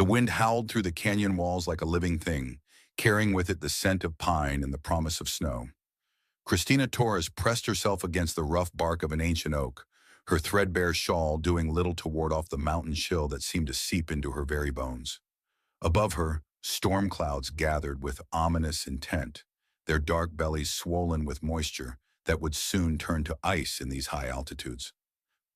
The wind howled through the canyon walls like a living thing, carrying with it the scent of pine and the promise of snow. Christina Torres pressed herself against the rough bark of an ancient oak, her threadbare shawl doing little to ward off the mountain chill that seemed to seep into her very bones. Above her, storm clouds gathered with ominous intent, their dark bellies swollen with moisture that would soon turn to ice in these high altitudes.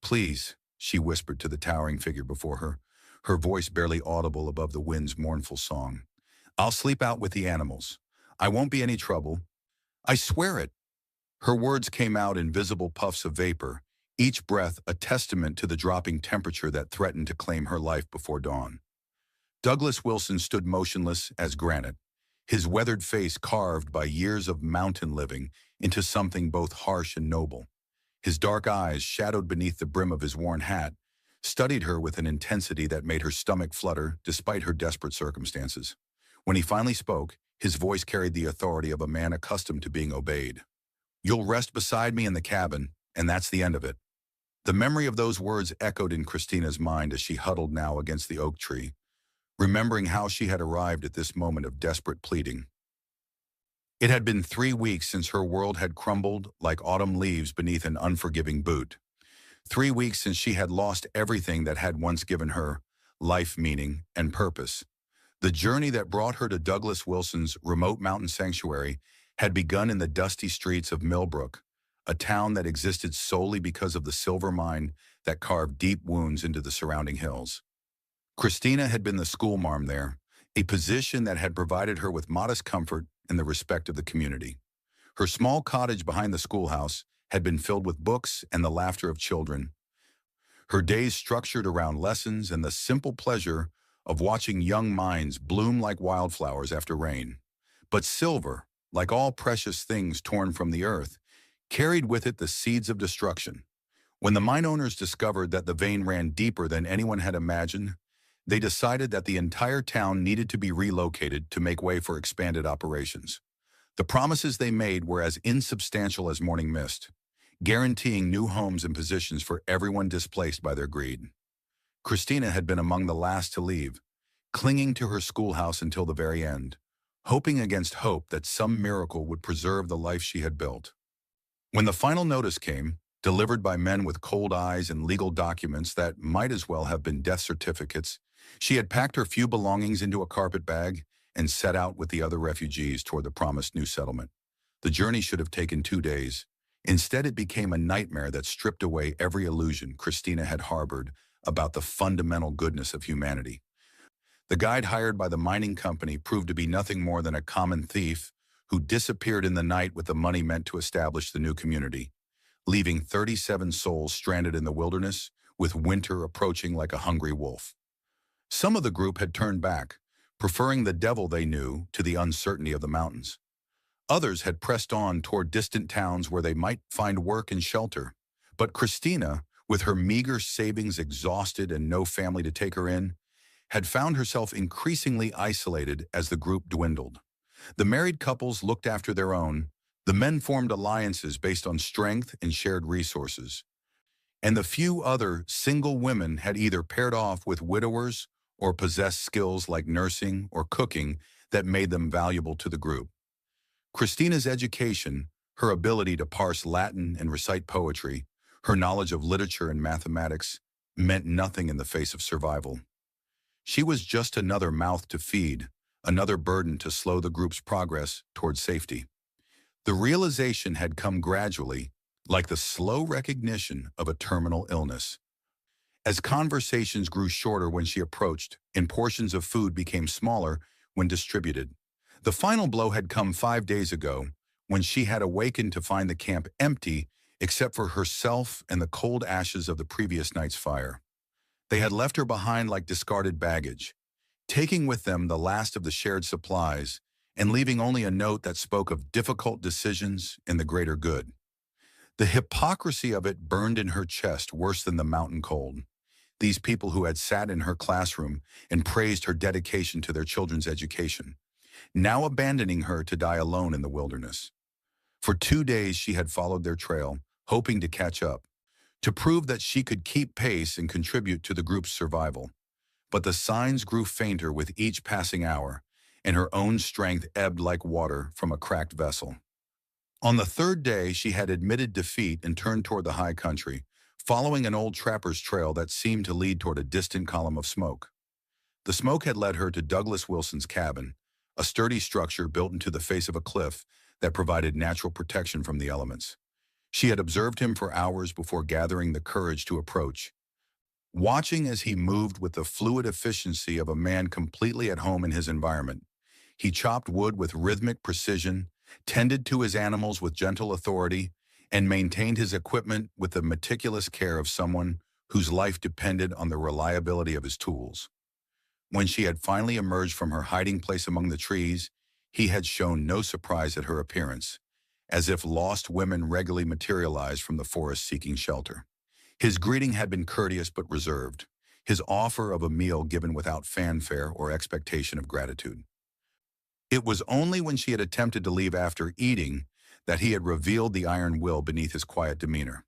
"Please," she whispered to the towering figure before her, her voice barely audible above the wind's mournful song. "I'll sleep out with the animals. I won't be any trouble. I swear it." Her words came out in visible puffs of vapor, each breath a testament to the dropping temperature that threatened to claim her life before dawn. Douglas Wilson stood motionless as granite, his weathered face carved by years of mountain living into something both harsh and noble. His dark eyes, shadowed beneath the brim of his worn hat, studied her with an intensity that made her stomach flutter despite her desperate circumstances. When he finally spoke, his voice carried the authority of a man accustomed to being obeyed. "You'll rest beside me in the cabin, and that's the end of it." The memory of those words echoed in Christina's mind as she huddled now against the oak tree, remembering how she had arrived at this moment of desperate pleading. It had been 3 weeks since her world had crumbled like autumn leaves beneath an unforgiving boot. 3 weeks since she had lost everything that had once given her life meaning and purpose. The journey that brought her to Douglas Wilson's remote mountain sanctuary had begun in the dusty streets of Millbrook, a town that existed solely because of the silver mine that carved deep wounds into the surrounding hills. Christina had been the schoolmarm there, a position that had provided her with modest comfort and the respect of the community. Her small cottage behind the schoolhouse had been filled with books and the laughter of children, her days structured around lessons and the simple pleasure of watching young minds bloom like wildflowers after rain. But silver, like all precious things torn from the earth, carried with it the seeds of destruction. When the mine owners discovered that the vein ran deeper than anyone had imagined, they decided that the entire town needed to be relocated to make way for expanded operations. The promises they made were as insubstantial as morning mist, guaranteeing new homes and positions for everyone displaced by their greed. Christina had been among the last to leave, clinging to her schoolhouse until the very end, hoping against hope that some miracle would preserve the life she had built. When the final notice came, delivered by men with cold eyes and legal documents that might as well have been death certificates, she had packed her few belongings into a carpet bag and set out with the other refugees toward the promised new settlement. The journey should have taken 2 days. Instead, it became a nightmare that stripped away every illusion Christina had harbored about the fundamental goodness of humanity. The guide hired by the mining company proved to be nothing more than a common thief who disappeared in the night with the money meant to establish the new community, leaving 37 souls stranded in the wilderness with winter approaching like a hungry wolf. Some of the group had turned back, preferring the devil they knew to the uncertainty of the mountains. Others had pressed on toward distant towns where they might find work and shelter. But Christina, with her meager savings exhausted and no family to take her in, had found herself increasingly isolated as the group dwindled. The married couples looked after their own, the men formed alliances based on strength and shared resources, and the few other single women had either paired off with widowers or possessed skills like nursing or cooking that made them valuable to the group. Christina's education, her ability to parse Latin and recite poetry, her knowledge of literature and mathematics, meant nothing in the face of survival. She was just another mouth to feed, another burden to slow the group's progress toward safety. The realization had come gradually, like the slow recognition of a terminal illness. As conversations grew shorter when she approached and portions of food became smaller when distributed, the final blow had come 5 days ago when she had awakened to find the camp empty except for herself and the cold ashes of the previous night's fire. They had left her behind like discarded baggage, taking with them the last of the shared supplies and leaving only a note that spoke of difficult decisions and the greater good. The hypocrisy of it burned in her chest worse than the mountain cold. These people who had sat in her classroom and praised her dedication to their children's education, now abandoning her to die alone in the wilderness. For 2 days she had followed their trail, hoping to catch up, to prove that she could keep pace and contribute to the group's survival. but the signs grew fainter with each passing hour, and her own strength ebbed like water from a cracked vessel. On the third day, she had admitted defeat and turned toward the high country, following an old trapper's trail that seemed to lead toward a distant column of smoke. The smoke had led her to Douglas Wilson's cabin, a sturdy structure built into the face of a cliff that provided natural protection from the elements. She had observed him for hours before gathering the courage to approach, watching as he moved with the fluid efficiency of a man completely at home in his environment. He chopped wood with rhythmic precision, tended to his animals with gentle authority, and maintained his equipment with the meticulous care of someone whose life depended on the reliability of his tools. When she had finally emerged from her hiding place among the trees, he had shown no surprise at her appearance, as if lost women regularly materialized from the forest seeking shelter. His greeting had been courteous but reserved, his offer of a meal given without fanfare or expectation of gratitude. It was only when she had attempted to leave after eating that he had revealed the iron will beneath his quiet demeanor.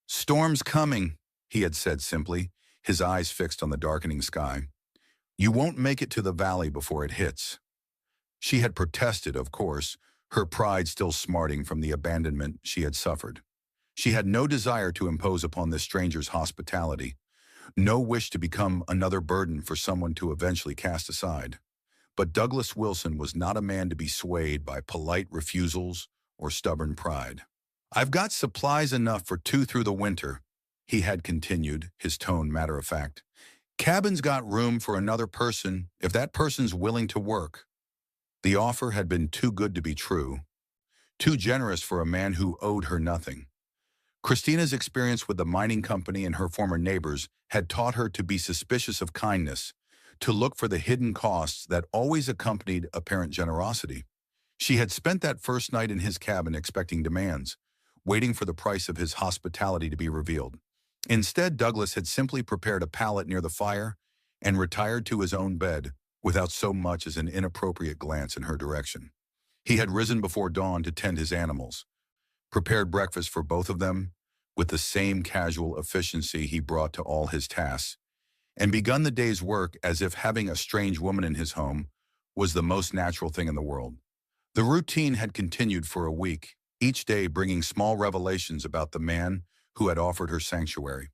"Storm's coming," he had said simply, his eyes fixed on the darkening sky. "You won't make it to the valley before it hits." She had protested, of course, her pride still smarting from the abandonment she had suffered. She had no desire to impose upon this stranger's hospitality, no wish to become another burden for someone to eventually cast aside. But Douglas Wilson was not a man to be swayed by polite refusals or stubborn pride. "I've got supplies enough for 2 through the winter," he had continued, his tone matter of fact. "Cabin's got room for another person if that person's willing to work." The offer had been too good to be true, too generous for a man who owed her nothing. Christina's experience with the mining company and her former neighbors had taught her to be suspicious of kindness, to look for the hidden costs that always accompanied apparent generosity. She had spent that first night in his cabin expecting demands, waiting for the price of his hospitality to be revealed. Instead, Douglas had simply prepared a pallet near the fire and retired to his own bed without so much as an inappropriate glance in her direction. He had risen before dawn to tend his animals, prepared breakfast for both of them with the same casual efficiency he brought to all his tasks, and begun the day's work as if having a strange woman in his home was the most natural thing in the world. The routine had continued for a week, each day bringing small revelations about the man who had offered her sanctuary.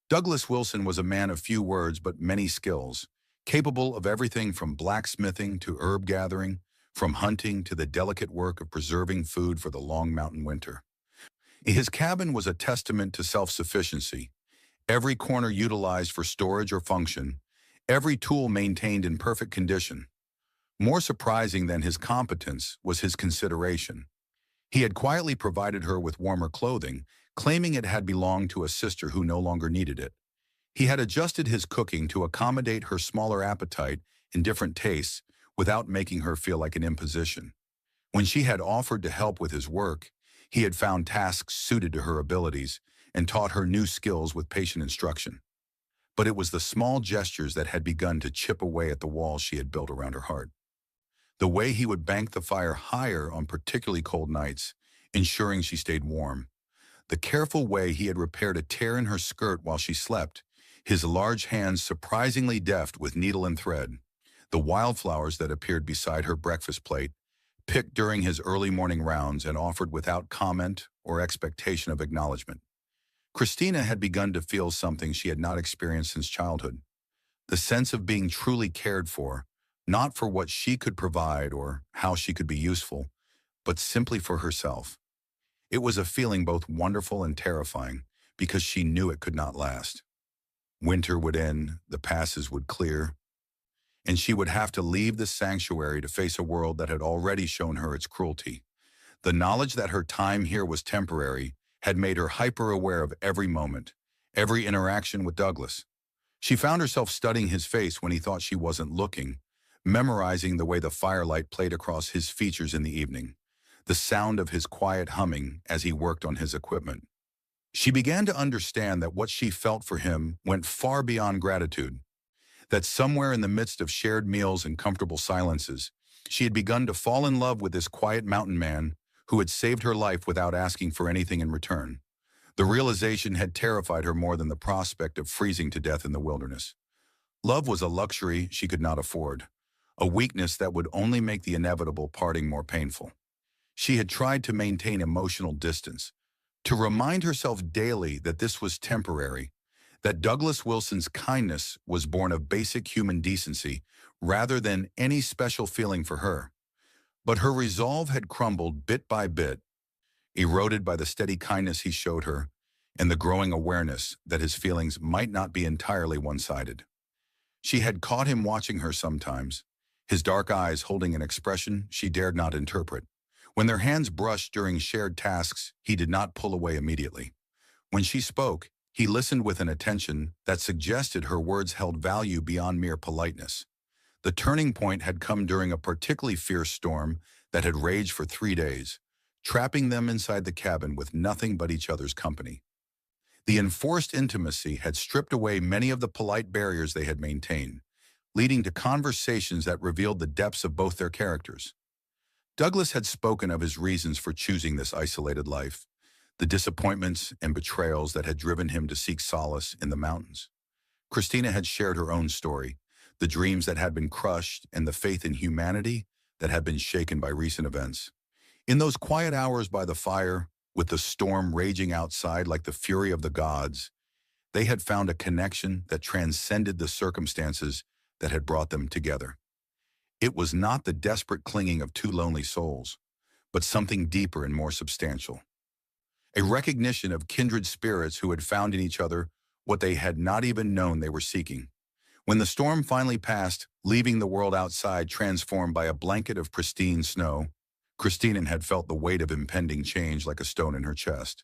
Douglas Wilson was a man of few words but many skills, capable of everything from blacksmithing to herb gathering, from hunting to the delicate work of preserving food for the long mountain winter. His cabin was a testament to self-sufficiency, every corner utilized for storage or function, every tool maintained in perfect condition. More surprising than his competence was his consideration. He had quietly provided her with warmer clothing, claiming it had belonged to a sister who no longer needed it. He had adjusted his cooking to accommodate her smaller appetite and different tastes without making her feel like an imposition. When she had offered to help with his work, he had found tasks suited to her abilities and taught her new skills with patient instruction. But it was the small gestures that had begun to chip away at the walls she had built around her heart. The way he would bank the fire higher on particularly cold nights, ensuring she stayed warm. The careful way he had repaired a tear in her skirt while she slept, his large hands surprisingly deft with needle and thread. The wildflowers that appeared beside her breakfast plate, picked during his early morning rounds and offered without comment or expectation of acknowledgement. Christina had begun to feel something she had not experienced since childhood. The sense of being truly cared for, not for what she could provide or how she could be useful, but simply for herself. It was a feeling both wonderful and terrifying because she knew it could not last. Winter would end, the passes would clear, and she would have to leave the sanctuary to face a world that had already shown her its cruelty. The knowledge that her time here was temporary had made her hyper-aware of every moment, every interaction with Douglas. She found herself studying his face when he thought she wasn't looking, memorizing the way the firelight played across his features in the evening, the sound of his quiet humming as he worked on his equipment. She began to understand that what she felt for him went far beyond gratitude, that somewhere in the midst of shared meals and comfortable silences, she had begun to fall in love with this quiet mountain man who had saved her life without asking for anything in return. The realization had terrified her more than the prospect of freezing to death in the wilderness. Love was a luxury she could not afford, a weakness that would only make the inevitable parting more painful. She had tried to maintain emotional distance, to remind herself daily that this was temporary, that Douglas Wilson's kindness was born of basic human decency rather than any special feeling for her. But her resolve had crumbled bit by bit, eroded by the steady kindness he showed her and the growing awareness that his feelings might not be entirely one-sided. She had caught him watching her sometimes, his dark eyes holding an expression she dared not interpret. When their hands brushed during shared tasks, he did not pull away immediately. When she spoke, he listened with an attention that suggested her words held value beyond mere politeness. The turning point had come during a particularly fierce storm that had raged for 3 days, trapping them inside the cabin with nothing but each other's company. The enforced intimacy had stripped away many of the polite barriers they had maintained, leading to conversations that revealed the depths of both their characters. Douglas had spoken of his reasons for choosing this isolated life, the disappointments and betrayals that had driven him to seek solace in the mountains. Christina had shared her own story, the dreams that had been crushed and the faith in humanity that had been shaken by recent events. In those quiet hours by the fire, with the storm raging outside like the fury of the gods, they had found a connection that transcended the circumstances that had brought them together. It was not the desperate clinging of two lonely souls, but something deeper and more substantial. A recognition of kindred spirits who had found in each other what they had not even known they were seeking. When the storm finally passed, leaving the world outside transformed by a blanket of pristine snow, Christina had felt the weight of impending change like a stone in her chest.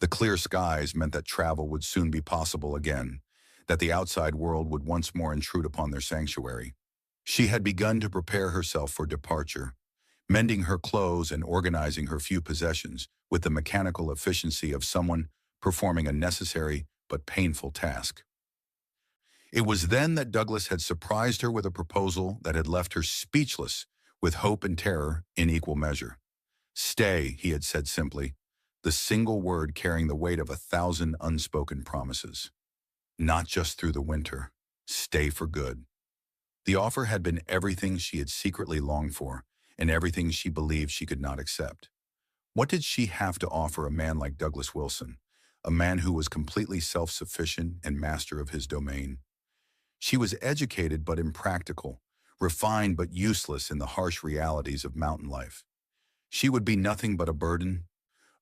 The clear skies meant that travel would soon be possible again, that the outside world would once more intrude upon their sanctuary. She had begun to prepare herself for departure, mending her clothes and organizing her few possessions with the mechanical efficiency of someone performing a necessary but painful task. It was then that Douglas had surprised her with a proposal that had left her speechless with hope and terror in equal measure. "Stay," he had said simply, the single word carrying the weight of 1,000 unspoken promises. Not just through the winter. Stay for good. The offer had been everything she had secretly longed for, and everything she believed she could not accept. What did she have to offer a man like Douglas Wilson, a man who was completely self-sufficient and master of his domain? She was educated but impractical, refined but useless in the harsh realities of mountain life. She would be nothing but a burden,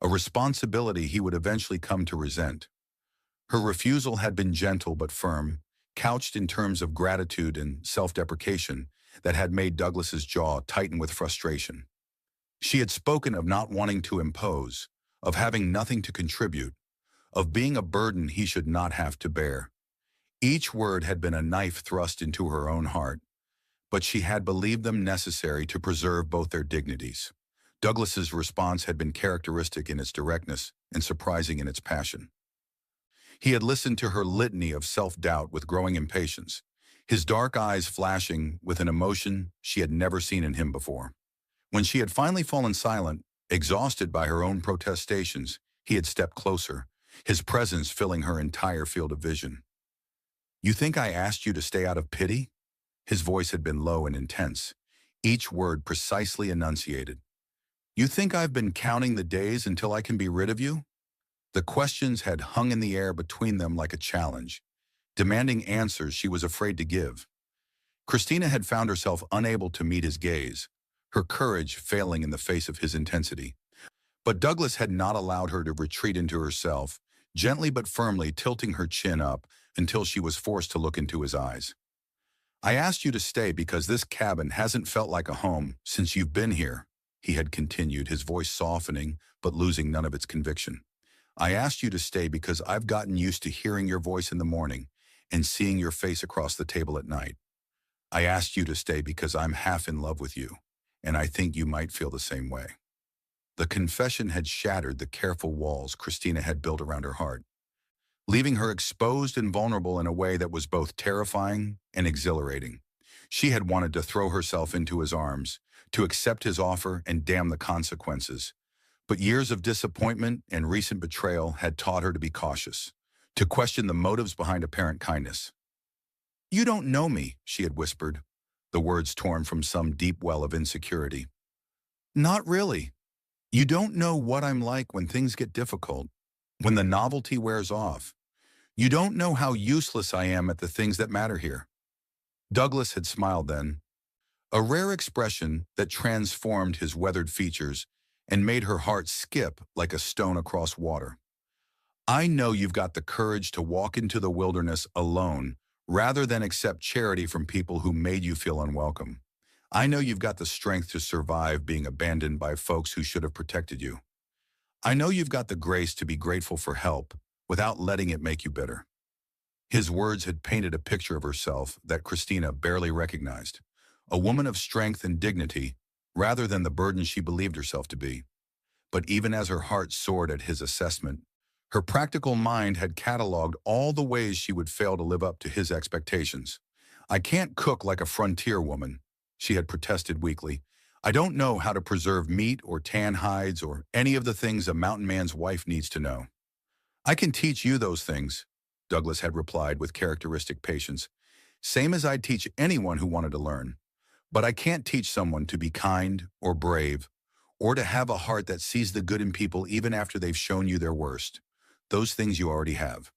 a responsibility he would eventually come to resent. Her refusal had been gentle but firm, couched in terms of gratitude and self-deprecation that had made Douglas's jaw tighten with frustration. She had spoken of not wanting to impose, of having nothing to contribute, of being a burden he should not have to bear. Each word had been a knife thrust into her own heart, but she had believed them necessary to preserve both their dignities. Douglas's response had been characteristic in its directness and surprising in its passion. He had listened to her litany of self-doubt with growing impatience, his dark eyes flashing with an emotion she had never seen in him before. When she had finally fallen silent, exhausted by her own protestations, he had stepped closer, his presence filling her entire field of vision. "You think I asked you to stay out of pity?" His voice had been low and intense, each word precisely enunciated. "You think I've been counting the days until I can be rid of you?" The questions had hung in the air between them like a challenge, demanding answers she was afraid to give. Christina had found herself unable to meet his gaze, her courage failing in the face of his intensity. But Douglas had not allowed her to retreat into herself, gently but firmly tilting her chin up until she was forced to look into his eyes. "I asked you to stay because this cabin hasn't felt like a home since you've been here," he had continued, his voice softening but losing none of its conviction. "I asked you to stay because I've gotten used to hearing your voice in the morning and seeing your face across the table at night. I asked you to stay because I'm half in love with you, and I think you might feel the same way." The confession had shattered the careful walls Christina had built around her heart, leaving her exposed and vulnerable in a way that was both terrifying and exhilarating. She had wanted to throw herself into his arms, to accept his offer and damn the consequences. But years of disappointment and recent betrayal had taught her to be cautious, to question the motives behind apparent kindness. "You don't know me," she had whispered, the words torn from some deep well of insecurity. "Not really. You don't know what I'm like when things get difficult, when the novelty wears off. You don't know how useless I am at the things that matter here." Douglas had smiled then, a rare expression that transformed his weathered features and made her heart skip like a stone across water. "I know you've got the courage to walk into the wilderness alone rather than accept charity from people who made you feel unwelcome. I know you've got the strength to survive being abandoned by folks who should have protected you. I know you've got the grace to be grateful for help without letting it make you bitter." His words had painted a picture of herself that Christina barely recognized, a woman of strength and dignity rather than the burden she believed herself to be. But even as her heart soared at his assessment, her practical mind had cataloged all the ways she would fail to live up to his expectations. "I can't cook like a frontier woman," she had protested weakly. "I don't know how to preserve meat or tan hides or any of the things a mountain man's wife needs to know." "I can teach you those things," Douglas had replied with characteristic patience. "Same as I'd teach anyone who wanted to learn. But I can't teach someone to be kind or brave or to have a heart that sees the good in people even after they've shown you their worst. Those things you already have."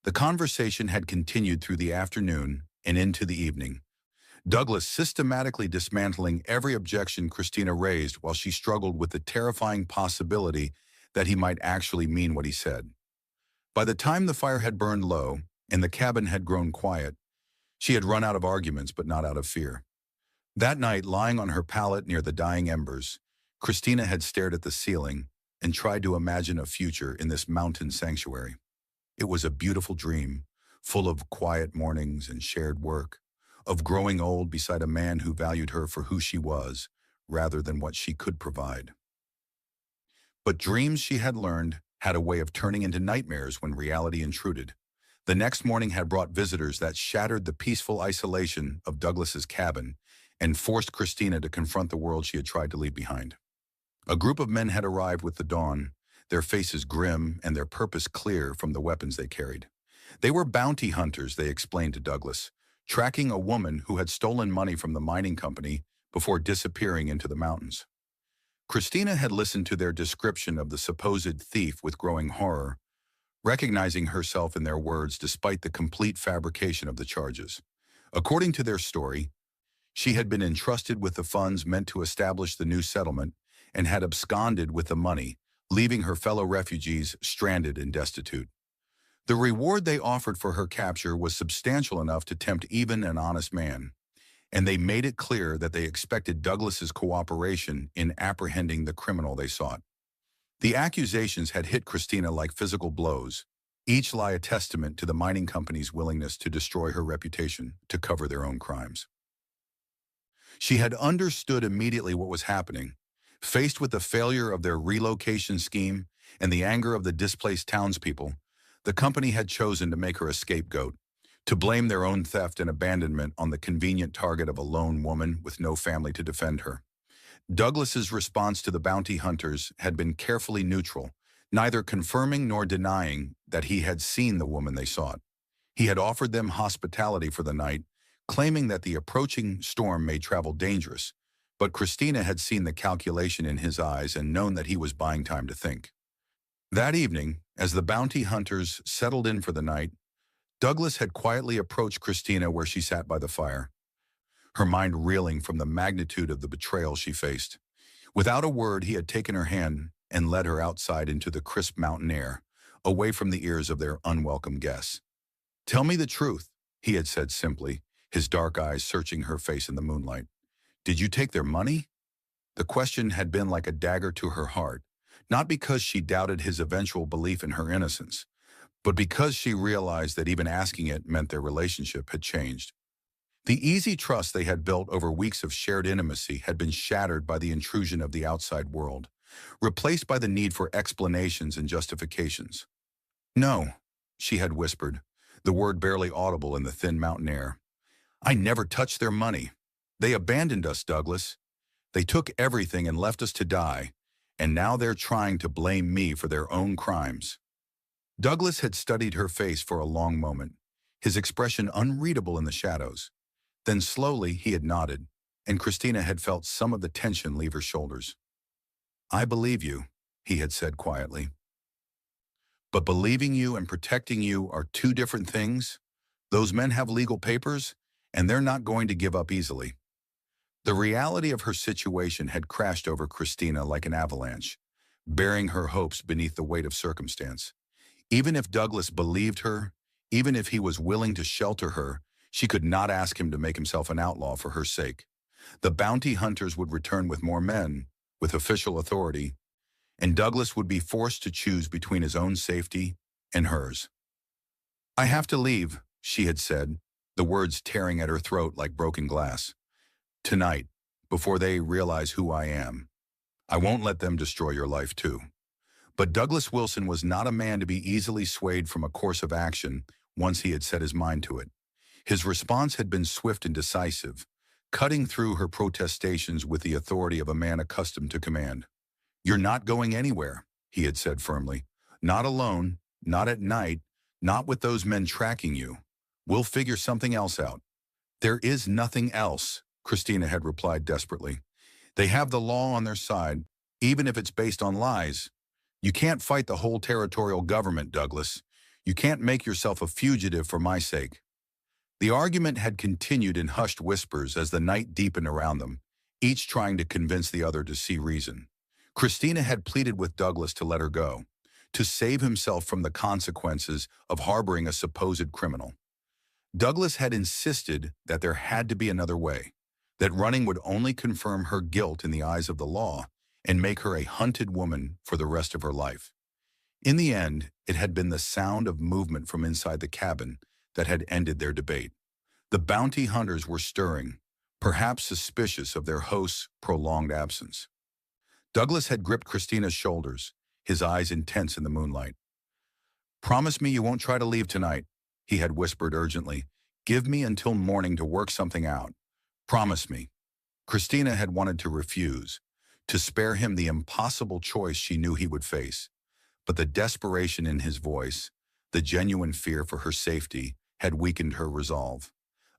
The conversation had continued through the afternoon and into the evening, Douglas systematically dismantling every objection Christina raised while she struggled with the terrifying possibility that he might actually mean what he said. By the time the fire had burned low and the cabin had grown quiet, she had run out of arguments but not out of fear. That night, lying on her pallet near the dying embers, Christina had stared at the ceiling and tried to imagine a future in this mountain sanctuary. It was a beautiful dream, full of quiet mornings and shared work, of growing old beside a man who valued her for who she was, rather than what she could provide. But dreams, she had learned, had a way of turning into nightmares when reality intruded. The next morning had brought visitors that shattered the peaceful isolation of Douglas's cabin and forced Christina to confront the world she had tried to leave behind. A group of men had arrived with the dawn, their faces grim and their purpose clear from the weapons they carried. They were bounty hunters, they explained to Douglas, tracking a woman who had stolen money from the mining company before disappearing into the mountains. Christina had listened to their description of the supposed thief with growing horror, recognizing herself in their words despite the complete fabrication of the charges. According to their story, she had been entrusted with the funds meant to establish the new settlement and had absconded with the money, leaving her fellow refugees stranded and destitute. The reward they offered for her capture was substantial enough to tempt even an honest man, and they made it clear that they expected Douglas's cooperation in apprehending the criminal they sought. The accusations had hit Christina like physical blows, each lie a testament to the mining company's willingness to destroy her reputation to cover their own crimes. She had understood immediately what was happening. Faced with the failure of their relocation scheme and the anger of the displaced townspeople, the company had chosen to make her a scapegoat, to blame their own theft and abandonment on the convenient target of a lone woman with no family to defend her. Douglas's response to the bounty hunters had been carefully neutral, neither confirming nor denying that he had seen the woman they sought. He had offered them hospitality for the night, claiming that the approaching storm made travel dangerous, but Christina had seen the calculation in his eyes and known that he was buying time to think. That evening, as the bounty hunters settled in for the night, Douglas had quietly approached Christina where she sat by the fire, her mind reeling from the magnitude of the betrayal she faced. Without a word, he had taken her hand and led her outside into the crisp mountain air, away from the ears of their unwelcome guests. "Tell me the truth," he had said simply, his dark eyes searching her face in the moonlight. "Did you take their money?" The question had been like a dagger to her heart, not because she doubted his eventual belief in her innocence, but because she realized that even asking it meant their relationship had changed. The easy trust they had built over weeks of shared intimacy had been shattered by the intrusion of the outside world, replaced by the need for explanations and justifications. "No," she had whispered, the word barely audible in the thin mountain air. "I never touched their money. They abandoned us, Douglas. They took everything and left us to die, and now they're trying to blame me for their own crimes." Douglas had studied her face for a long moment, his expression unreadable in the shadows. Then slowly he had nodded, and Christina had felt some of the tension leave her shoulders. "I believe you," he had said quietly. "But believing you and protecting you are two different things. Those men have legal papers, and they're not going to give up easily." The reality of her situation had crashed over Christina like an avalanche, burying her hopes beneath the weight of circumstance. Even if Douglas believed her, even if he was willing to shelter her, she could not ask him to make himself an outlaw for her sake. The bounty hunters would return with more men, with official authority, and Douglas would be forced to choose between his own safety and hers. "I have to leave," she had said, the words tearing at her throat like broken glass. "Tonight, before they realize who I am. I won't let them destroy your life too." But Douglas Wilson was not a man to be easily swayed from a course of action once he had set his mind to it. His response had been swift and decisive, cutting through her protestations with the authority of a man accustomed to command. "You're not going anywhere," he had said firmly. "Not alone, not at night, not with those men tracking you. We'll figure something else out." "There is nothing else," Christina had replied desperately. "They have the law on their side, even if it's based on lies. You can't fight the whole territorial government, Douglas. You can't make yourself a fugitive for my sake." The argument had continued in hushed whispers as the night deepened around them, each trying to convince the other to see reason. Christina had pleaded with Douglas to let her go, to save himself from the consequences of harboring a supposed criminal. Douglas had insisted that there had to be another way, that running would only confirm her guilt in the eyes of the law and make her a hunted woman for the rest of her life. In the end, it had been the sound of movement from inside the cabin that had ended their debate. The bounty hunters were stirring, perhaps suspicious of their host's prolonged absence. Douglas had gripped Christina's shoulders, his eyes intense in the moonlight. "Promise me you won't try to leave tonight," he had whispered urgently. "Give me until morning to work something out. Promise me." Christina had wanted to refuse, to spare him the impossible choice she knew he would face. But the desperation in his voice, the genuine fear for her safety, had weakened her resolve.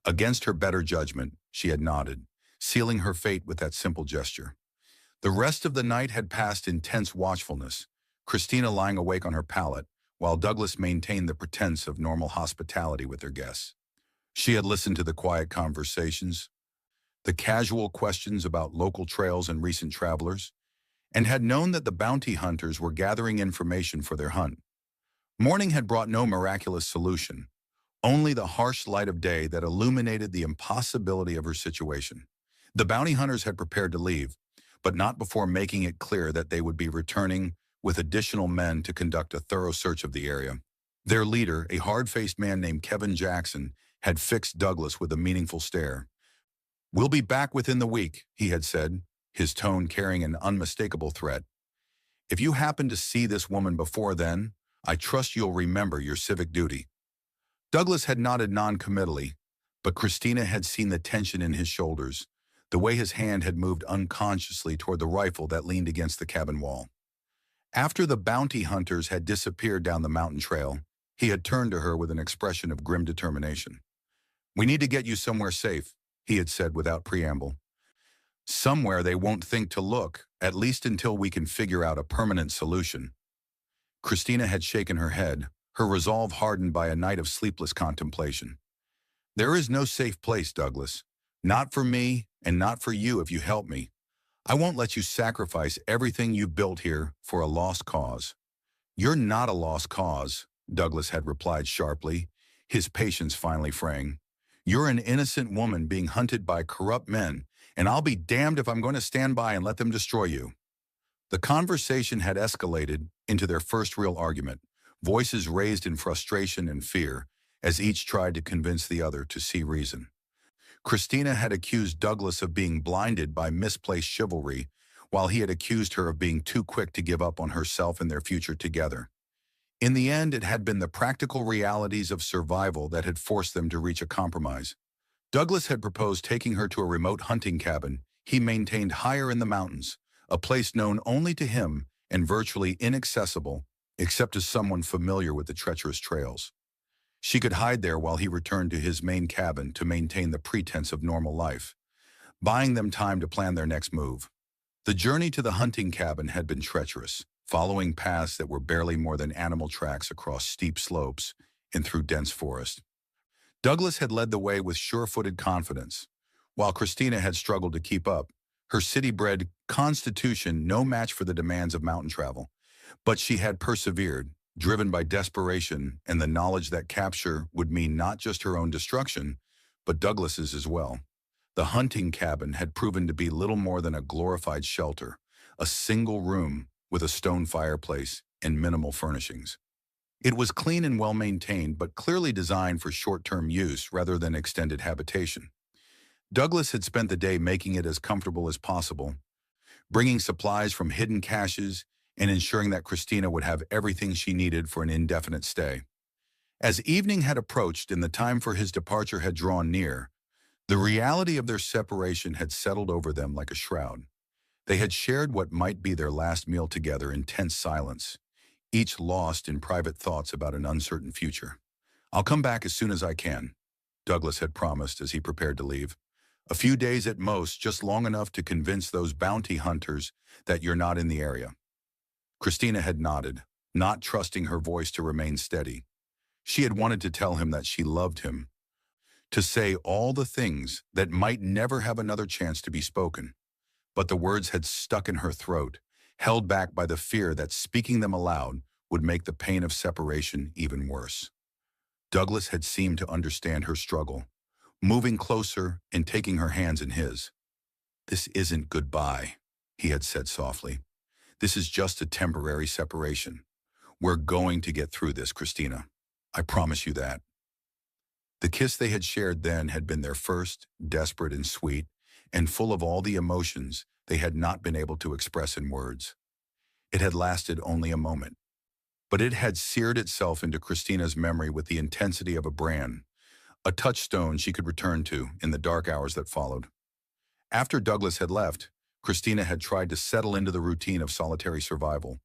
Against her better judgment, she had nodded, sealing her fate with that simple gesture. The rest of the night had passed in tense watchfulness, Christina lying awake on her pallet, while Douglas maintained the pretense of normal hospitality with their guests. She had listened to the quiet conversations, the casual questions about local trails and recent travelers, and had known that the bounty hunters were gathering information for their hunt. Morning had brought no miraculous solution, only the harsh light of day that illuminated the impossibility of her situation. The bounty hunters had prepared to leave, but not before making it clear that they would be returning with additional men to conduct a thorough search of the area. Their leader, a hard-faced man named Kevin Jackson, had fixed Douglas with a meaningful stare. "We'll be back within the week," he had said, his tone carrying an unmistakable threat. "If you happen to see this woman before then, I trust you'll remember your civic duty." Douglas had nodded non-committally, but Christina had seen the tension in his shoulders, the way his hand had moved unconsciously toward the rifle that leaned against the cabin wall. After the bounty hunters had disappeared down the mountain trail, he had turned to her with an expression of grim determination. "We need to get you somewhere safe," he had said without preamble. "Somewhere they won't think to look, at least until we can figure out a permanent solution." Christina had shaken her head, her resolve hardened by a night of sleepless contemplation. "There is no safe place, Douglas. Not for me, and not for you if you help me. I won't let you sacrifice everything you've built here for a lost cause." "You're not a lost cause," Douglas had replied sharply, his patience finally fraying. "You're an innocent woman being hunted by corrupt men, and I'll be damned if I'm going to stand by and let them destroy you." The conversation had escalated into their first real argument, voices raised in frustration and fear, as each tried to convince the other to see reason. Christina had accused Douglas of being blinded by misplaced chivalry, while he had accused her of being too quick to give up on herself and their future together. In the end, it had been the practical realities of survival that had forced them to reach a compromise. Douglas had proposed taking her to a remote hunting cabin he maintained higher in the mountains, a place known only to him and virtually inaccessible except to someone familiar with the treacherous trails. She could hide there while he returned to his main cabin to maintain the pretense of normal life, buying them time to plan their next move. The journey to the hunting cabin had been treacherous, following paths that were barely more than animal tracks across steep slopes and through dense forest. Douglas had led the way with sure-footed confidence, while Christina had struggled to keep up, her city-bred constitution no match for the demands of mountain travel. But she had persevered, driven by desperation and the knowledge that capture would mean not just her own destruction, but Douglas's as well. The hunting cabin had proven to be little more than a glorified shelter, a single room with a stone fireplace and minimal furnishings. It was clean and well-maintained, but clearly designed for short-term use rather than extended habitation. Douglas had spent the day making it as comfortable as possible, bringing supplies from hidden caches and ensuring that Christina would have everything she needed for an indefinite stay. As evening had approached and the time for his departure had drawn near, the reality of their separation had settled over them like a shroud. They had shared what might be their last meal together in tense silence, each lost in private thoughts about an uncertain future. "I'll come back as soon as I can," Douglas had promised as he prepared to leave. "A few days at most, just long enough to convince those bounty hunters that you're not in the area." Christina had nodded, not trusting her voice to remain steady. She had wanted to tell him that she loved him, to say all the things that might never have another chance to be spoken. But the words had stuck in her throat, held back by the fear that speaking them aloud would make the pain of separation even worse. Douglas had seemed to understand her struggle, moving closer and taking her hands in his. "This isn't goodbye," he had said softly. "This is just a temporary separation. We're going to get through this, Christina. I promise you that." The kiss they had shared then had been their first, desperate and sweet, and full of all the emotions they had not been able to express in words. It had lasted only a moment, but it had seared itself into Christina's memory with the intensity of a brand, a touchstone she could return to in the dark hours that followed. After Douglas had left, Christina had tried to settle into the routine of solitary survival,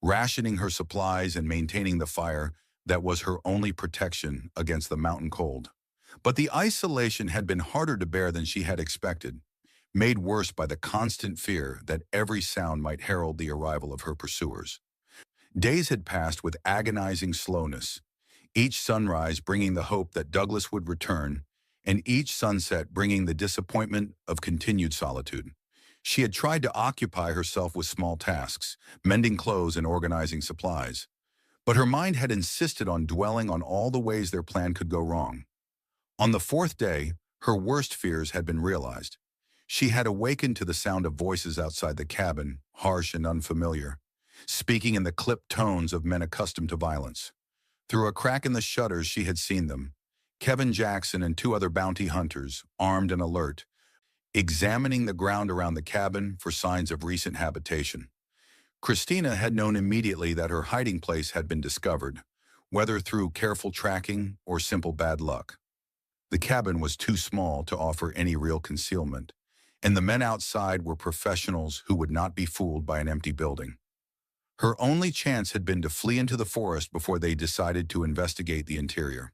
rationing her supplies and maintaining the fire that was her only protection against the mountain cold. But the isolation had been harder to bear than she had expected, made worse by the constant fear that every sound might herald the arrival of her pursuers. Days had passed with agonizing slowness, each sunrise bringing the hope that Douglas would return, and each sunset bringing the disappointment of continued solitude. She had tried to occupy herself with small tasks, mending clothes and organizing supplies, but her mind had insisted on dwelling on all the ways their plan could go wrong. On the fourth day, her worst fears had been realized. She had awakened to the sound of voices outside the cabin, harsh and unfamiliar, speaking in the clipped tones of men accustomed to violence. Through a crack in the shutters she had seen them, Kevin Jackson and two other bounty hunters, armed and alert, examining the ground around the cabin for signs of recent habitation. Christina had known immediately that her hiding place had been discovered, whether through careful tracking or simple bad luck. The cabin was too small to offer any real concealment, and the men outside were professionals who would not be fooled by an empty building. Her only chance had been to flee into the forest before they decided to investigate the interior.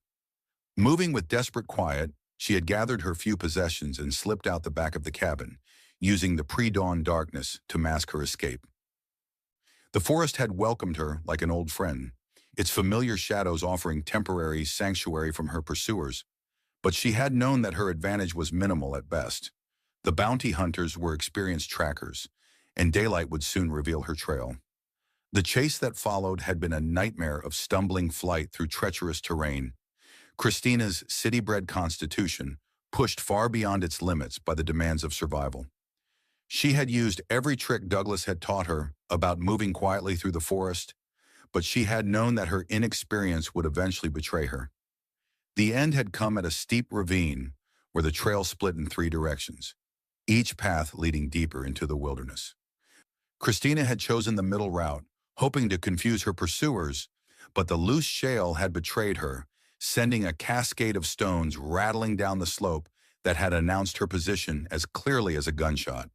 Moving with desperate quiet, she had gathered her few possessions and slipped out the back of the cabin, using the pre-dawn darkness to mask her escape. The forest had welcomed her like an old friend, its familiar shadows offering temporary sanctuary from her pursuers, but she had known that her advantage was minimal at best. The bounty hunters were experienced trackers, and daylight would soon reveal her trail. The chase that followed had been a nightmare of stumbling flight through treacherous terrain. Christina's city-bred constitution pushed far beyond its limits by the demands of survival. She had used every trick Douglas had taught her about moving quietly through the forest, but she had known that her inexperience would eventually betray her. The end had come at a steep ravine where the trail split in three directions, each path leading deeper into the wilderness. Christina had chosen the middle route, hoping to confuse her pursuers, but the loose shale had betrayed her, sending a cascade of stones rattling down the slope that had announced her position as clearly as a gunshot.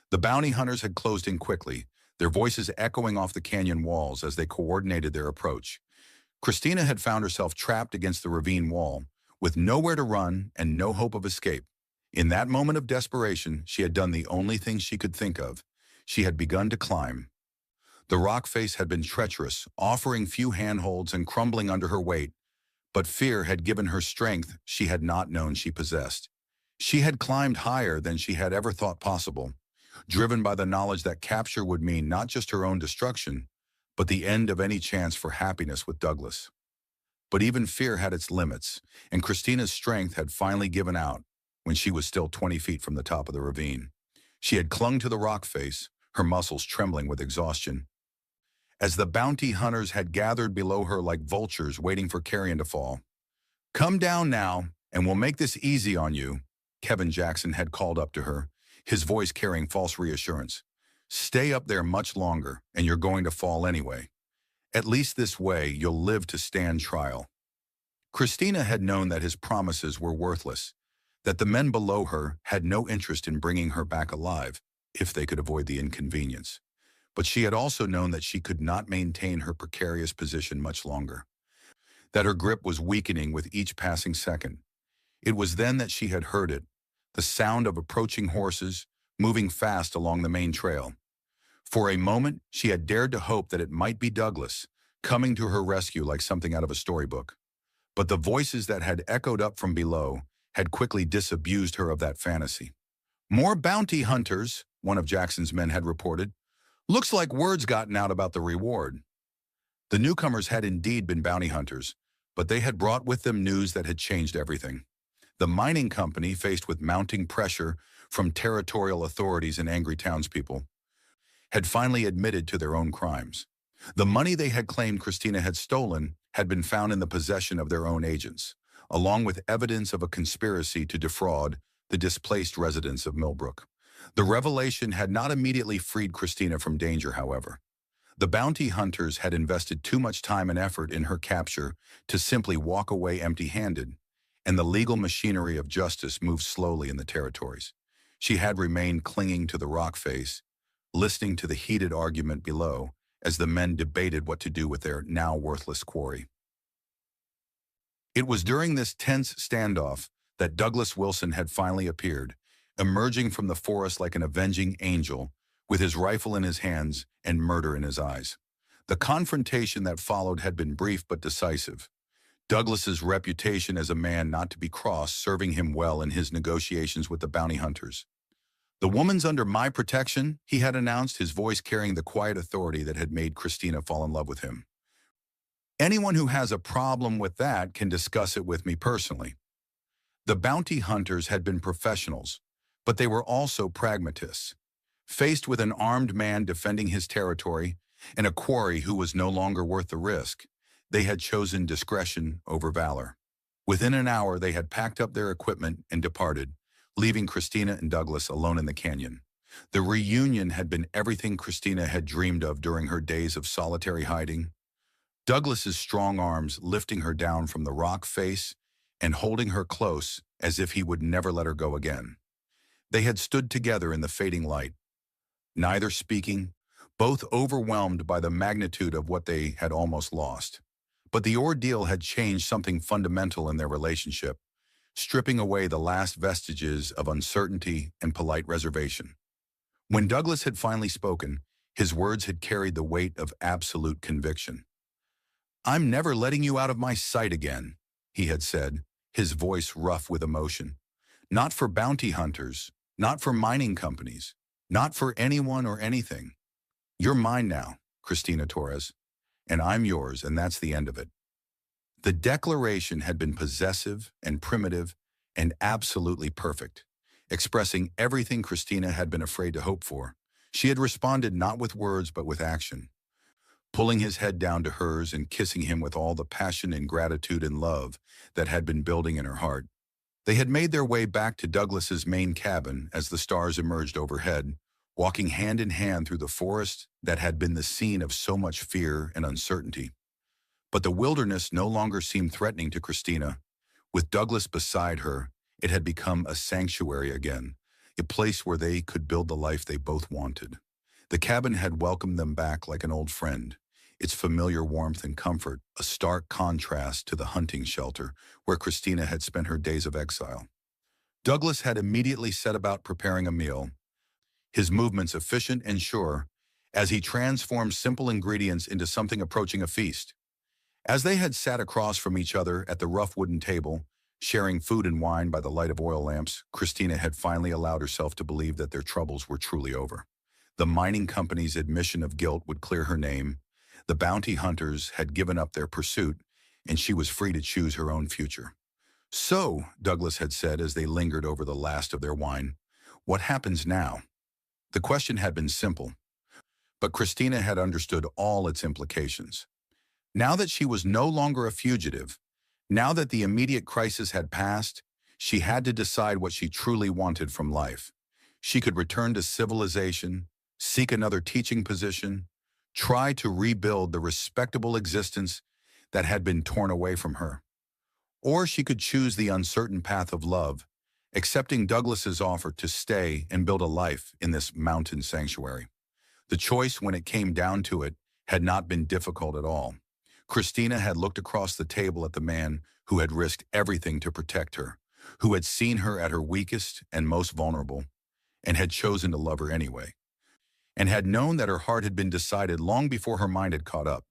The bounty hunters had closed in quickly, their voices echoing off the canyon walls as they coordinated their approach. Christina had found herself trapped against the ravine wall, with nowhere to run and no hope of escape. In that moment of desperation, she had done the only thing she could think of. She had begun to climb. The rock face had been treacherous, offering few handholds and crumbling under her weight, but fear had given her strength she had not known she possessed. She had climbed higher than she had ever thought possible, driven by the knowledge that capture would mean not just her own destruction, but the end of any chance for happiness with Douglas. But even fear had its limits, and Christina's strength had finally given out when she was still 20 feet from the top of the ravine. She had clung to the rock face, her muscles trembling with exhaustion. As the bounty hunters had gathered below her like vultures waiting for carrion to fall. "Come down now, and we'll make this easy on you," Kevin Jackson had called up to her, his voice carrying false reassurance. "Stay up there much longer, and you're going to fall anyway. At least this way, you'll live to stand trial." Christina had known that his promises were worthless, that the men below her had no interest in bringing her back alive, if they could avoid the inconvenience. But she had also known that she could not maintain her precarious position much longer, that her grip was weakening with each passing second. It was then that she had heard it, the sound of approaching horses, moving fast along the main trail. For a moment, she had dared to hope that it might be Douglas, coming to her rescue like something out of a storybook. But the voices that had echoed up from below had quickly disabused her of that fantasy. "More bounty hunters," one of Jackson's men had reported. "Looks like word's gotten out about the reward." The newcomers had indeed been bounty hunters, but they had brought with them news that had changed everything. The mining company, faced with mounting pressure from territorial authorities and angry townspeople, had finally admitted to their own crimes. The money they had claimed Christina had stolen had been found in the possession of their own agents, along with evidence of a conspiracy to defraud the displaced residents of Millbrook. The revelation had not immediately freed Christina from danger, however. The bounty hunters had invested too much time and effort in her capture to simply walk away empty-handed, and the legal machinery of justice moved slowly in the territories. She had remained clinging to the rock face, listening to the heated argument below as the men debated what to do with their now worthless quarry. It was during this tense standoff that Douglas Wilson had finally appeared, emerging from the forest like an avenging angel, with his rifle in his hands and murder in his eyes. The confrontation that followed had been brief but decisive, Douglas's reputation as a man not to be crossed serving him well in his negotiations with the bounty hunters. "The woman's under my protection," he had announced, his voice carrying the quiet authority that had made Christina fall in love with him. "Anyone who has a problem with that can discuss it with me personally." The bounty hunters had been professionals, but they were also pragmatists. Faced with an armed man defending his territory and a quarry who was no longer worth the risk, they had chosen discretion over valor. Within an hour, they had packed up their equipment and departed, leaving Christina and Douglas alone in the canyon. The reunion had been everything Christina had dreamed of during her days of solitary hiding. Douglas's strong arms lifting her down from the rock face and holding her close as if he would never let her go again. They had stood together in the fading light, neither speaking, both overwhelmed by the magnitude of what they had almost lost. But the ordeal had changed something fundamental in their relationship, stripping away the last vestiges of uncertainty and polite reservation. When Douglas had finally spoken, his words had carried the weight of absolute conviction. "I'm never letting you out of my sight again," he had said, his voice rough with emotion. "Not for bounty hunters, not for mining companies, not for anyone or anything. You're mine now, Christina Torres, and I'm yours, and that's the end of it." The declaration had been possessive and primitive and absolutely perfect, expressing everything Christina had been afraid to hope for. She had responded not with words but with action, pulling his head down to hers and kissing him with all the passion and gratitude and love that had been building in her heart. They had made their way back to Douglas's main cabin as the stars emerged overhead, walking hand in hand through the forest that had been the scene of so much fear and uncertainty. But the wilderness no longer seemed threatening to Christina. With Douglas beside her, it had become a sanctuary again, a place where they could build the life they both wanted. The cabin had welcomed them back like an old friend, its familiar warmth and comfort a stark contrast to the hunting shelter where Christina had spent her days of exile. Douglas had immediately set about preparing a meal, his movements efficient and sure, as he transformed simple ingredients into something approaching a feast. As they had sat across from each other at the rough wooden table, sharing food and wine by the light of oil lamps, Christina had finally allowed herself to believe that their troubles were truly over. The mining company's admission of guilt would clear her name, the bounty hunters had given up their pursuit, and she was free to choose her own future. "So," Douglas had said as they lingered over the last of their wine, "what happens now?" The question had been simple, but Christina had understood all its implications. Now that she was no longer a fugitive, now that the immediate crisis had passed, she had to decide what she truly wanted from life. She could return to civilization, seek another teaching position, try to rebuild the respectable existence that had been torn away from her. Or she could choose the uncertain path of love, accepting Douglas's offer to stay and build a life in this mountain sanctuary. The choice, when it came down to it, had not been difficult at all. Christina had looked across the table at the man who had risked everything to protect her, who had seen her at her weakest and most vulnerable, and had chosen to love her anyway, and had known that her heart had been decided long before her mind had caught up.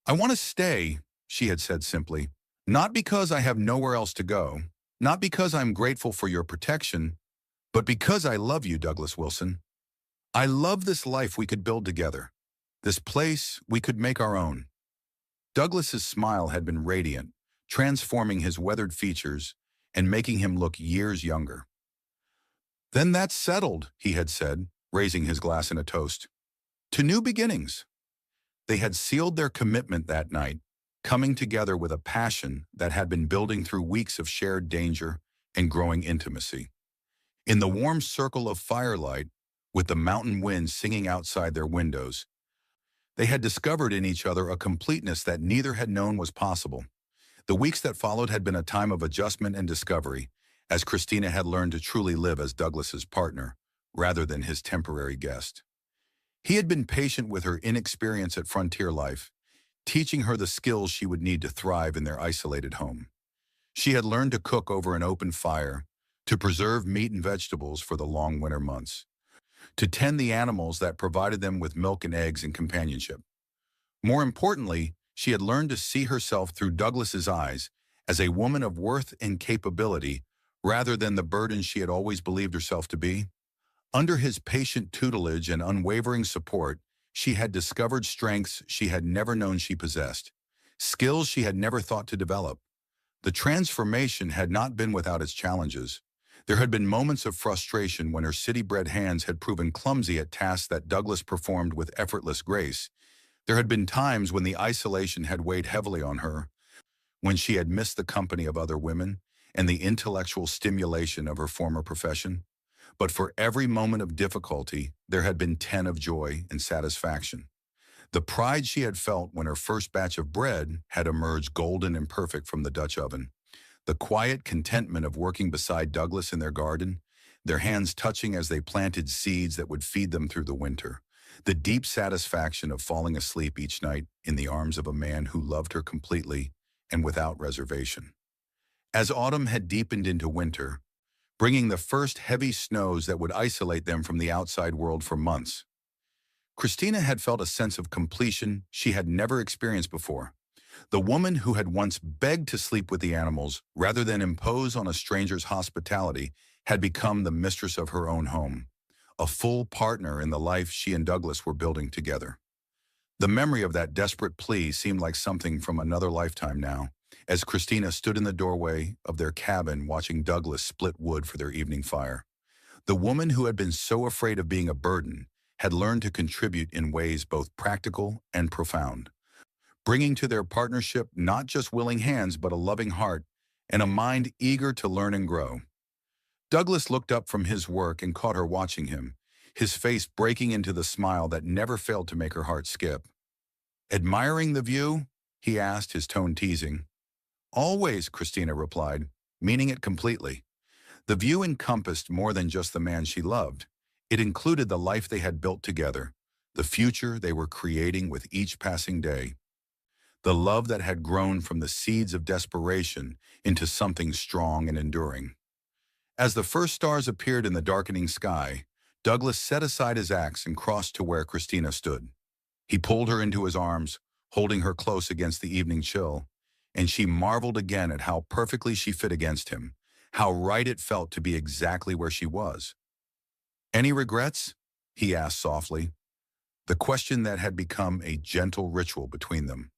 "I want to stay," she had said simply, "not because I have nowhere else to go, not because I'm grateful for your protection, but because I love you, Douglas Wilson. I love this life we could build together, this place we could make our own." Douglas's smile had been radiant, transforming his weathered features and making him look years younger. "Then that's settled," he had said, raising his glass in a toast. "To new beginnings." They had sealed their commitment that night, coming together with a passion that had been building through weeks of shared danger and growing intimacy. In the warm circle of firelight, with the mountain wind singing outside their windows, they had discovered in each other a completeness that neither had known was possible. The weeks that followed had been a time of adjustment and discovery, as Christina had learned to truly live as Douglas's partner, rather than his temporary guest. He had been patient with her inexperience at frontier life, teaching her the skills she would need to thrive in their isolated home. She had learned to cook over an open fire, to preserve meat and vegetables for the long winter months, to tend the animals that provided them with milk and eggs and companionship. More importantly, she had learned to see herself through Douglas's eyes as a woman of worth and capability rather than the burden she had always believed herself to be. Under his patient tutelage and unwavering support, she had discovered strengths she had never known she possessed, skills she had never thought to develop. The transformation had not been without its challenges. There had been moments of frustration when her city-bred hands had proven clumsy at tasks that Douglas performed with effortless grace. There had been times when the isolation had weighed heavily on her, when she had missed the company of other women and the intellectual stimulation of her former profession. But for every moment of difficulty, there had been 10 of joy and satisfaction. The pride she had felt when her first batch of bread had emerged golden and perfect from the Dutch oven. The quiet contentment of working beside Douglas in their garden, their hands touching as they planted seeds that would feed them through the winter. The deep satisfaction of falling asleep each night in the arms of a man who loved her completely and without reservation. As autumn had deepened into winter, bringing the first heavy snows that would isolate them from the outside world for months, Christina had felt a sense of completion she had never experienced before. The woman who had once begged to sleep with the animals rather than impose on a stranger's hospitality had become the mistress of her own home, a full partner in the life she and Douglas were building together. The memory of that desperate plea seemed like something from another lifetime now, as Christina stood in the doorway of their cabin watching Douglas split wood for their evening fire. The woman who had been so afraid of being a burden had learned to contribute in ways both practical and profound, bringing to their partnership not just willing hands but a loving heart and a mind eager to learn and grow. Douglas looked up from his work and caught her watching him, his face breaking into the smile that never failed to make her heart skip. "Admiring the view?" he asked, his tone teasing. "Always," Christina replied, meaning it completely. The view encompassed more than just the man she loved. It included the life they had built together, the future they were creating with each passing day, the love that had grown from the seeds of desperation into something strong and enduring. As the first stars appeared in the darkening sky, Douglas set aside his axe and crossed to where Christina stood. He pulled her into his arms, holding her close against the evening chill, and she marveled again at how perfectly she fit against him, how right it felt to be exactly where she was. "Any regrets?" he asked softly, the question that had become a gentle ritual between them.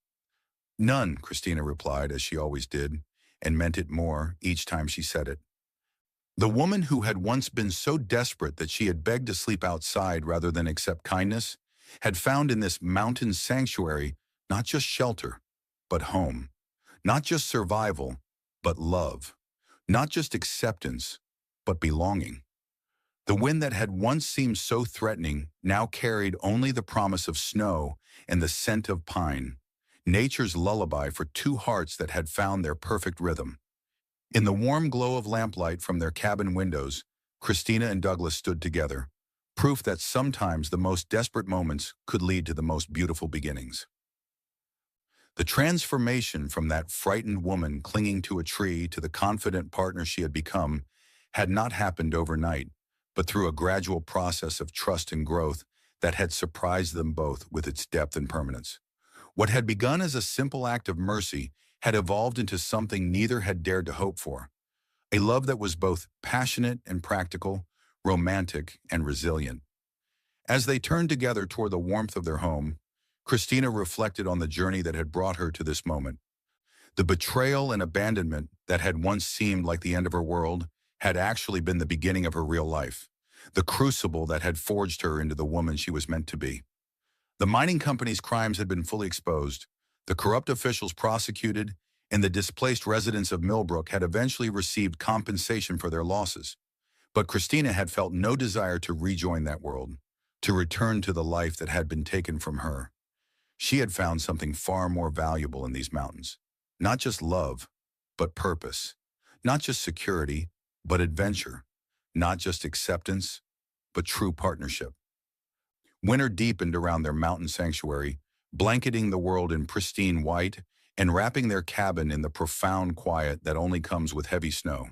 "None," Christina replied, as she always did, and meant it more each time she said it. The woman who had once been so desperate that she had begged to sleep outside rather than accept kindness, had found in this mountain sanctuary not just shelter, but home. Not just survival, but love. Not just acceptance, but belonging. The wind that had once seemed so threatening now carried only the promise of snow and the scent of pine, nature's lullaby for two hearts that had found their perfect rhythm. In the warm glow of lamplight from their cabin windows, Christina and Douglas stood together, proof that sometimes the most desperate moments could lead to the most beautiful beginnings. The transformation from that frightened woman clinging to a tree to the confident partner she had become had not happened overnight, but through a gradual process of trust and growth that had surprised them both with its depth and permanence. What had begun as a simple act of mercy had evolved into something neither had dared to hope for, a love that was both passionate and practical, romantic and resilient. As they turned together toward the warmth of their home, Christina reflected on the journey that had brought her to this moment. The betrayal and abandonment that had once seemed like the end of her world had actually been the beginning of her real life, the crucible that had forged her into the woman she was meant to be. The mining company's crimes had been fully exposed, the corrupt officials prosecuted, and the displaced residents of Millbrook had eventually received compensation for their losses. But Christina had felt no desire to rejoin that world, to return to the life that had been taken from her. She had found something far more valuable in these mountains. Not just love, but purpose. Not just security, but adventure. Not just acceptance, but true partnership. Winter deepened around their mountain sanctuary, blanketing the world in pristine white and wrapping their cabin in the profound quiet that only comes with heavy snow.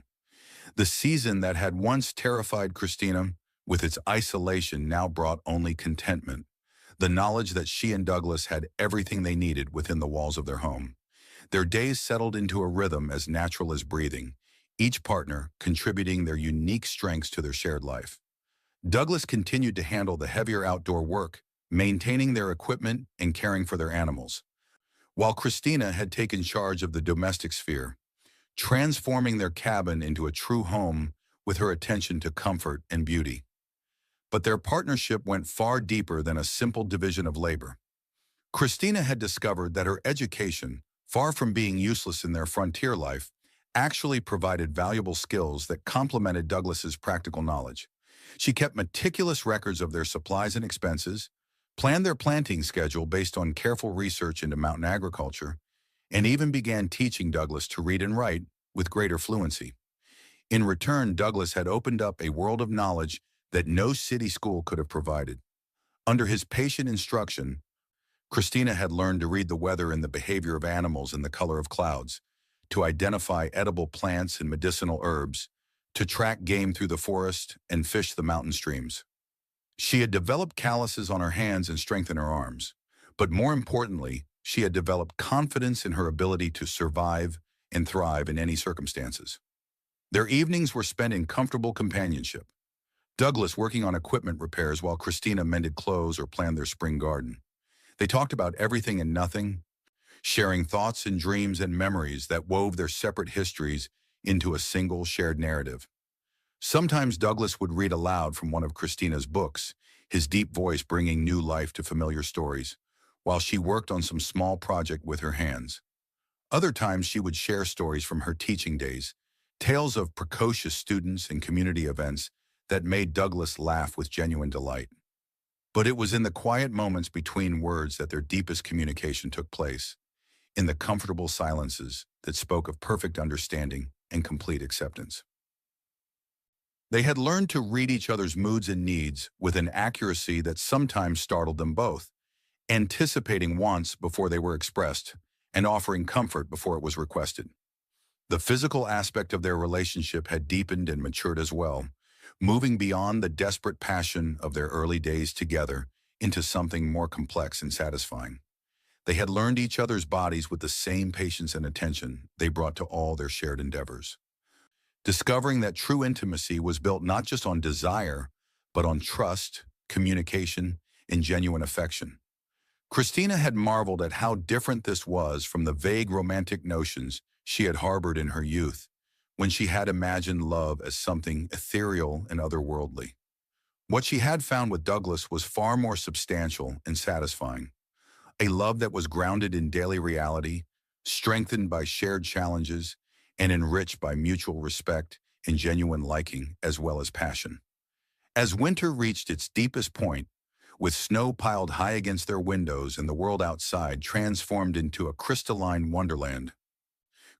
The season that had once terrified Christina, with its isolation, now brought only contentment, the knowledge that she and Douglas had everything they needed within the walls of their home. Their days settled into a rhythm as natural as breathing, each partner contributing their unique strengths to their shared life. Douglas continued to handle the heavier outdoor work, maintaining their equipment and caring for their animals, while Christina had taken charge of the domestic sphere, transforming their cabin into a true home with her attention to comfort and beauty. But their partnership went far deeper than a simple division of labor. Christina had discovered that her education, far from being useless in their frontier life, actually provided valuable skills that complemented Douglas's practical knowledge. She kept meticulous records of their supplies and expenses, planned their planting schedule based on careful research into mountain agriculture, and even began teaching Douglas to read and write with greater fluency. In return, Douglas had opened up a world of knowledge that no city school could have provided. Under his patient instruction, Christina had learned to read the weather and the behavior of animals and the color of clouds, to identify edible plants and medicinal herbs, to track game through the forest and fish the mountain streams. She had developed calluses on her hands and strength in her arms, but more importantly, she had developed confidence in her ability to survive and thrive in any circumstances. Their evenings were spent in comfortable companionship, Douglas working on equipment repairs while Christina mended clothes or planned their spring garden. They talked about everything and nothing, sharing thoughts and dreams and memories that wove their separate histories into a single shared narrative. Sometimes Douglas would read aloud from one of Christina's books, his deep voice bringing new life to familiar stories, while she worked on some small project with her hands. Other times she would share stories from her teaching days, tales of precocious students and community events that made Douglas laugh with genuine delight. But it was in the quiet moments between words that their deepest communication took place, in the comfortable silences that spoke of perfect understanding and complete acceptance. They had learned to read each other's moods and needs with an accuracy that sometimes startled them both, anticipating wants before they were expressed and offering comfort before it was requested. The physical aspect of their relationship had deepened and matured as well, moving beyond the desperate passion of their early days together into something more complex and satisfying. They had learned each other's bodies with the same patience and attention they brought to all their shared endeavors, discovering that true intimacy was built not just on desire, but on trust, communication, and genuine affection. Christina had marveled at how different this was from the vague romantic notions she had harbored in her youth, when she had imagined love as something ethereal and otherworldly. What she had found with Douglas was far more substantial and satisfying, a love that was grounded in daily reality, strengthened by shared challenges, and enriched by mutual respect and genuine liking as well as passion. As winter reached its deepest point, with snow piled high against their windows and the world outside transformed into a crystalline wonderland,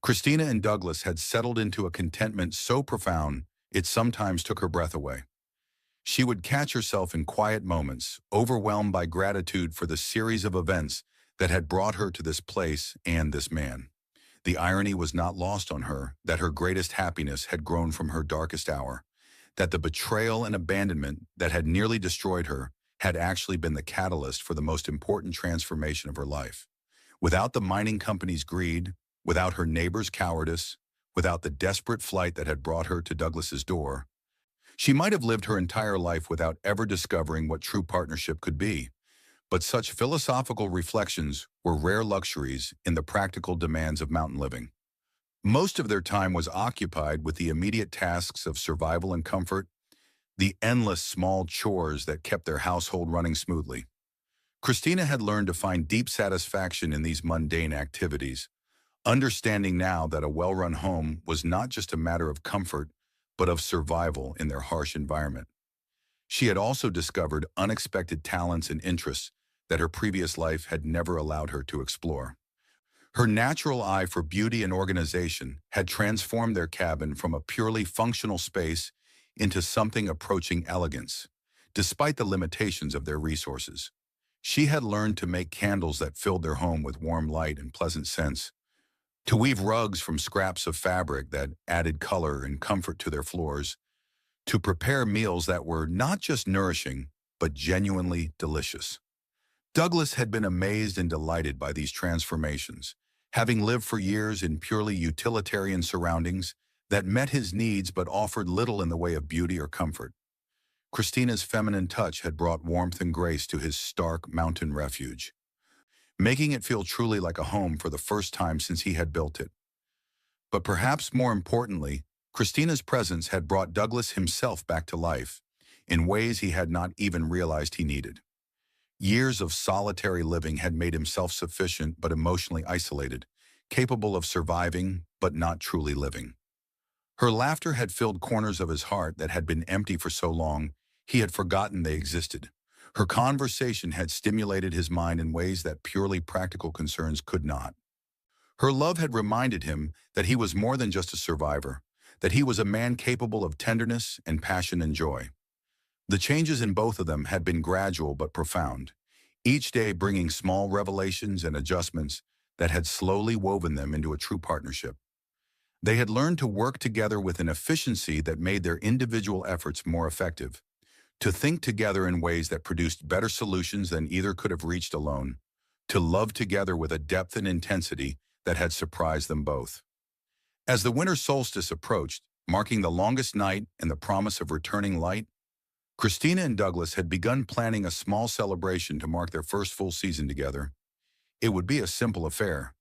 Christina and Douglas had settled into a contentment so profound it sometimes took her breath away. She would catch herself in quiet moments, overwhelmed by gratitude for the series of events that had brought her to this place and this man. The irony was not lost on her that her greatest happiness had grown from her darkest hour, that the betrayal and abandonment that had nearly destroyed her had actually been the catalyst for the most important transformation of her life. Without the mining company's greed, without her neighbor's cowardice, without the desperate flight that had brought her to Douglas's door, she might have lived her entire life without ever discovering what true partnership could be. But such philosophical reflections were rare luxuries in the practical demands of mountain living. Most of their time was occupied with the immediate tasks of survival and comfort, the endless small chores that kept their household running smoothly. Christina had learned to find deep satisfaction in these mundane activities, understanding now that a well-run home was not just a matter of comfort, but of survival in their harsh environment. She had also discovered unexpected talents and interests that her previous life had never allowed her to explore. Her natural eye for beauty and organization had transformed their cabin from a purely functional space into something approaching elegance, despite the limitations of their resources. She had learned to make candles that filled their home with warm light and pleasant scents, to weave rugs from scraps of fabric that added color and comfort to their floors, to prepare meals that were not just nourishing, but genuinely delicious. Douglas had been amazed and delighted by these transformations, having lived for years in purely utilitarian surroundings that met his needs but offered little in the way of beauty or comfort. Christina's feminine touch had brought warmth and grace to his stark mountain refuge, making it feel truly like a home for the first time since he had built it. But perhaps more importantly, Christina's presence had brought Douglas himself back to life in ways he had not even realized he needed. Years of solitary living had made him self-sufficient but emotionally isolated, capable of surviving but not truly living. Her laughter had filled corners of his heart that had been empty for so long he had forgotten they existed. Her conversation had stimulated his mind in ways that purely practical concerns could not. Her love had reminded him that he was more than just a survivor, that he was a man capable of tenderness and passion and joy. The changes in both of them had been gradual but profound, each day bringing small revelations and adjustments that had slowly woven them into a true partnership. They had learned to work together with an efficiency that made their individual efforts more effective, to think together in ways that produced better solutions than either could have reached alone, to love together with a depth and intensity that had surprised them both. As the winter solstice approached, marking the longest night and the promise of returning light, Christina and Douglas had begun planning a small celebration to mark their first full season together. It would be a simple affair,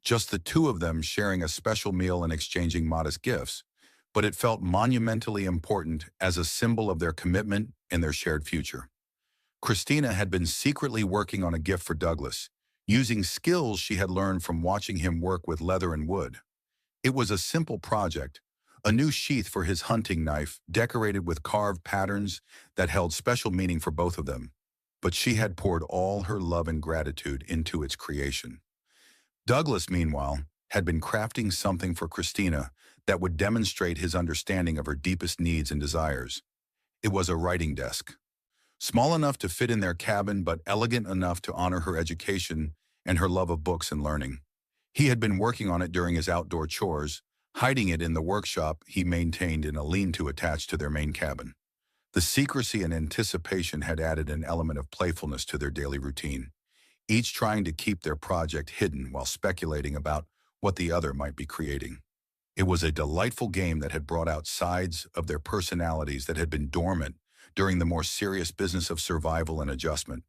just the two of them sharing a special meal and exchanging modest gifts, but it felt monumentally important as a symbol of their commitment and their shared future. Christina had been secretly working on a gift for Douglas, using skills she had learned from watching him work with leather and wood. It was a simple project, a new sheath for his hunting knife decorated with carved patterns that held special meaning for both of them, but she had poured all her love and gratitude into its creation. Douglas, meanwhile, had been crafting something for Christina that would demonstrate his understanding of her deepest needs and desires. It was a writing desk, small enough to fit in their cabin but elegant enough to honor her education and her love of books and learning. He had been working on it during his outdoor chores, hiding it in the workshop he maintained in a lean-to attached to their main cabin. The secrecy and anticipation had added an element of playfulness to their daily routine, each trying to keep their project hidden while speculating about what the other might be creating. It was a delightful game that had brought out sides of their personalities that had been dormant during the more serious business of survival and adjustment.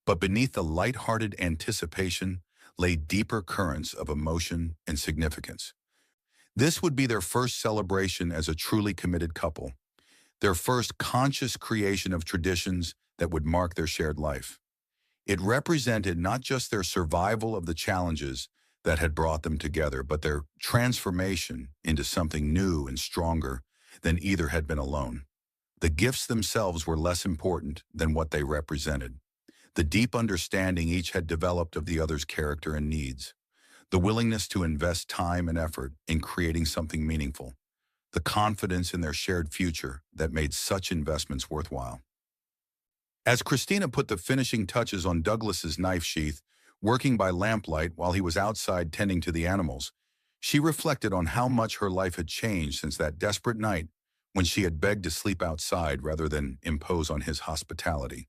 But beneath the light-hearted anticipation lay deeper currents of emotion and significance. This would be their first celebration as a truly committed couple, their first conscious creation of traditions that would mark their shared life. It represented not just their survival of the challenges that had brought them together, but their transformation into something new and stronger than either had been alone. The gifts themselves were less important than what they represented. The deep understanding each had developed of the other's character and needs, the willingness to invest time and effort in creating something meaningful, the confidence in their shared future that made such investments worthwhile. As Christina put the finishing touches on Douglas's knife sheath, working by lamplight while he was outside tending to the animals, she reflected on how much her life had changed since that desperate night when she had begged to sleep outside rather than impose on his hospitality.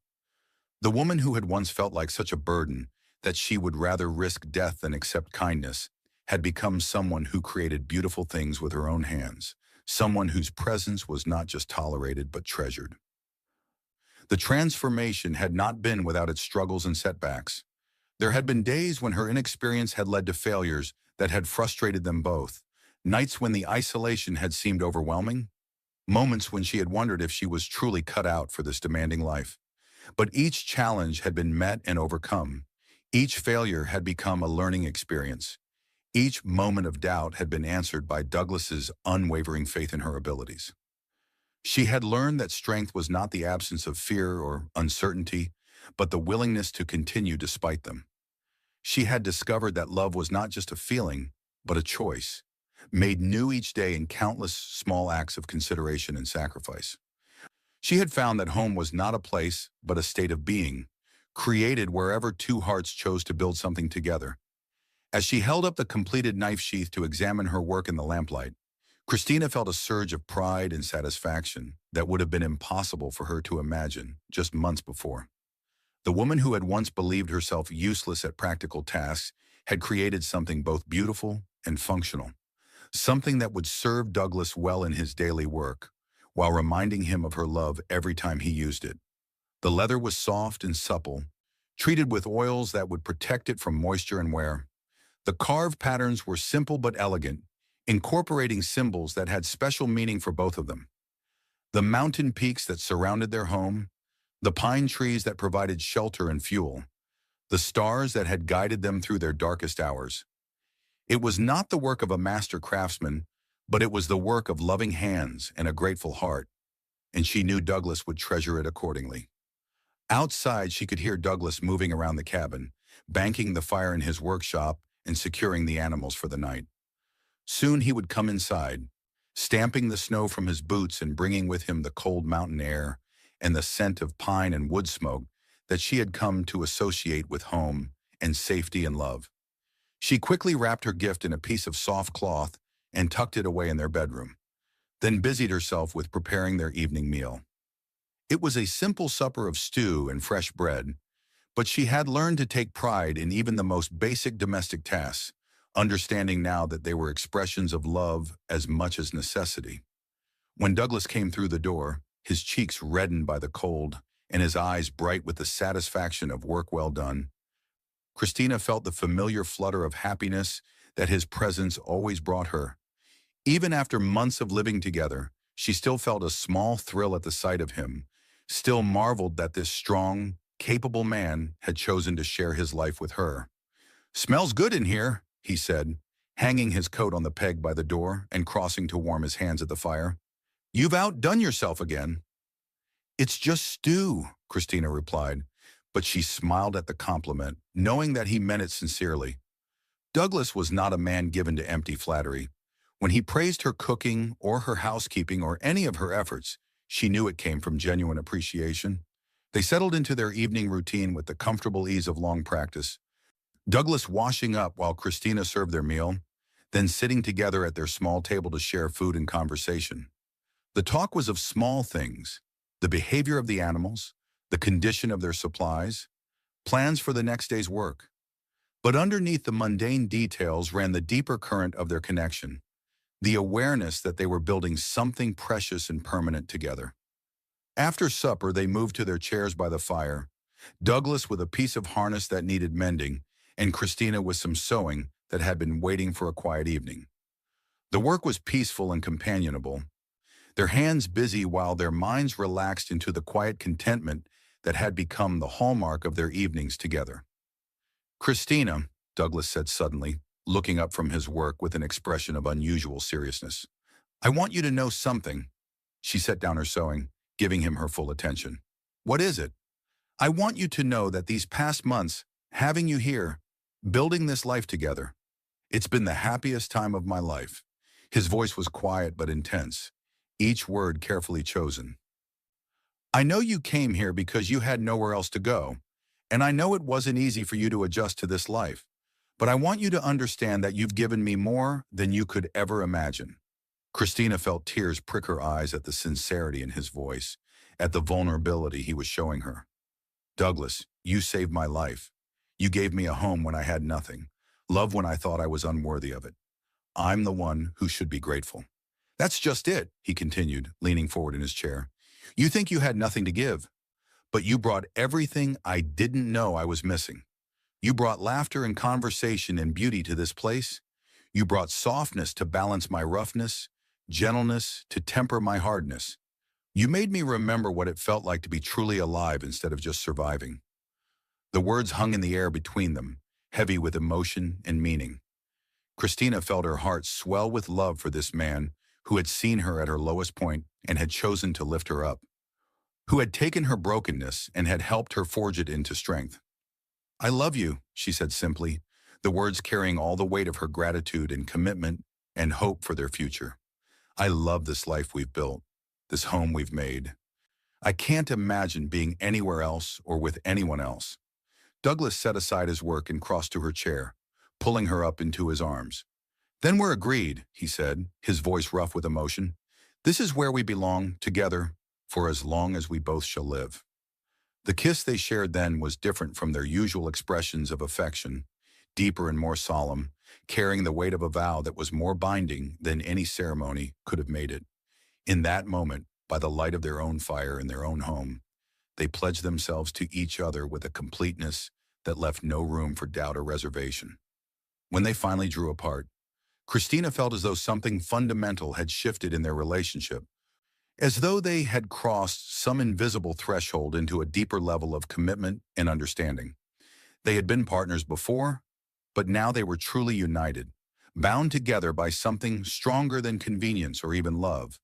The woman who had once felt like such a burden that she would rather risk death than accept kindness had become someone who created beautiful things with her own hands, someone whose presence was not just tolerated but treasured. The transformation had not been without its struggles and setbacks. There had been days when her inexperience had led to failures that had frustrated them both, nights when the isolation had seemed overwhelming, moments when she had wondered if she was truly cut out for this demanding life. But each challenge had been met and overcome. Each failure had become a learning experience. Each moment of doubt had been answered by Douglas's unwavering faith in her abilities. She had learned that strength was not the absence of fear or uncertainty, but the willingness to continue despite them. She had discovered that love was not just a feeling, but a choice, made new each day in countless small acts of consideration and sacrifice. She had found that home was not a place, but a state of being, created wherever two hearts chose to build something together. As she held up the completed knife sheath to examine her work in the lamplight, Christina felt a surge of pride and satisfaction that would have been impossible for her to imagine just months before. The woman who had once believed herself useless at practical tasks had created something both beautiful and functional, something that would serve Douglas well in his daily work, while reminding him of her love every time he used it. The leather was soft and supple, treated with oils that would protect it from moisture and wear. The carved patterns were simple but elegant, incorporating symbols that had special meaning for both of them. The mountain peaks that surrounded their home, the pine trees that provided shelter and fuel, the stars that had guided them through their darkest hours. It was not the work of a master craftsman, but it was the work of loving hands and a grateful heart, and she knew Douglas would treasure it accordingly. Outside, she could hear Douglas moving around the cabin, banking the fire in his workshop and securing the animals for the night. Soon he would come inside, stamping the snow from his boots and bringing with him the cold mountain air and the scent of pine and wood smoke that she had come to associate with home and safety and love. She quickly wrapped her gift in a piece of soft cloth and tucked it away in their bedroom, then busied herself with preparing their evening meal. It was a simple supper of stew and fresh bread, but she had learned to take pride in even the most basic domestic tasks, understanding now that they were expressions of love as much as necessity. When Douglas came through the door, his cheeks reddened by the cold and his eyes bright with the satisfaction of work well done, Christina felt the familiar flutter of happiness that his presence always brought her. Even after months of living together, she still felt a small thrill at the sight of him, still marveled that this strong, capable man had chosen to share his life with her. "Smells good in here," he said, hanging his coat on the peg by the door and crossing to warm his hands at the fire. "You've outdone yourself again." "It's just stew," Christina replied, but she smiled at the compliment, knowing that he meant it sincerely. Douglas was not a man given to empty flattery. When he praised her cooking or her housekeeping or any of her efforts, she knew it came from genuine appreciation. They settled into their evening routine with the comfortable ease of long practice, Douglas washing up while Christina served their meal, then sitting together at their small table to share food and conversation. The talk was of small things, the behavior of the animals, the condition of their supplies, plans for the next day's work. But underneath the mundane details ran the deeper current of their connection, the awareness that they were building something precious and permanent together. After supper, they moved to their chairs by the fire, Douglas with a piece of harness that needed mending, and Christina with some sewing that had been waiting for a quiet evening. The work was peaceful and companionable, their hands busy while their minds relaxed into the quiet contentment that had become the hallmark of their evenings together. Christina, Douglas said suddenly, looking up from his work with an expression of unusual seriousness. I want you to know something. She set down her sewing, giving him her full attention. What is it? I want you to know that these past months, having you here, building this life together, it's been the happiest time of my life. His voice was quiet but intense, each word carefully chosen. I know you came here because you had nowhere else to go, and I know it wasn't easy for you to adjust to this life, but I want you to understand that you've given me more than you could ever imagine. Christina felt tears prick her eyes at the sincerity in his voice, at the vulnerability he was showing her. Douglas, you saved my life. You gave me a home when I had nothing, love when I thought I was unworthy of it. I'm the one who should be grateful. That's just it, he continued, leaning forward in his chair. You think you had nothing to give, but you brought everything I didn't know I was missing. You brought laughter and conversation and beauty to this place. You brought softness to balance my roughness, gentleness to temper my hardness. You made me remember what it felt like to be truly alive instead of just surviving. The words hung in the air between them, heavy with emotion and meaning. Christina felt her heart swell with love for this man who had seen her at her lowest point and had chosen to lift her up, who had taken her brokenness and had helped her forge it into strength. I love you, she said simply, the words carrying all the weight of her gratitude and commitment and hope for their future. I love this life we've built, this home we've made. I can't imagine being anywhere else or with anyone else. Douglas set aside his work and crossed to her chair, pulling her up into his arms. Then we're agreed, he said, his voice rough with emotion. This is where we belong, together, for as long as we both shall live. The kiss they shared then was different from their usual expressions of affection, deeper and more solemn, carrying the weight of a vow that was more binding than any ceremony could have made it. In that moment, by the light of their own fire in their own home, they pledged themselves to each other with a completeness that left no room for doubt or reservation. When they finally drew apart, Christina felt as though something fundamental had shifted in their relationship, as though they had crossed some invisible threshold into a deeper level of commitment and understanding. They had been partners before, but now they were truly united, bound together by something stronger than convenience or even love,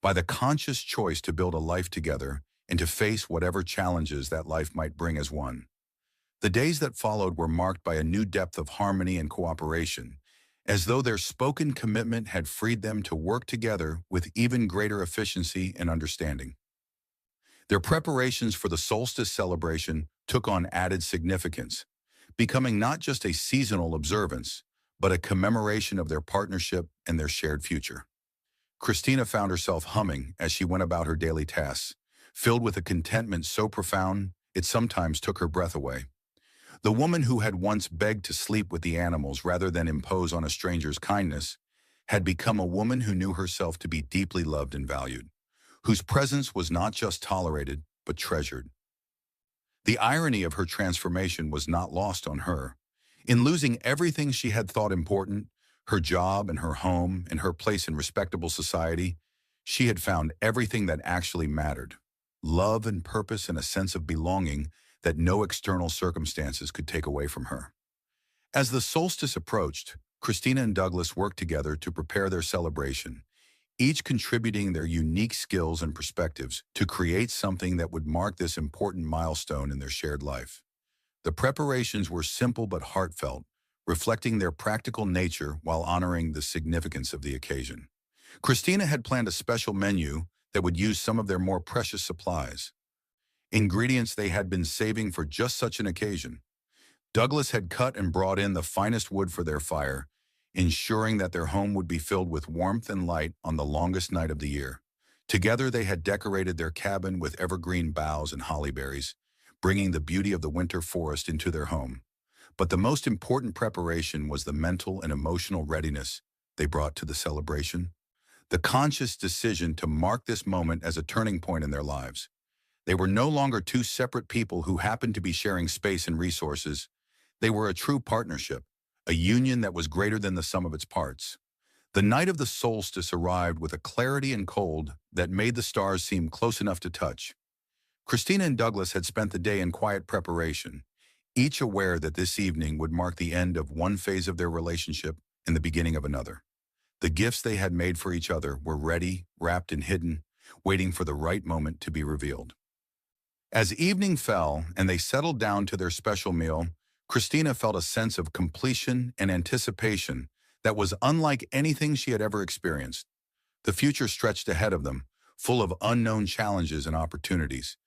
by the conscious choice to build a life together and to face whatever challenges that life might bring as one. The days that followed were marked by a new depth of harmony and cooperation, as though their spoken commitment had freed them to work together with even greater efficiency and understanding. Their preparations for the solstice celebration took on added significance, becoming not just a seasonal observance, but a commemoration of their partnership and their shared future. Christina found herself humming as she went about her daily tasks, filled with a contentment so profound it sometimes took her breath away. The woman who had once begged to sleep with the animals rather than impose on a stranger's kindness had become a woman who knew herself to be deeply loved and valued, whose presence was not just tolerated, but treasured. The irony of her transformation was not lost on her. In losing everything she had thought important, her job and her home and her place in respectable society, she had found everything that actually mattered: love and purpose and a sense of belonging that no external circumstances could take away from her. As the solstice approached, Christina and Douglas worked together to prepare their celebration, each contributing their unique skills and perspectives to create something that would mark this important milestone in their shared life. The preparations were simple but heartfelt, reflecting their practical nature while honoring the significance of the occasion. Christina had planned a special menu that would use some of their more precious supplies, ingredients they had been saving for just such an occasion. Douglas had cut and brought in the finest wood for their fire, ensuring that their home would be filled with warmth and light on the longest night of the year. Together they had decorated their cabin with evergreen boughs and hollyberries, bringing the beauty of the winter forest into their home. But the most important preparation was the mental and emotional readiness they brought to the celebration, the conscious decision to mark this moment as a turning point in their lives. They were no longer two separate people who happened to be sharing space and resources. They were a true partnership, a union that was greater than the sum of its parts. The night of the solstice arrived with a clarity and cold that made the stars seem close enough to touch. Christina and Douglas had spent the day in quiet preparation, each aware that this evening would mark the end of one phase of their relationship and the beginning of another. The gifts they had made for each other were ready, wrapped and hidden, waiting for the right moment to be revealed. As evening fell and they settled down to their special meal, Christina felt a sense of completion and anticipation that was unlike anything she had ever experienced. The future stretched ahead of them, full of unknown challenges and opportunities,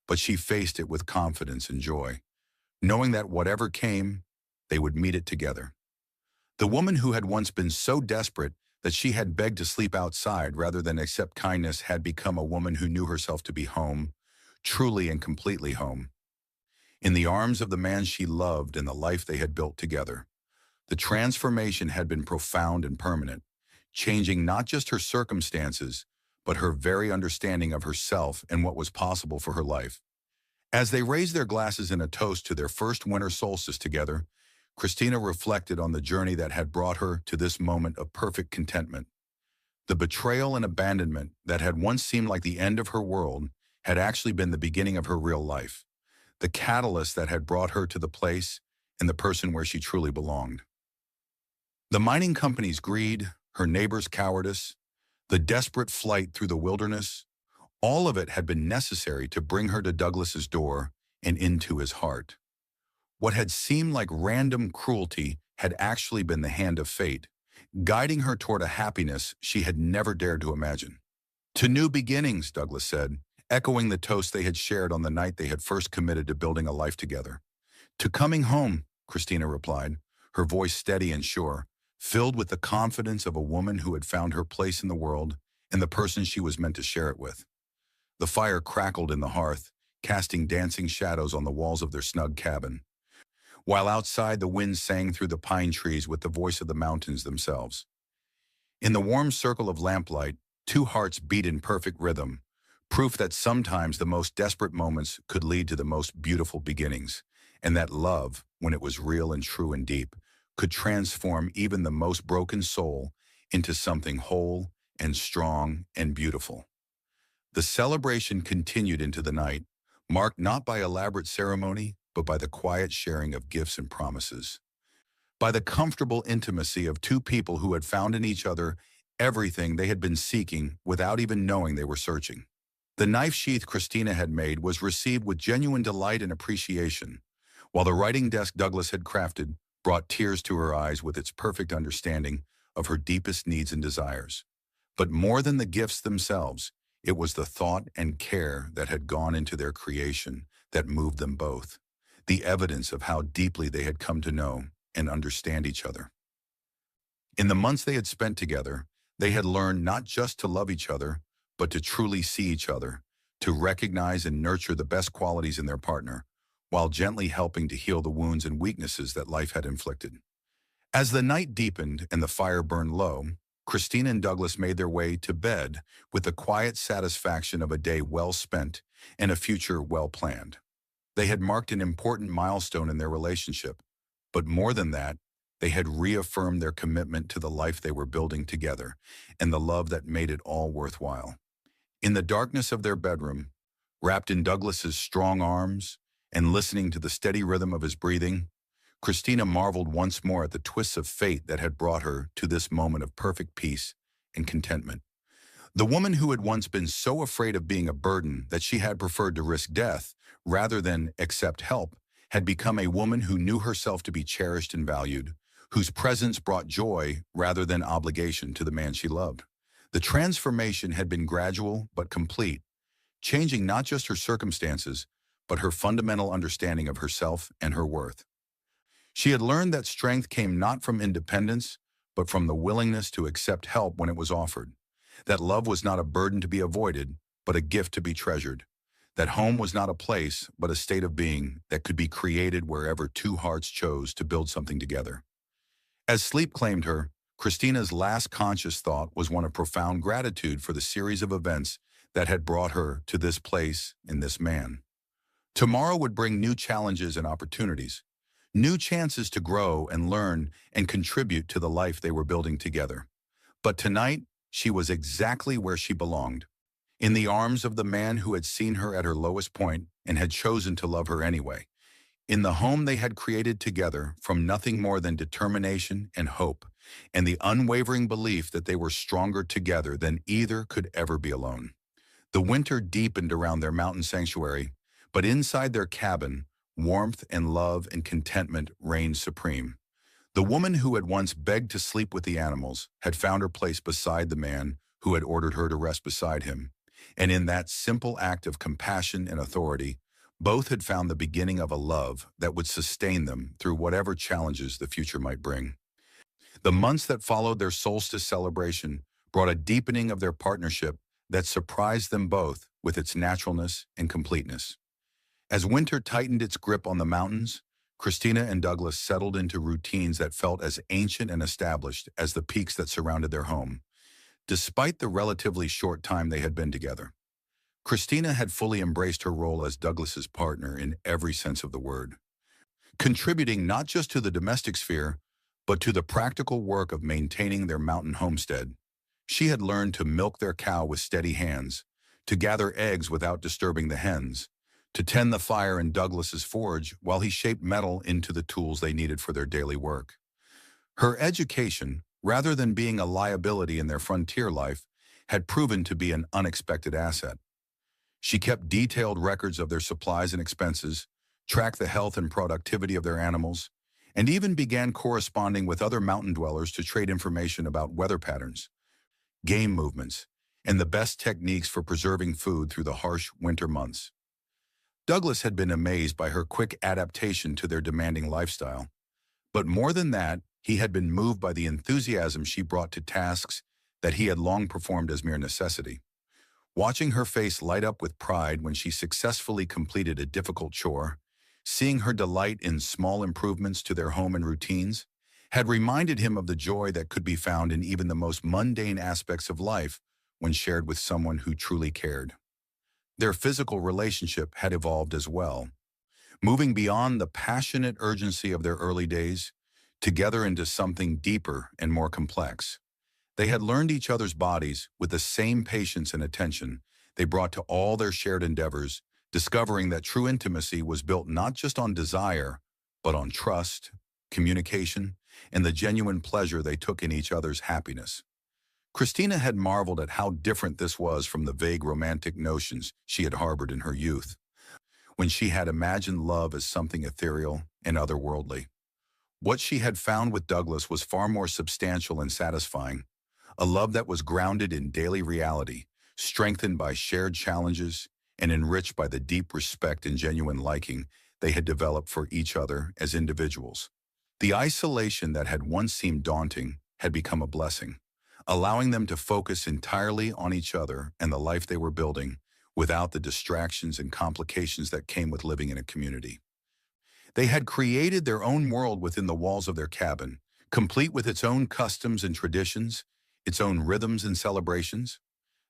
but she faced it with confidence and joy, knowing that whatever came, they would meet it together. The woman who had once been so desperate that she had begged to sleep outside rather than accept kindness had become a woman who knew herself to be home, truly and completely home, in the arms of the man she loved and the life they had built together. The transformation had been profound and permanent, changing not just her circumstances, but her very understanding of herself and what was possible for her life. As they raised their glasses in a toast to their first winter solstice together, Christina reflected on the journey that had brought her to this moment of perfect contentment. The betrayal and abandonment that had once seemed like the end of her world had actually been the beginning of her real life, the catalyst that had brought her to the place and the person where she truly belonged. The mining company's greed, her neighbor's cowardice, the desperate flight through the wilderness, all of it had been necessary to bring her to Douglas's door and into his heart. What had seemed like random cruelty had actually been the hand of fate, guiding her toward a happiness she had never dared to imagine. "To new beginnings," Douglas said, echoing the toast they had shared on the night they had first committed to building a life together. "To coming home," Christina replied, her voice steady and sure, filled with the confidence of a woman who had found her place in the world and the person she was meant to share it with. The fire crackled in the hearth, casting dancing shadows on the walls of their snug cabin, while outside the wind sang through the pine trees with the voice of the mountains themselves. In the warm circle of lamplight, two hearts beat in perfect rhythm, proof that sometimes the most desperate moments could lead to the most beautiful beginnings, and that love, when it was real and true and deep, could transform even the most broken soul into something whole and strong and beautiful. The celebration continued into the night, marked not by elaborate ceremony, but by the quiet sharing of gifts and promises, by the comfortable intimacy of two people who had found in each other everything they had been seeking without even knowing they were searching. The knife sheath Christina had made was received with genuine delight and appreciation, while the writing desk Douglas had crafted brought tears to her eyes with its perfect understanding of her deepest needs and desires. But more than the gifts themselves, it was the thought and care that had gone into their creation that moved them both, the evidence of how deeply they had come to know and understand each other. In the months they had spent together, they had learned not just to love each other, but to truly see each other, to recognize and nurture the best qualities in their partner, while gently helping to heal the wounds and weaknesses that life had inflicted. As the night deepened and the fire burned low, Christina and Douglas made their way to bed with the quiet satisfaction of a day well spent and a future well planned. They had marked an important milestone in their relationship, but more than that, they had reaffirmed their commitment to the life they were building together and the love that made it all worthwhile. In the darkness of their bedroom, wrapped in Douglas's strong arms and listening to the steady rhythm of his breathing, Christina marveled once more at the twists of fate that had brought her to this moment of perfect peace and contentment. The woman who had once been so afraid of being a burden that she had preferred to risk death rather than accept help had become a woman who knew herself to be cherished and valued, whose presence brought joy rather than obligation to the man she loved. The transformation had been gradual but complete, changing not just her circumstances, but her fundamental understanding of herself and her worth. She had learned that strength came not from independence, but from the willingness to accept help when it was offered. That love was not a burden to be avoided, but a gift to be treasured. That home was not a place, but a state of being that could be created wherever two hearts chose to build something together. As sleep claimed her, Christina's last conscious thought was one of profound gratitude for the series of events that had brought her to this place in this man. Tomorrow would bring new challenges and opportunities, new chances to grow and learn and contribute to the life they were building together. But tonight, she was exactly where she belonged, in the arms of the man who had seen her at her lowest point and had chosen to love her anyway, in the home they had created together from nothing more than determination and hope, and the unwavering belief that they were stronger together than either could ever be alone. The winter deepened around their mountain sanctuary, but inside their cabin, warmth and love and contentment reigned supreme. The woman who had once begged to sleep with the animals had found her place beside the man who had ordered her to rest beside him. And in that simple act of compassion and authority, both had found the beginning of a love that would sustain them through whatever challenges the future might bring. The months that followed their solstice celebration brought a deepening of their partnership that surprised them both with its naturalness and completeness. As winter tightened its grip on the mountains, Christina and Douglas settled into routines that felt as ancient and established as the peaks that surrounded their home. Despite the relatively short time they had been together, Christina had fully embraced her role as Douglas's partner in every sense of the word, contributing not just to the domestic sphere, but to the practical work of maintaining their mountain homestead. She had learned to milk their cow with steady hands, to gather eggs without disturbing the hens, to tend the fire in Douglas's forge while he shaped metal into the tools they needed for their daily work. Her education, rather than being a liability in their frontier life, had proven to be an unexpected asset. She kept detailed records of their supplies and expenses, tracked the health and productivity of their animals, and even began corresponding with other mountain dwellers to trade information about weather patterns, game movements, and the best techniques for preserving food through the harsh winter months. Douglas had been amazed by her quick adaptation to their demanding lifestyle. But more than that, he had been moved by the enthusiasm she brought to tasks that he had long performed as mere necessity. Watching her face light up with pride when she successfully completed a difficult chore, seeing her delight in small improvements to their home and routines, had reminded him of the joy that could be found in even the most mundane aspects of life when shared with someone who truly cared. Their physical relationship had evolved as well, moving beyond the passionate urgency of their early days, together into something deeper and more complex. They had learned each other's bodies with the same patience and attention they brought to all their shared endeavors, discovering that true intimacy was built not just on desire, but on trust, communication, and the genuine pleasure they took in each other's happiness. Christina had marveled at how different this was from the vague romantic notions she had harbored in her youth, when she had imagined love as something ethereal and otherworldly. What she had found with Douglas was far more substantial and satisfying, a love that was grounded in daily reality, strengthened by shared challenges, and enriched by the deep respect and genuine liking they had developed for each other as individuals. The isolation that had once seemed daunting had become a blessing, allowing them to focus entirely on each other and the life they were building without the distractions and complications that came with living in a community. They had created their own world within the walls of their cabin, complete with its own customs and traditions, its own rhythms and celebrations.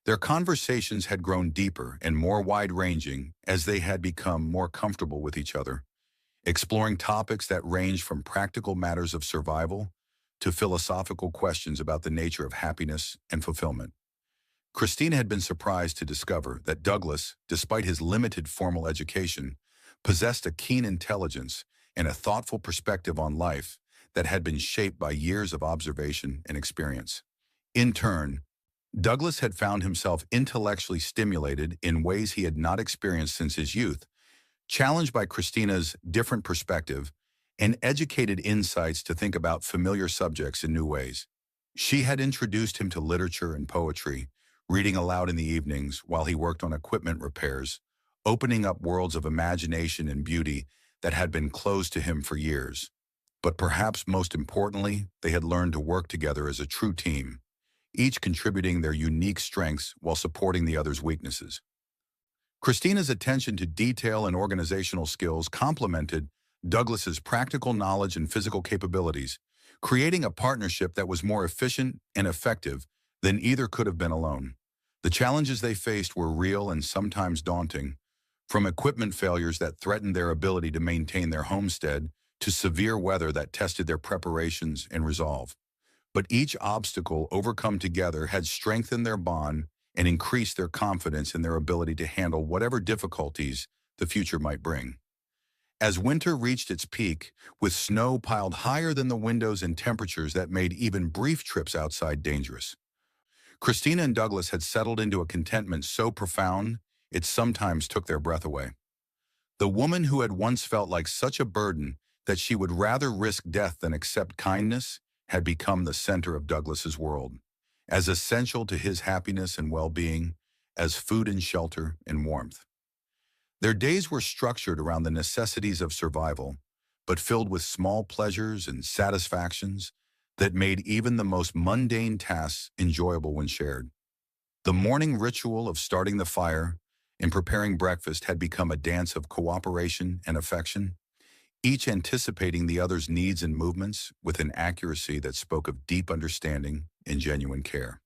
Their conversations had grown deeper and more wide-ranging as they had become more comfortable with each other, exploring topics that ranged from practical matters of survival to philosophical questions about the nature of happiness and fulfillment. Christina had been surprised to discover that Douglas, despite his limited formal education, possessed a keen intelligence and a thoughtful perspective on life that had been shaped by years of observation and experience. In turn, Douglas had found himself intellectually stimulated in ways he had not experienced since his youth, challenged by Christina's different perspective and educated insights to think about familiar subjects in new ways. She had introduced him to literature and poetry, reading aloud in the evenings while he worked on equipment repairs, opening up worlds of imagination and beauty that had been closed to him for years. But perhaps most importantly, they had learned to work together as a true team, each contributing their unique strengths while supporting the other's weaknesses. Christina's attention to detail and organizational skills complemented Douglas's practical knowledge and physical capabilities, creating a partnership that was more efficient and effective than either could have been alone. The challenges they faced were real and sometimes daunting, from equipment failures that threatened their ability to maintain their homestead to severe weather that tested their preparations and resolve. But each obstacle overcome together had strengthened their bond and increased their confidence in their ability to handle whatever difficulties the future might bring. As winter reached its peak, with snow piled higher than the windows and temperatures that made even brief trips outside dangerous, Christina and Douglas had settled into a contentment so profound it sometimes took their breath away. The woman who had once felt like such a burden that she would rather risk death than accept kindness had become the center of Douglas's world, as essential to his happiness and well-being as food and shelter and warmth. Their days were structured around the necessities of survival, but filled with small pleasures and satisfactions that made even the most mundane tasks enjoyable when shared. The morning ritual of starting the fire and preparing breakfast had become a dance of cooperation and affection, each anticipating the other's needs and movements with an accuracy that spoke of deep understanding and genuine care.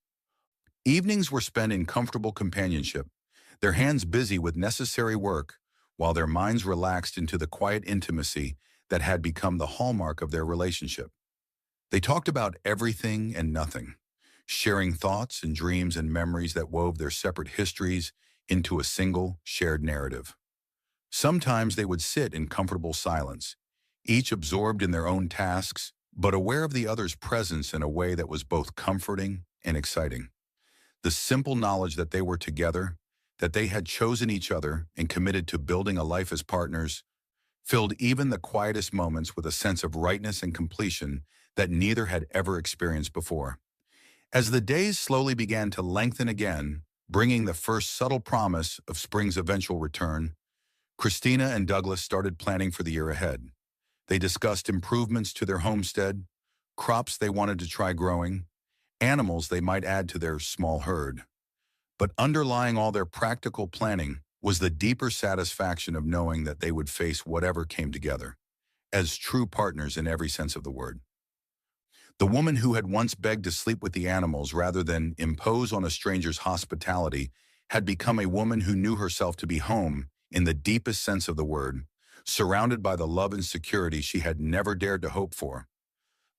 Evenings were spent in comfortable companionship, their hands busy with necessary work, while their minds relaxed into the quiet intimacy that had become the hallmark of their relationship. They talked about everything and nothing, sharing thoughts and dreams and memories that wove their separate histories into a single, shared narrative. Sometimes they would sit in comfortable silence, each absorbed in their own tasks, but aware of the other's presence in a way that was both comforting and exciting. The simple knowledge that they were together, that they had chosen each other and committed to building a life as partners, filled even the quietest moments with a sense of rightness and completion that neither had ever experienced before. As the days slowly began to lengthen again, bringing the first subtle promise of spring's eventual return, Christina and Douglas started planning for the year ahead. They discussed improvements to their homestead, crops they wanted to try growing, animals they might add to their small herd. But underlying all their practical planning was the deeper satisfaction of knowing that they would face whatever came together, as true partners in every sense of the word. The woman who had once begged to sleep with the animals rather than impose on a stranger's hospitality had become a woman who knew herself to be home in the deepest sense of the word, surrounded by the love and security she had never dared to hope for.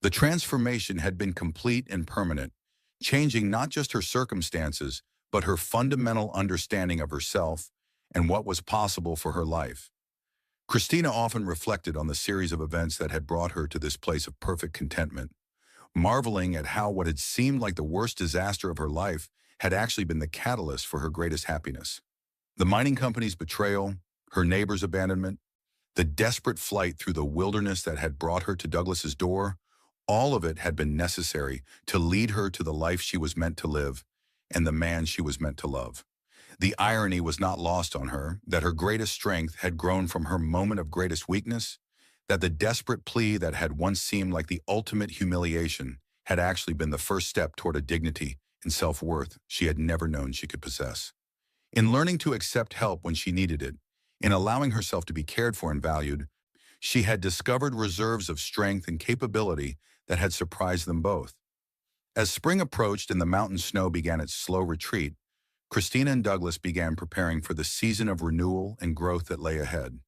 The transformation had been complete and permanent, changing not just her circumstances, but her fundamental understanding of herself and what was possible for her life. Christina often reflected on the series of events that had brought her to this place of perfect contentment, marveling at how what had seemed like the worst disaster of her life had actually been the catalyst for her greatest happiness. The mining company's betrayal, her neighbor's abandonment, the desperate flight through the wilderness that had brought her to Douglas's door, all of it had been necessary to lead her to the life she was meant to live and the man she was meant to love. The irony was not lost on her that her greatest strength had grown from her moment of greatest weakness, that the desperate plea that had once seemed like the ultimate humiliation had actually been the first step toward a dignity and self-worth she had never known she could possess. In learning to accept help when she needed it, in allowing herself to be cared for and valued, she had discovered reserves of strength and capability that had surprised them both. As spring approached and the mountain snow began its slow retreat, Christina and Douglas began preparing for the season of renewal and growth that lay ahead.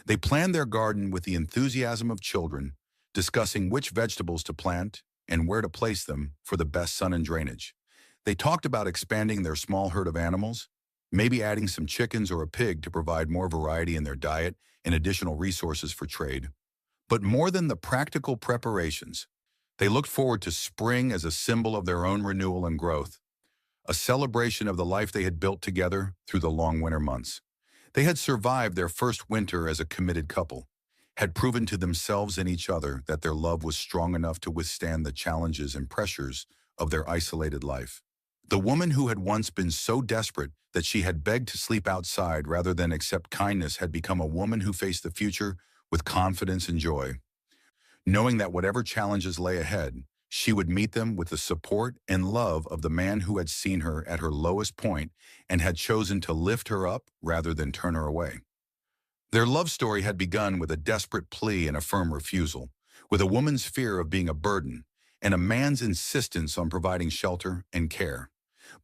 They planned their garden with the enthusiasm of children, discussing which vegetables to plant and where to place them for the best sun and drainage. They talked about expanding their small herd of animals, maybe adding some chickens or a pig to provide more variety in their diet and additional resources for trade. But more than the practical preparations, they looked forward to spring as a symbol of their own renewal and growth, a celebration of the life they had built together through the long winter months. They had survived their first winter as a committed couple, had proven to themselves and each other that their love was strong enough to withstand the challenges and pressures of their isolated life. The woman who had once been so desperate that she had begged to sleep outside rather than accept kindness had become a woman who faced the future with confidence and joy, knowing that whatever challenges lay ahead, she would meet them with the support and love of the man who had seen her at her lowest point and had chosen to lift her up rather than turn her away. Their love story had begun with a desperate plea and a firm refusal, with a woman's fear of being a burden and a man's insistence on providing shelter and care.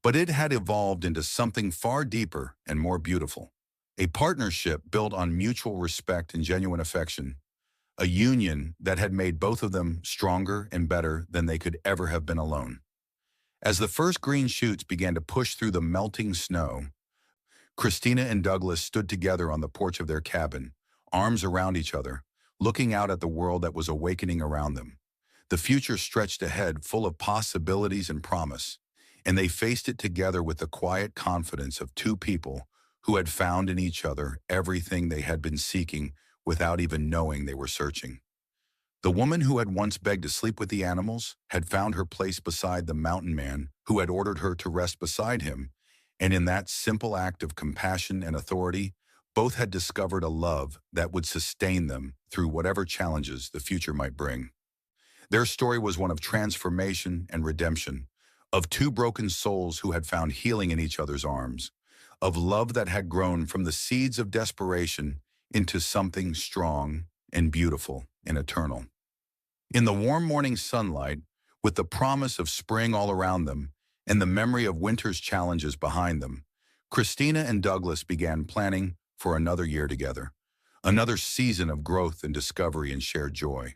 But it had evolved into something far deeper and more beautiful. A partnership built on mutual respect and genuine affection, a union that had made both of them stronger and better than they could ever have been alone. As the first green shoots began to push through the melting snow, Christina and Douglas stood together on the porch of their cabin, arms around each other, looking out at the world that was awakening around them. The future stretched ahead, full of possibilities and promise, and they faced it together with the quiet confidence of two people who had found in each other everything they had been seeking without even knowing they were searching. The woman who had once begged to sleep with the animals had found her place beside the mountain man who had ordered her to rest beside him, and in that simple act of compassion and authority, both had discovered a love that would sustain them through whatever challenges the future might bring. Their story was one of transformation and redemption, of two broken souls who had found healing in each other's arms, of love that had grown from the seeds of desperation into something strong and beautiful and eternal. In the warm morning sunlight, with the promise of spring all around them and the memory of winter's challenges behind them, Christina and Douglas began planning for another year together, another season of growth and discovery and shared joy.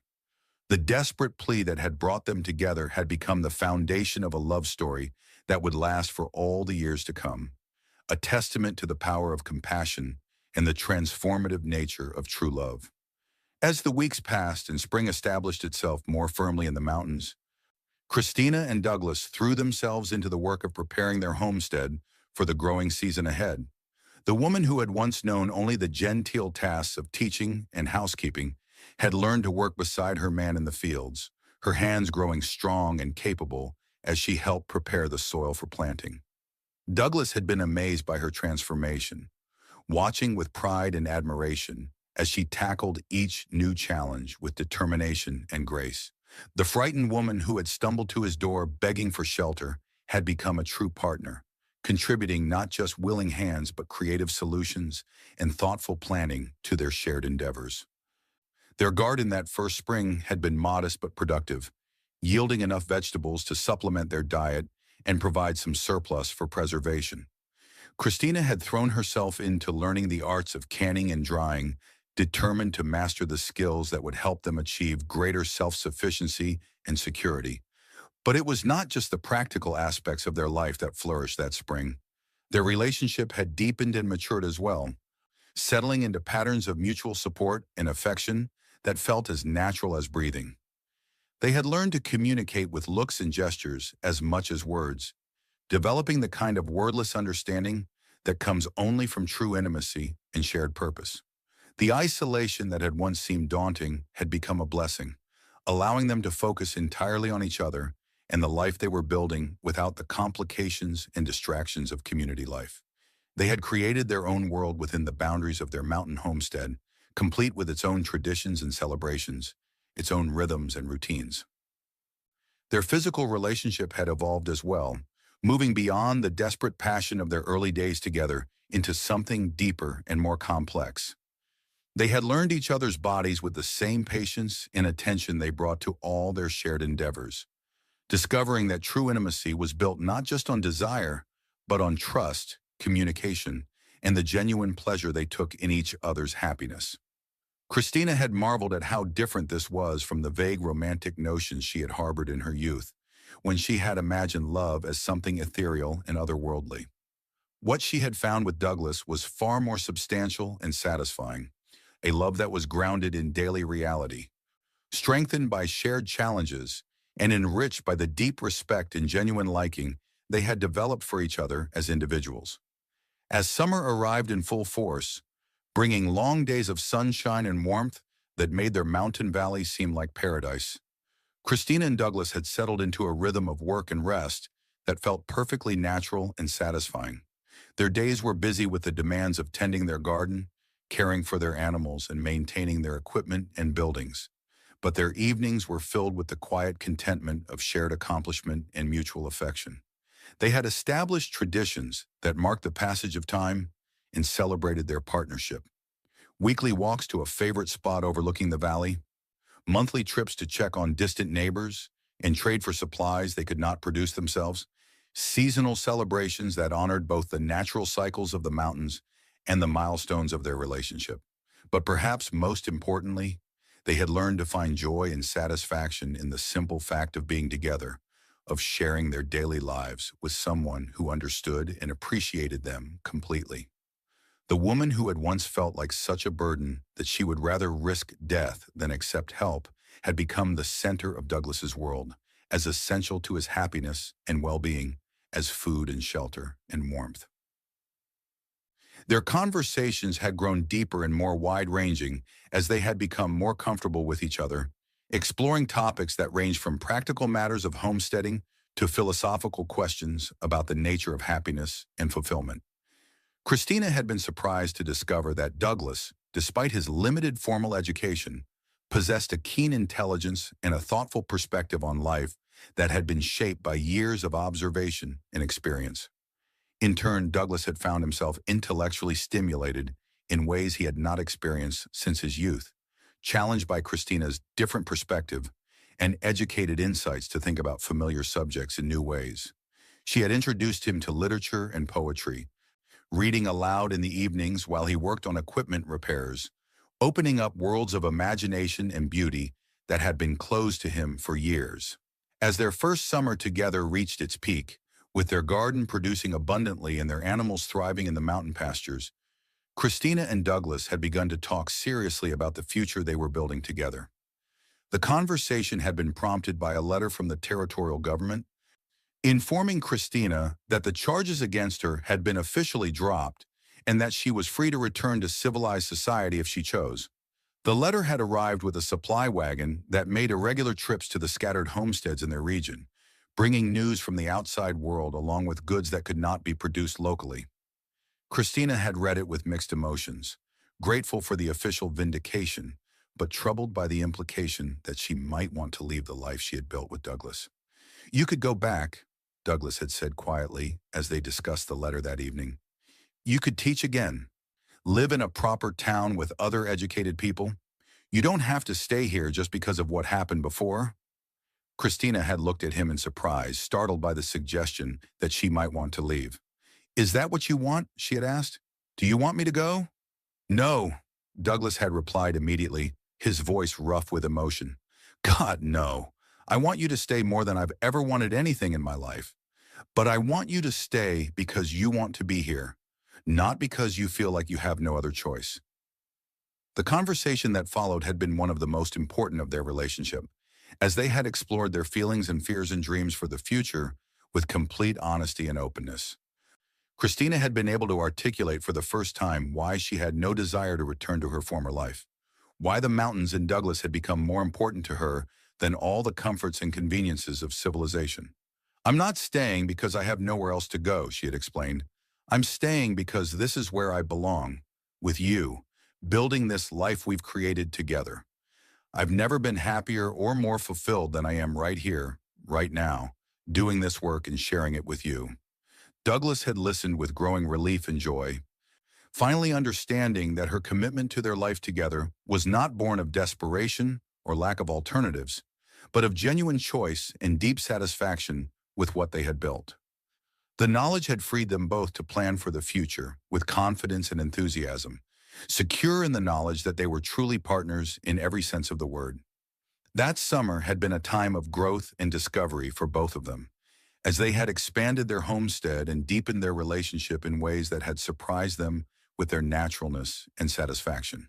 The desperate plea that had brought them together had become the foundation of a love story that would last for all the years to come, a testament to the power of compassion and the transformative nature of true love. As the weeks passed and spring established itself more firmly in the mountains, Christina and Douglas threw themselves into the work of preparing their homestead for the growing season ahead. The woman who had once known only the genteel tasks of teaching and housekeeping had learned to work beside her man in the fields, her hands growing strong and capable as she helped prepare the soil for planting. Douglas had been amazed by her transformation, watching with pride and admiration as she tackled each new challenge with determination and grace. The frightened woman who had stumbled to his door begging for shelter had become a true partner, contributing not just willing hands but creative solutions and thoughtful planning to their shared endeavors. Their garden that first spring had been modest but productive, yielding enough vegetables to supplement their diet and provide some surplus for preservation. Christina had thrown herself into learning the arts of canning and drying, determined to master the skills that would help them achieve greater self-sufficiency and security. But it was not just the practical aspects of their life that flourished that spring. Their relationship had deepened and matured as well, settling into patterns of mutual support and affection that felt as natural as breathing. They had learned to communicate with looks and gestures as much as words, developing the kind of wordless understanding that comes only from true intimacy and shared purpose. The isolation that had once seemed daunting had become a blessing, allowing them to focus entirely on each other and the life they were building without the complications and distractions of community life. They had created their own world within the boundaries of their mountain homestead, complete with its own traditions and celebrations, its own rhythms and routines. Their physical relationship had evolved as well, moving beyond the desperate passion of their early days together into something deeper and more complex. They had learned each other's bodies with the same patience and attention they brought to all their shared endeavors, discovering that true intimacy was built not just on desire, but on trust, communication, and the genuine pleasure they took in each other's happiness. Christina had marveled at how different this was from the vague romantic notions she had harbored in her youth, when she had imagined love as something ethereal and otherworldly. What she had found with Douglas was far more substantial and satisfying, a love that was grounded in daily reality, strengthened by shared challenges, and enriched by the deep respect and genuine liking they had developed for each other as individuals. As summer arrived in full force, bringing long days of sunshine and warmth, that made their mountain valley seem like paradise. Christina and Douglas had settled into a rhythm of work and rest that felt perfectly natural and satisfying. Their days were busy with the demands of tending their garden, caring for their animals, and maintaining their equipment and buildings. But their evenings were filled with the quiet contentment of shared accomplishment and mutual affection. They had established traditions that marked the passage of time and celebrated their partnership. Weekly walks to a favorite spot overlooking the valley, monthly trips to check on distant neighbors and trade for supplies they could not produce themselves, seasonal celebrations that honored both the natural cycles of the mountains and the milestones of their relationship. But perhaps most importantly, they had learned to find joy and satisfaction in the simple fact of being together, of sharing their daily lives with someone who understood and appreciated them completely. The woman who had once felt like such a burden that she would rather risk death than accept help had become the center of Douglas's world, as essential to his happiness and well-being as food and shelter and warmth. Their conversations had grown deeper and more wide-ranging as they had become more comfortable with each other, exploring topics that ranged from practical matters of homesteading to philosophical questions about the nature of happiness and fulfillment. Christina had been surprised to discover that Douglas, despite his limited formal education, possessed a keen intelligence and a thoughtful perspective on life that had been shaped by years of observation and experience. In turn, Douglas had found himself intellectually stimulated in ways he had not experienced since his youth, challenged by Christina's different perspective and educated insights to think about familiar subjects in new ways. She had introduced him to literature and poetry, reading aloud in the evenings while he worked on equipment repairs, opening up worlds of imagination and beauty that had been closed to him for years. As their first summer together reached its peak, with their garden producing abundantly and their animals thriving in the mountain pastures, Christina and Douglas had begun to talk seriously about the future they were building together. The conversation had been prompted by a letter from the territorial government, informing Christina that the charges against her had been officially dropped and that she was free to return to civilized society if she chose. The letter had arrived with a supply wagon that made irregular trips to the scattered homesteads in their region, bringing news from the outside world along with goods that could not be produced locally. Christina had read it with mixed emotions, grateful for the official vindication, but troubled by the implication that she might want to leave the life she had built with Douglas. "You could go back," Douglas had said quietly as they discussed the letter that evening. "You could teach again, live in a proper town with other educated people. You don't have to stay here just because of what happened before." Christina had looked at him in surprise, startled by the suggestion that she might want to leave. "Is that what you want?" she had asked. "Do you want me to go?" "No," Douglas had replied immediately, his voice rough with emotion. "God, no. I want you to stay more than I've ever wanted anything in my life. But I want you to stay because you want to be here, not because you feel like you have no other choice." The conversation that followed had been one of the most important of their relationship, as they had explored their feelings and fears and dreams for the future with complete honesty and openness. Christina had been able to articulate for the first time why she had no desire to return to her former life, why the mountains in Douglas had become more important to her than all the comforts and conveniences of civilization. "I'm not staying because I have nowhere else to go," she had explained. "I'm staying because this is where I belong, with you, building this life we've created together. I've never been happier or more fulfilled than I am right here, right now, doing this work and sharing it with you." Douglas had listened with growing relief and joy, finally understanding that her commitment to their life together was not born of desperation or lack of alternatives, but of genuine choice and deep satisfaction with what they had built. The knowledge had freed them both to plan for the future with confidence and enthusiasm, secure in the knowledge that they were truly partners in every sense of the word. That summer had been a time of growth and discovery for both of them, as they had expanded their homestead and deepened their relationship in ways that had surprised them with their naturalness and satisfaction.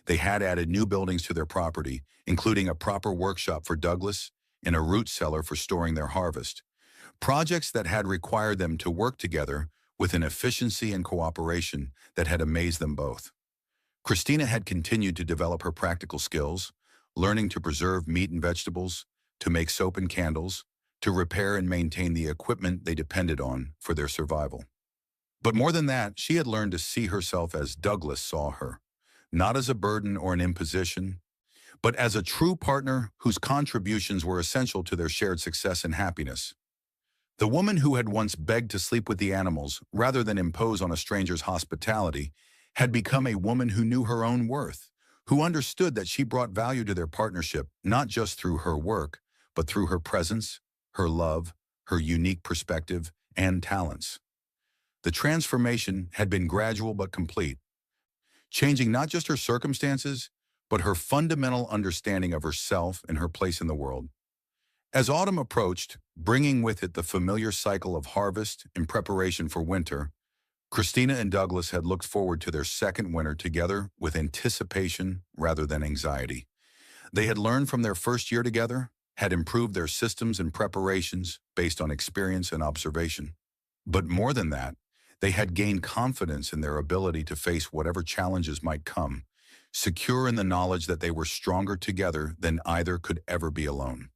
They had added new buildings to their property, including a proper workshop for Douglas and a root cellar for storing their harvest, projects that had required them to work together with an efficiency and cooperation that had amazed them both. Christina had continued to develop her practical skills, learning to preserve meat and vegetables, to make soap and candles, to repair and maintain the equipment they depended on for their survival. But more than that, she had learned to see herself as Douglas saw her, not as a burden or an imposition, but as a true partner whose contributions were essential to their shared success and happiness. The woman who had once begged to sleep with the animals rather than impose on a stranger's hospitality had become a woman who knew her own worth, who understood that she brought value to their partnership not just through her work, but through her presence, her love, her unique perspective, and talents. The transformation had been gradual but complete, changing not just her circumstances, but her fundamental understanding of herself and her place in the world. As autumn approached, bringing with it the familiar cycle of harvest and preparation for winter, Christina and Douglas had looked forward to their second winter together with anticipation rather than anxiety. They had learned from their first year together, had improved their systems and preparations based on experience and observation. But more than that, they had gained confidence in their ability to face whatever challenges might come, secure in the knowledge that they were stronger together than either could ever be alone.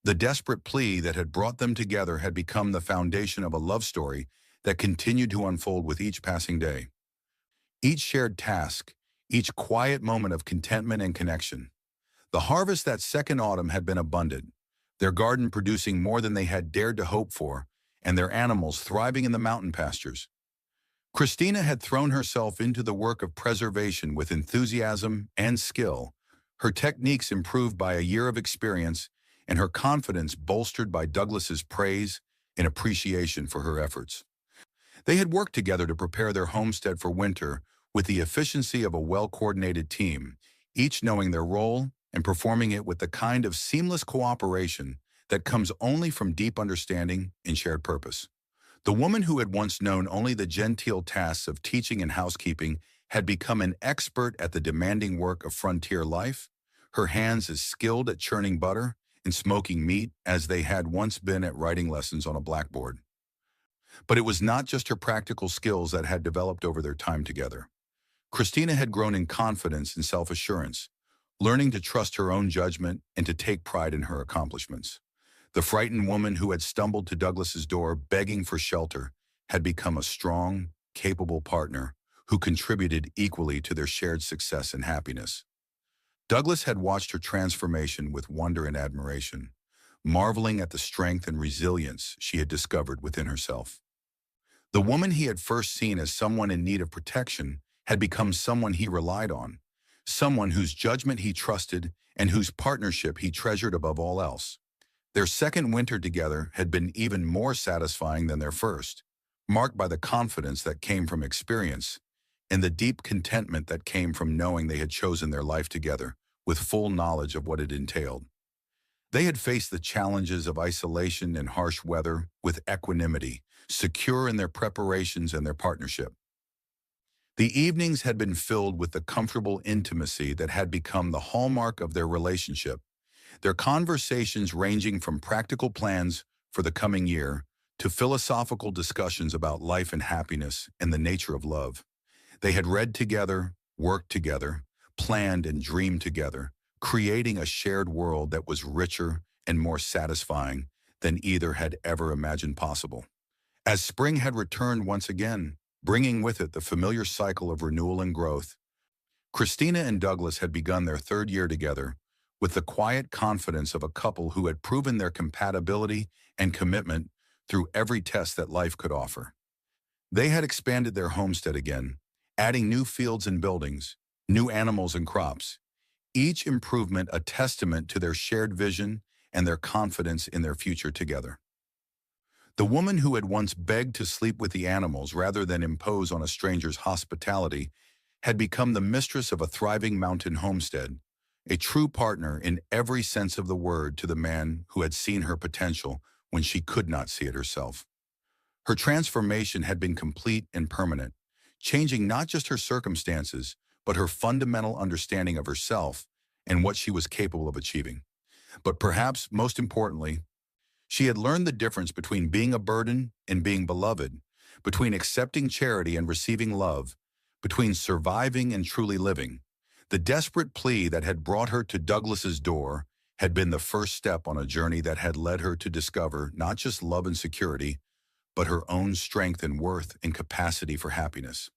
The desperate plea that had brought them together had become the foundation of a love story that continued to unfold with each passing day. Each shared task, each quiet moment of contentment and connection. The harvest that second autumn had been abundant, their garden producing more than they had dared to hope for, and their animals thriving in the mountain pastures. Christina had thrown herself into the work of preservation with enthusiasm and skill, her techniques improved by a year of experience, and her confidence bolstered by Douglas's praise and appreciation for her efforts. They had worked together to prepare their homestead for winter with the efficiency of a well-coordinated team, each knowing their role and performing it with the kind of seamless cooperation that comes only from deep understanding and shared purpose. The woman who had once known only the genteel tasks of teaching and housekeeping had become an expert at the demanding work of frontier life, her hands as skilled at churning butter and smoking meat as they had once been at writing lessons on a blackboard. But it was not just her practical skills that had developed over their time together. Christina had grown in confidence and self-assurance, learning to trust her own judgment and to take pride in her accomplishments. The frightened woman who had stumbled to Douglas's door begging for shelter had become a strong, capable partner who contributed equally to their shared success and happiness. Douglas had watched her transformation with wonder and admiration, marveling at the strength and resilience she had discovered within herself. The woman he had first seen as someone in need of protection had become someone he relied on, someone whose judgment he trusted and whose partnership he treasured above all else. Their second winter together had been even more satisfying than their first, marked by the confidence that came from experience and the deep contentment that came from knowing they had chosen their life together with full knowledge of what it entailed. They had faced the challenges of isolation and harsh weather with equanimity, secure in their preparations and their partnership. The evenings had been filled with the comfortable intimacy that had become the hallmark of their relationship, their conversations ranging from practical plans for the coming year to philosophical discussions about life and happiness and the nature of love. They had read together, worked together, planned and dreamed together, creating a shared world that was richer and more satisfying than either had ever imagined possible. As spring had returned once again, bringing with it the familiar cycle of renewal and growth, Christina and Douglas had begun their third year together with the quiet confidence of a couple who had proven their compatibility and commitment through every test that life could offer. They had expanded their homestead again, adding new fields and buildings, new animals and crops, each improvement a testament to their shared vision and their confidence in their future together. The woman who had once begged to sleep with the animals rather than impose on a stranger's hospitality had become the mistress of a thriving mountain homestead, a true partner in every sense of the word to the man who had seen her potential when she could not see it herself. Her transformation had been complete and permanent, changing not just her circumstances, but her fundamental understanding of herself and what she was capable of achieving. But perhaps most importantly, she had learned the difference between being a burden and being beloved, between accepting charity and receiving love, between surviving and truly living. The desperate plea that had brought her to Douglas's door had been the first step on a journey that had led her to discover not just love and security, but her own strength and worth and capacity for happiness.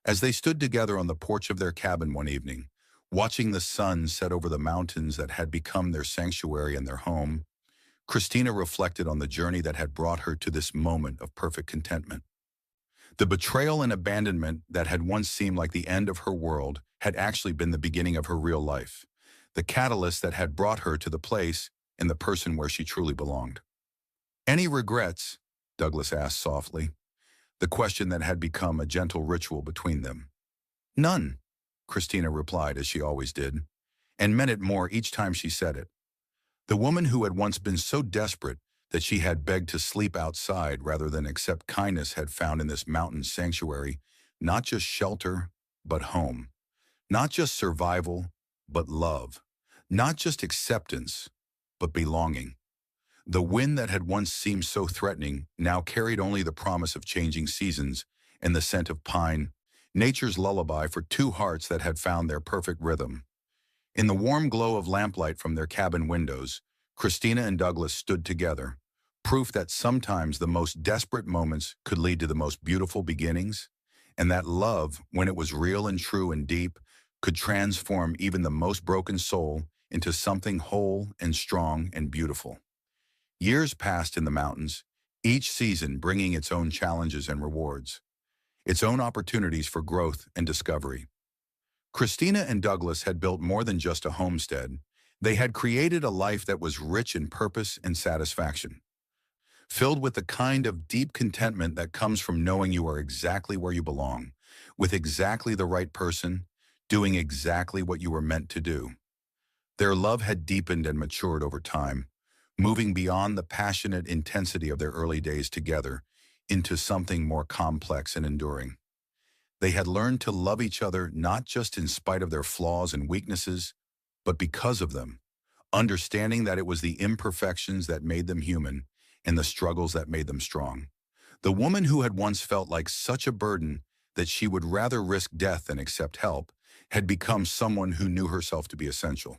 As they stood together on the porch of their cabin one evening, watching the sun set over the mountains that had become their sanctuary and their home, Christina reflected on the journey that had brought her to this moment of perfect contentment. The betrayal and abandonment that had once seemed like the end of her world had actually been the beginning of her real life, the catalyst that had brought her to the place and the person where she truly belonged. "Any regrets?" Douglas asked softly, the question that had become a gentle ritual between them. "None," Christina replied as she always did, and meant it more each time she said it. The woman who had once been so desperate that she had begged to sleep outside rather than accept kindness had found in this mountain sanctuary not just shelter, but home. Not just survival, but love. Not just acceptance, but belonging. The wind that had once seemed so threatening now carried only the promise of changing seasons and the scent of pine, nature's lullaby for two hearts that had found their perfect rhythm. In the warm glow of lamplight from their cabin windows, Christina and Douglas stood together, proof that sometimes the most desperate moments could lead to the most beautiful beginnings, and that love, when it was real and true and deep, could transform even the most broken soul into something whole and strong and beautiful. Years passed in the mountains, each season bringing its own challenges and rewards, its own opportunities for growth and discovery. Christina and Douglas had built more than just a homestead. They had created a life that was rich in purpose and satisfaction, filled with the kind of deep contentment that comes from knowing you are exactly where you belong, with exactly the right person, doing exactly what you were meant to do. Their love had deepened and matured over time, moving beyond the passionate intensity of their early days together into something more complex and enduring. They had learned to love each other not just in spite of their flaws and weaknesses, but because of them, understanding that it was the imperfections that made them human and the struggles that made them strong. The woman who had once felt like such a burden that she would rather risk death than accept help had become someone who knew herself to be essential,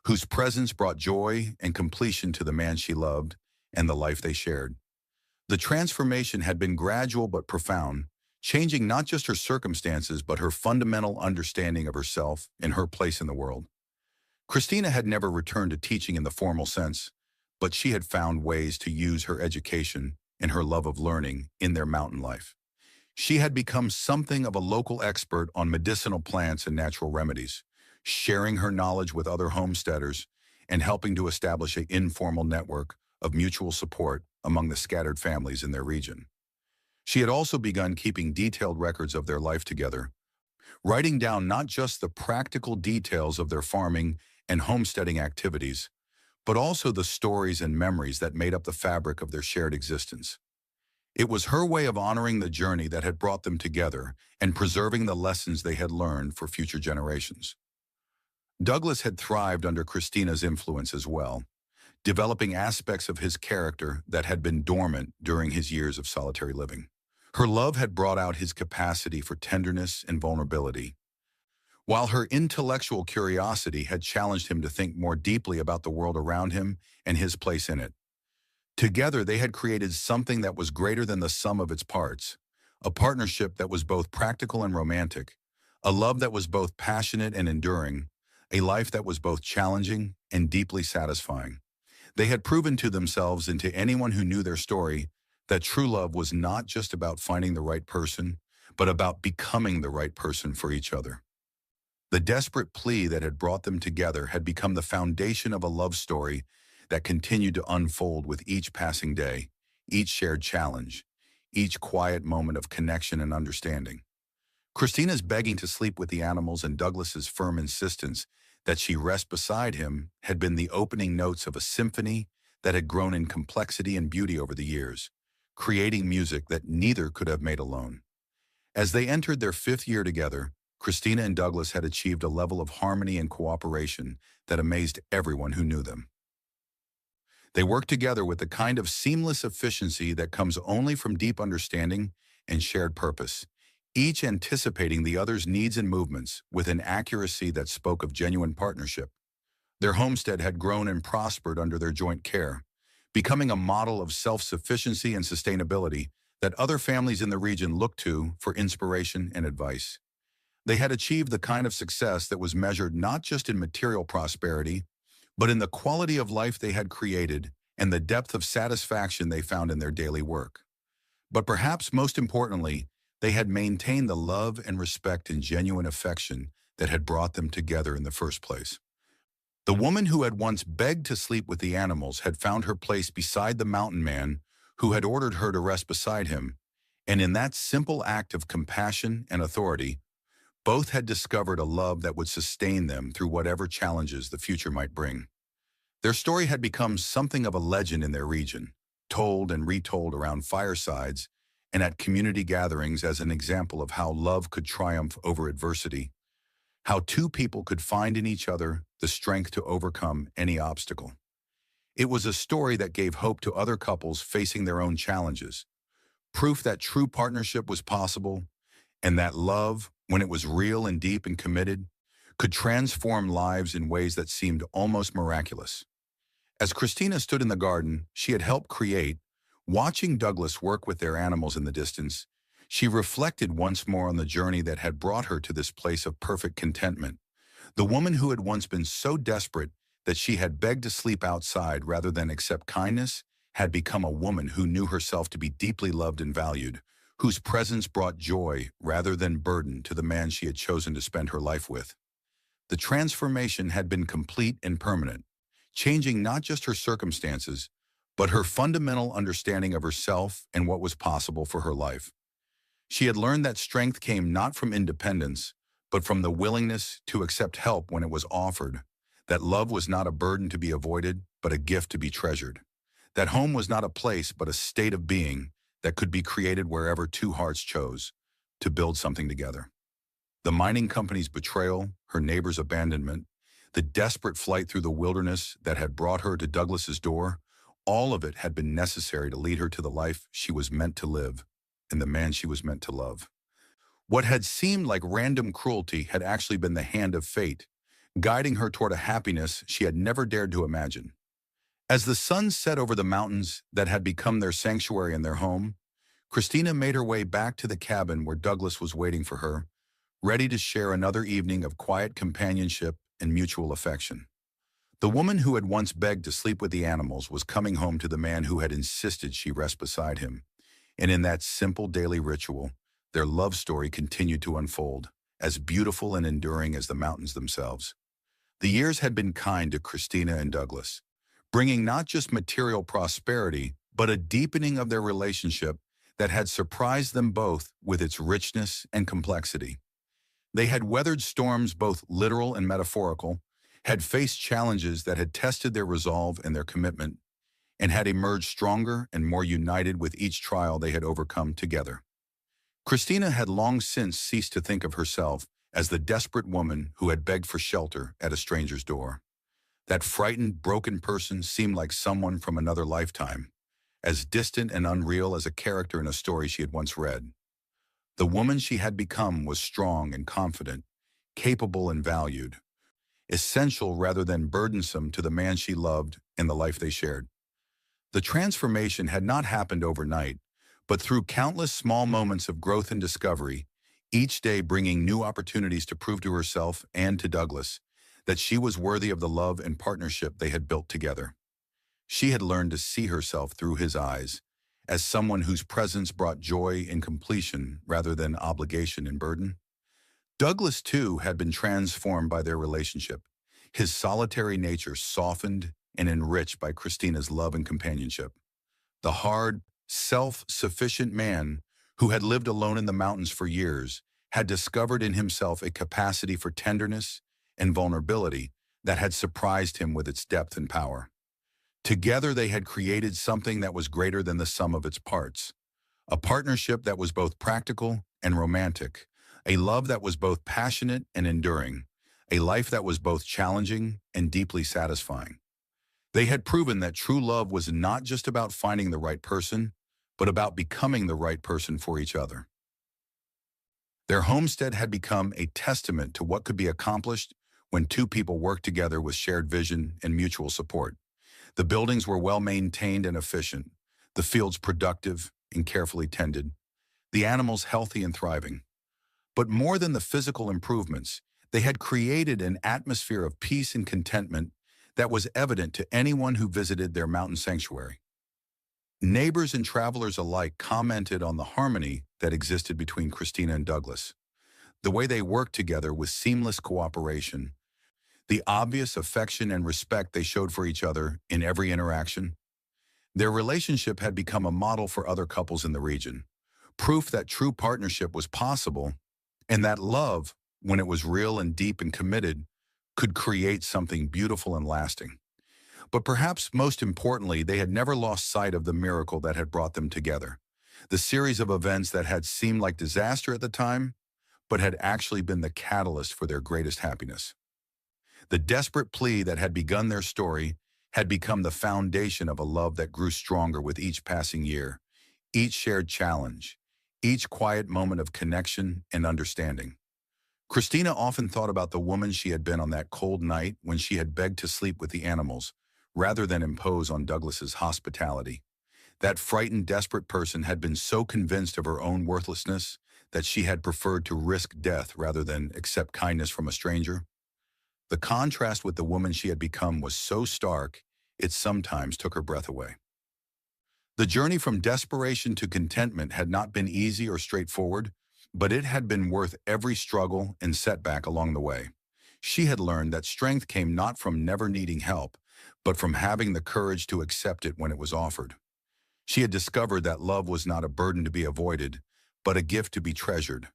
whose presence brought joy and completion to the man she loved and the life they shared. The transformation had been gradual but profound, changing not just her circumstances but her fundamental understanding of herself and her place in the world. Christina had never returned to teaching in the formal sense, but she had found ways to use her education and her love of learning in their mountain life. She had become something of a local expert on medicinal plants and natural remedies, sharing her knowledge with other homesteaders and helping to establish an informal network of mutual support among the scattered families in their region. She had also begun keeping detailed records of their life together, writing down not just the practical details of their farming and homesteading activities, but also the stories and memories that made up the fabric of their shared existence. It was her way of honoring the journey that had brought them together and preserving the lessons they had learned for future generations. Douglas had thrived under Christina's influence as well, developing aspects of his character that had been dormant during his years of solitary living. Her love had brought out his capacity for tenderness and vulnerability, while her intellectual curiosity had challenged him to think more deeply about the world around him and his place in it. Together, they had created something that was greater than the sum of its parts, a partnership that was both practical and romantic, a love that was both passionate and enduring, a life that was both challenging and deeply satisfying. They had proven to themselves and to anyone who knew their story that true love was not just about finding the right person, but about becoming the right person for each other. The desperate plea that had brought them together had become the foundation of a love story that continued to unfold with each passing day, each shared challenge, each quiet moment of connection and understanding. Christina's begging to sleep with the animals and Douglas's firm insistence that she rest beside him had been the opening notes of a symphony that had grown in complexity and beauty over the years, creating music that neither could have made alone. As they entered their fifth year together, Christina and Douglas had achieved a level of harmony and cooperation that amazed everyone who knew them. They worked together with the kind of seamless efficiency that comes only from deep understanding and shared purpose, each anticipating the other's needs and movements with an accuracy that spoke of genuine partnership. Their homestead had grown and prospered under their joint care, becoming a model of self-sufficiency and sustainability that other families in the region looked to for inspiration and advice. They had achieved the kind of success that was measured not just in material prosperity, but in the quality of life they had created and the depth of satisfaction they found in their daily work. But perhaps most importantly, they had maintained the love and respect and genuine affection that had brought them together in the first place. The woman who had once begged to sleep with the animals had found her place beside the mountain man who had ordered her to rest beside him, and in that simple act of compassion and authority, both had discovered a love that would sustain them through whatever challenges the future might bring. Their story had become something of a legend in their region, told and retold around firesides and at community gatherings as an example of how love could triumph over adversity, how two people could find in each other the strength to overcome any obstacle. It was a story that gave hope to other couples facing their own challenges, proof that true partnership was possible and that love, when it was real and deep and committed, could transform lives in ways that seemed almost miraculous. As Christina stood in the garden she had helped create, watching Douglas work with their animals in the distance, she reflected once more on the journey that had brought her to this place of perfect contentment. The woman who had once been so desperate that she had begged to sleep outside rather than accept kindness had become a woman who knew herself to be deeply loved and valued, whose presence brought joy rather than burden to the man she had chosen to spend her life with. The transformation had been complete and permanent, changing not just her circumstances, but her fundamental understanding of herself and what was possible for her life. She had learned that strength came not from independence, but from the willingness to accept help when it was offered, that love was not a burden to be avoided, but a gift to be treasured, that home was not a place, but a state of being that could be created wherever two hearts chose to build something together. The mining company's betrayal, her neighbor's abandonment, the desperate flight through the wilderness that had brought her to Douglas's door, all of it had been necessary to lead her to the life she was meant to live and the man she was meant to love. What had seemed like random cruelty had actually been the hand of fate, guiding her toward a happiness she had never dared to imagine. As the sun set over the mountains that had become their sanctuary and their home, Christina made her way back to the cabin where Douglas was waiting for her, ready to share another evening of quiet companionship and mutual affection. The woman who had once begged to sleep with the animals was coming home to the man who had insisted she rest beside him, and in that simple daily ritual, their love story continued to unfold, as beautiful and enduring as the mountains themselves. The years had been kind to Christina and Douglas, bringing not just material prosperity, but a deepening of their relationship that had surprised them both with its richness and complexity. They had weathered storms both literal and metaphorical, had faced challenges that had tested their resolve and their commitment, and had emerged stronger and more united with each trial they had overcome together. Christina had long since ceased to think of herself as the desperate woman who had begged for shelter at a stranger's door. That frightened, broken person seemed like someone from another lifetime, as distant and unreal as a character in a story she had once read. The woman she had become was strong and confident, capable and valued, essential rather than burdensome to the man she loved and the life they shared. The transformation had not happened overnight, but through countless small moments of growth and discovery, each day bringing new opportunities to prove to herself and to Douglas that she was worthy of the love and partnership they had built together. She had learned to see herself through his eyes, as someone whose presence brought joy and completion rather than obligation and burden. Douglas, too, had been transformed by their relationship, his solitary nature softened and enriched by Christina's love and companionship. The hard, self-sufficient man who had lived alone in the mountains for years had discovered in himself a capacity for tenderness and vulnerability that had surprised him with its depth and power. Together they had created something that was greater than the sum of its parts, a partnership that was both practical and romantic, a love that was both passionate and enduring, a life that was both challenging and deeply satisfying. They had proven that true love was not just about finding the right person, but about becoming the right person for each other. Their homestead had become a testament to what could be accomplished when two people worked together with shared vision and mutual support. The buildings were well maintained and efficient, the fields productive and carefully tended, the animals healthy and thriving. But more than the physical improvements, they had created an atmosphere of peace and contentment that was evident to anyone who visited their mountain sanctuary. Neighbors and travelers alike commented on the harmony that existed between Christina and Douglas, the way they worked together with seamless cooperation, the obvious affection and respect they showed for each other in every interaction. Their relationship had become a model for other couples in the region, proof that true partnership was possible and that love, when it was real and deep and committed, could create something beautiful and lasting. But perhaps most importantly, they had never lost sight of the miracle that had brought them together. The series of events that had seemed like disaster at the time, but had actually been the catalyst for their greatest happiness. The desperate plea that had begun their story had become the foundation of a love that grew stronger with each passing year, each shared challenge, each quiet moment of connection and understanding. Christina often thought about the woman she had been on that cold night when she had begged to sleep with the animals, rather than impose on Douglas's hospitality. That frightened, desperate person had been so convinced of her own worthlessness that she had preferred to risk death rather than accept kindness from a stranger. The contrast with the woman she had become was so stark, it sometimes took her breath away. The journey from desperation to contentment had not been easy or straightforward, but it had been worth every struggle and setback along the way. She had learned that strength came not from never needing help, but from having the courage to accept it when it was offered. She had discovered that love was not a burden to be avoided, but a gift to be treasured.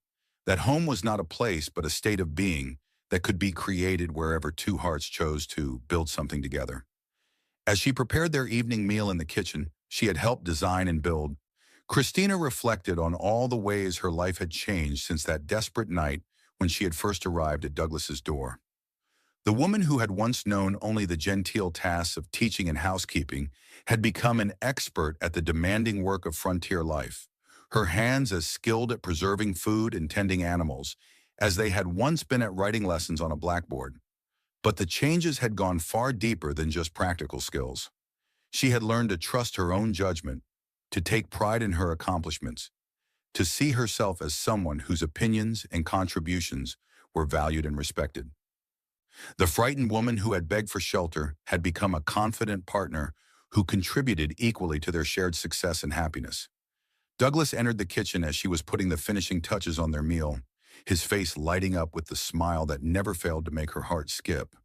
That home was not a place, but a state of being that could be created wherever two hearts chose to build something together. As she prepared their evening meal in the kitchen she had helped design and build, Christina reflected on all the ways her life had changed since that desperate night when she had first arrived at Douglas's door. The woman who had once known only the genteel tasks of teaching and housekeeping had become an expert at the demanding work of frontier life, her hands as skilled at preserving food and tending animals as they had once been at writing lessons on a blackboard. But the changes had gone far deeper than just practical skills. She had learned to trust her own judgment, to take pride in her accomplishments, to see herself as someone whose opinions and contributions were valued and respected. The frightened woman who had begged for shelter had become a confident partner who contributed equally to their shared success and happiness. Douglas entered the kitchen as she was putting the finishing touches on their meal, his face lighting up with the smile that never failed to make her heart skip.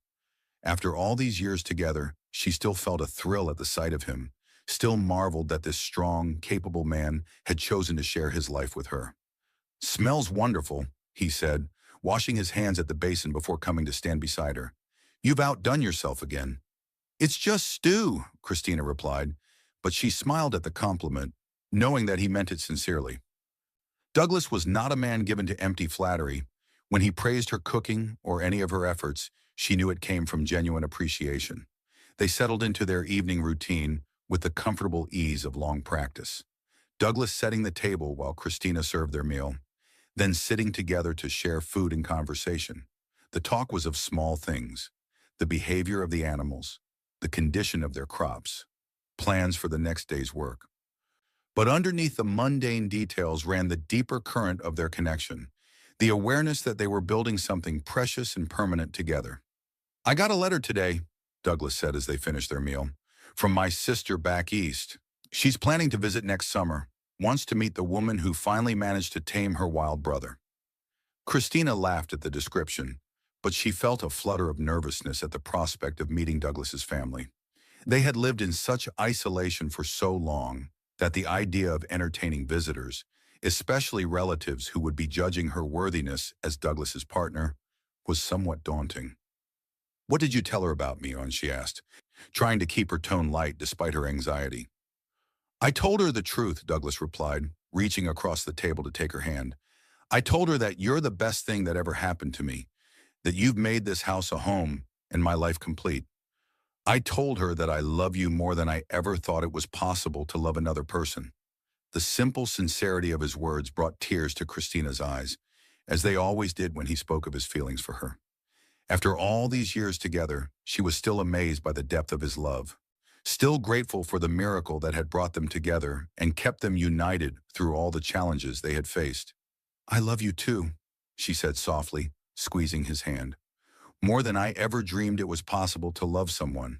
After all these years together, she still felt a thrill at the sight of him, still marveled that this strong, capable man had chosen to share his life with her. "Smells wonderful," he said, washing his hands at the basin before coming to stand beside her. "You've outdone yourself again." "It's just stew," Christina replied, but she smiled at the compliment, knowing that he meant it sincerely. Douglas was not a man given to empty flattery. When he praised her cooking or any of her efforts, she knew it came from genuine appreciation. They settled into their evening routine with the comfortable ease of long practice. Douglas setting the table while Christina served their meal, then sitting together to share food and conversation. The talk was of small things: the behavior of the animals, the condition of their crops, plans for the next day's work. But underneath the mundane details ran the deeper current of their connection, the awareness that they were building something precious and permanent together. "I got a letter today," Douglas said as they finished their meal, "from my sister back east. She's planning to visit next summer, wants to meet the woman who finally managed to tame her wild brother." Christina laughed at the description, but she felt a flutter of nervousness at the prospect of meeting Douglas's family. They had lived in such isolation for so long that the idea of entertaining visitors, especially relatives who would be judging her worthiness as Douglas's partner, was somewhat daunting. "What did you tell her about me?" she asked, trying to keep her tone light despite her anxiety. "I told her the truth," Douglas replied, reaching across the table to take her hand. "I told her that you're the best thing that ever happened to me, that you've made this house a home and my life complete. I told her that I love you more than I ever thought it was possible to love another person." The simple sincerity of his words brought tears to Christina's eyes, as they always did when he spoke of his feelings for her. After all these years together, she was still amazed by the depth of his love, still grateful for the miracle that had brought them together and kept them united through all the challenges they had faced. "I love you too," she said softly, squeezing his hand. "More than I ever dreamed it was possible to love someone.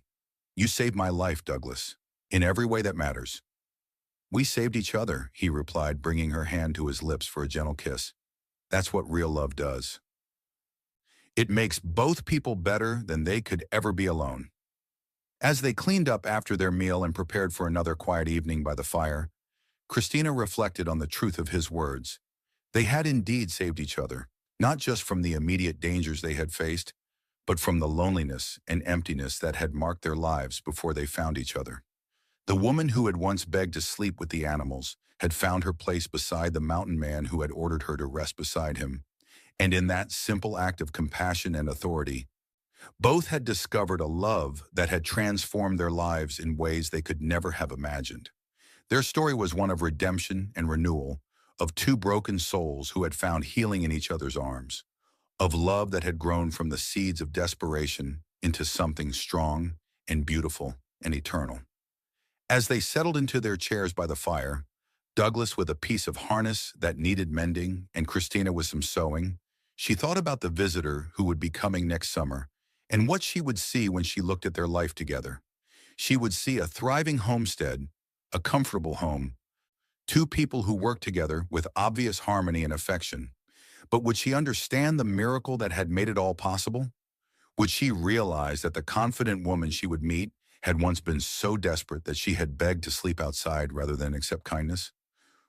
You saved my life, Douglas, in every way that matters." "We saved each other," he replied, bringing her hand to his lips for a gentle kiss. "That's what real love does. It makes both people better than they could ever be alone." As they cleaned up after their meal and prepared for another quiet evening by the fire, Christina reflected on the truth of his words. They had indeed saved each other, not just from the immediate dangers they had faced, but from the loneliness and emptiness that had marked their lives before they found each other. The woman who had once begged to sleep with the animals had found her place beside the mountain man who had ordered her to rest beside him, and in that simple act of compassion and authority, both had discovered a love that had transformed their lives in ways they could never have imagined. Their story was one of redemption and renewal, of two broken souls who had found healing in each other's arms, of love that had grown from the seeds of desperation into something strong and beautiful and eternal. As they settled into their chairs by the fire, Douglas with a piece of harness that needed mending and Christina with some sewing, she thought about the visitor who would be coming next summer and what she would see when she looked at their life together. She would see a thriving homestead, a comfortable home, two people who worked together with obvious harmony and affection. But would she understand the miracle that had made it all possible? Would she realize that the confident woman she would meet had once been so desperate that she had begged to sleep outside rather than accept kindness?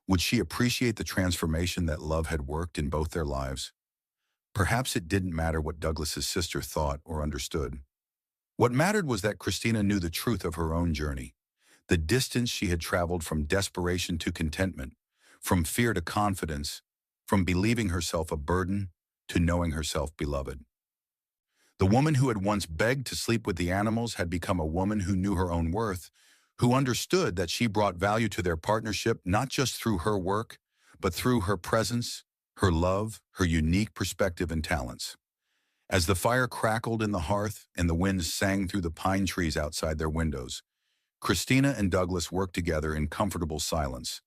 Would she appreciate the transformation that love had worked in both their lives? Perhaps it didn't matter what Douglas's sister thought or understood. What mattered was that Christina knew the truth of her own journey, the distance she had traveled from desperation to contentment, from fear to confidence, from believing herself a burden to knowing herself beloved. The woman who had once begged to sleep with the animals had become a woman who knew her own worth, who understood that she brought value to their partnership not just through her work, but through her presence, her love, her unique perspective and talents. As the fire crackled in the hearth and the wind sang through the pine trees outside their windows, Christina and Douglas worked together in comfortable silence,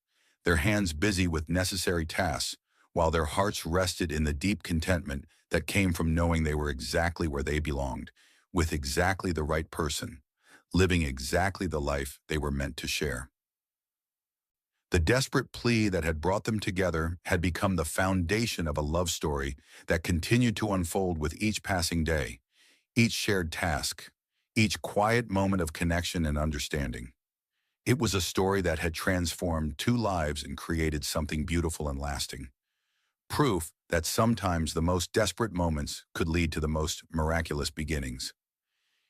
their hands busy with necessary tasks, while their hearts rested in the deep contentment that came from knowing they were exactly where they belonged, with exactly the right person, living exactly the life they were meant to share. The desperate plea that had brought them together had become the foundation of a love story that continued to unfold with each passing day, each shared task, each quiet moment of connection and understanding. It was a story that had transformed two lives and created something beautiful and lasting. Proof that sometimes the most desperate moments could lead to the most miraculous beginnings.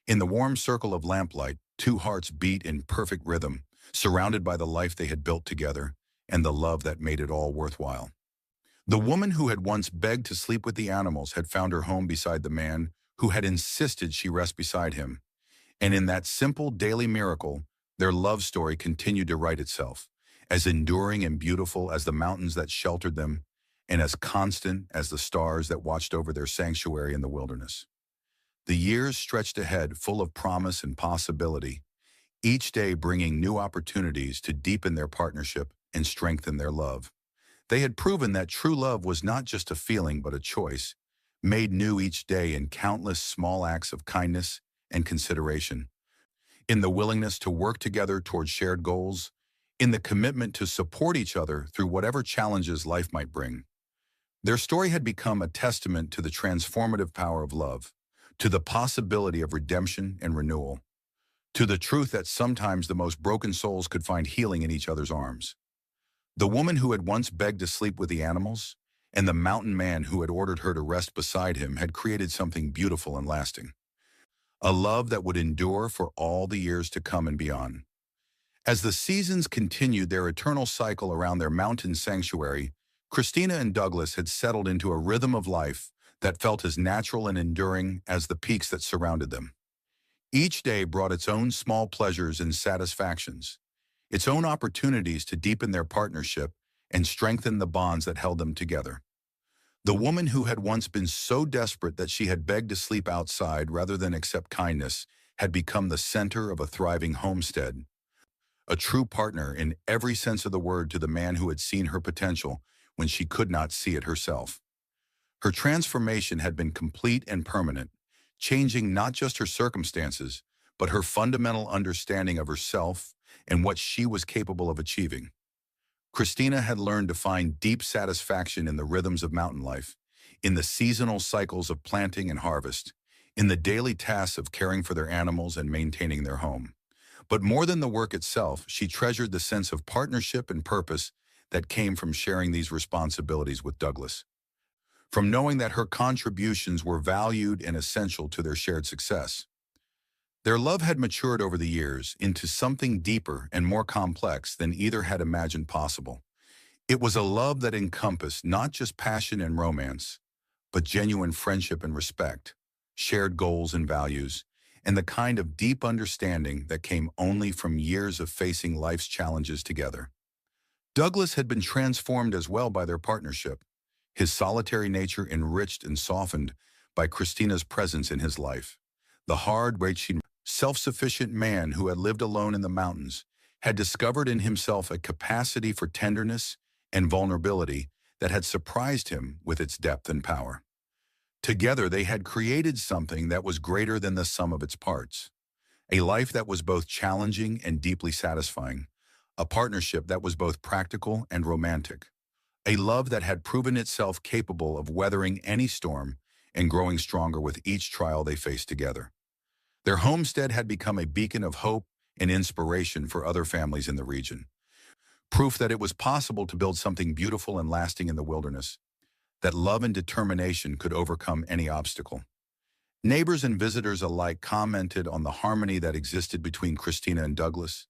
In the warm circle of lamplight, two hearts beat in perfect rhythm, surrounded by the life they had built together and the love that made it all worthwhile. The woman who had once begged to sleep with the animals had found her home beside the man who had insisted she rest beside him. And in that simple daily miracle, their love story continued to write itself, as enduring and beautiful as the mountains that sheltered them, and as constant as the stars that watched over their sanctuary in the wilderness. The years stretched ahead full of promise and possibility, each day bringing new opportunities to deepen their partnership and strengthen their love. They had proven that true love was not just a feeling but a choice, made new each day in countless small acts of kindness and consideration, in the willingness to work together toward shared goals, in the commitment to support each other through whatever challenges life might bring. Their story had become a testament to the transformative power of love, to the possibility of redemption and renewal, to the truth that sometimes the most broken souls could find healing in each other's arms. The woman who had once begged to sleep with the animals, and the mountain man who had ordered her to rest beside him had created something beautiful and lasting. A love that would endure for all the years to come and beyond. As the seasons continued their eternal cycle around their mountain sanctuary, Christina and Douglas had settled into a rhythm of life that felt as natural and enduring as the peaks that surrounded them. Each day brought its own small pleasures and satisfactions, its own opportunities to deepen their partnership and strengthen the bonds that held them together. The woman who had once been so desperate that she had begged to sleep outside rather than accept kindness had become the center of a thriving homestead, a true partner in every sense of the word to the man who had seen her potential when she could not see it herself. Her transformation had been complete and permanent, changing not just her circumstances, but her fundamental understanding of herself and what she was capable of achieving. Christina had learned to find deep satisfaction in the rhythms of mountain life, in the seasonal cycles of planting and harvest, in the daily tasks of caring for their animals and maintaining their home. But more than the work itself, she treasured the sense of partnership and purpose that came from sharing these responsibilities with Douglas. From knowing that her contributions were valued and essential to their shared success. Their love had matured over the years into something deeper and more complex than either had imagined possible. It was a love that encompassed not just passion and romance, but genuine friendship and respect, shared goals and values, and the kind of deep understanding that came only from years of facing life's challenges together. Douglas had been transformed as well by their partnership, his solitary nature enriched and softened by Christina's presence in his life. The hard-working, self-sufficient man who had lived alone in the mountains had discovered in himself a capacity for tenderness and vulnerability that had surprised him with its depth and power. Together, they had created something that was greater than the sum of its parts, a life that was both challenging and deeply satisfying, a partnership that was both practical and romantic, a love that had proven itself capable of weathering any storm and growing stronger with each trial they faced together. Their homestead had become a beacon of hope and inspiration for other families in the region, proof that it was possible to build something beautiful and lasting in the wilderness, that love and determination could overcome any obstacle. Neighbors and visitors alike commented on the harmony that existed between Christina and Douglas,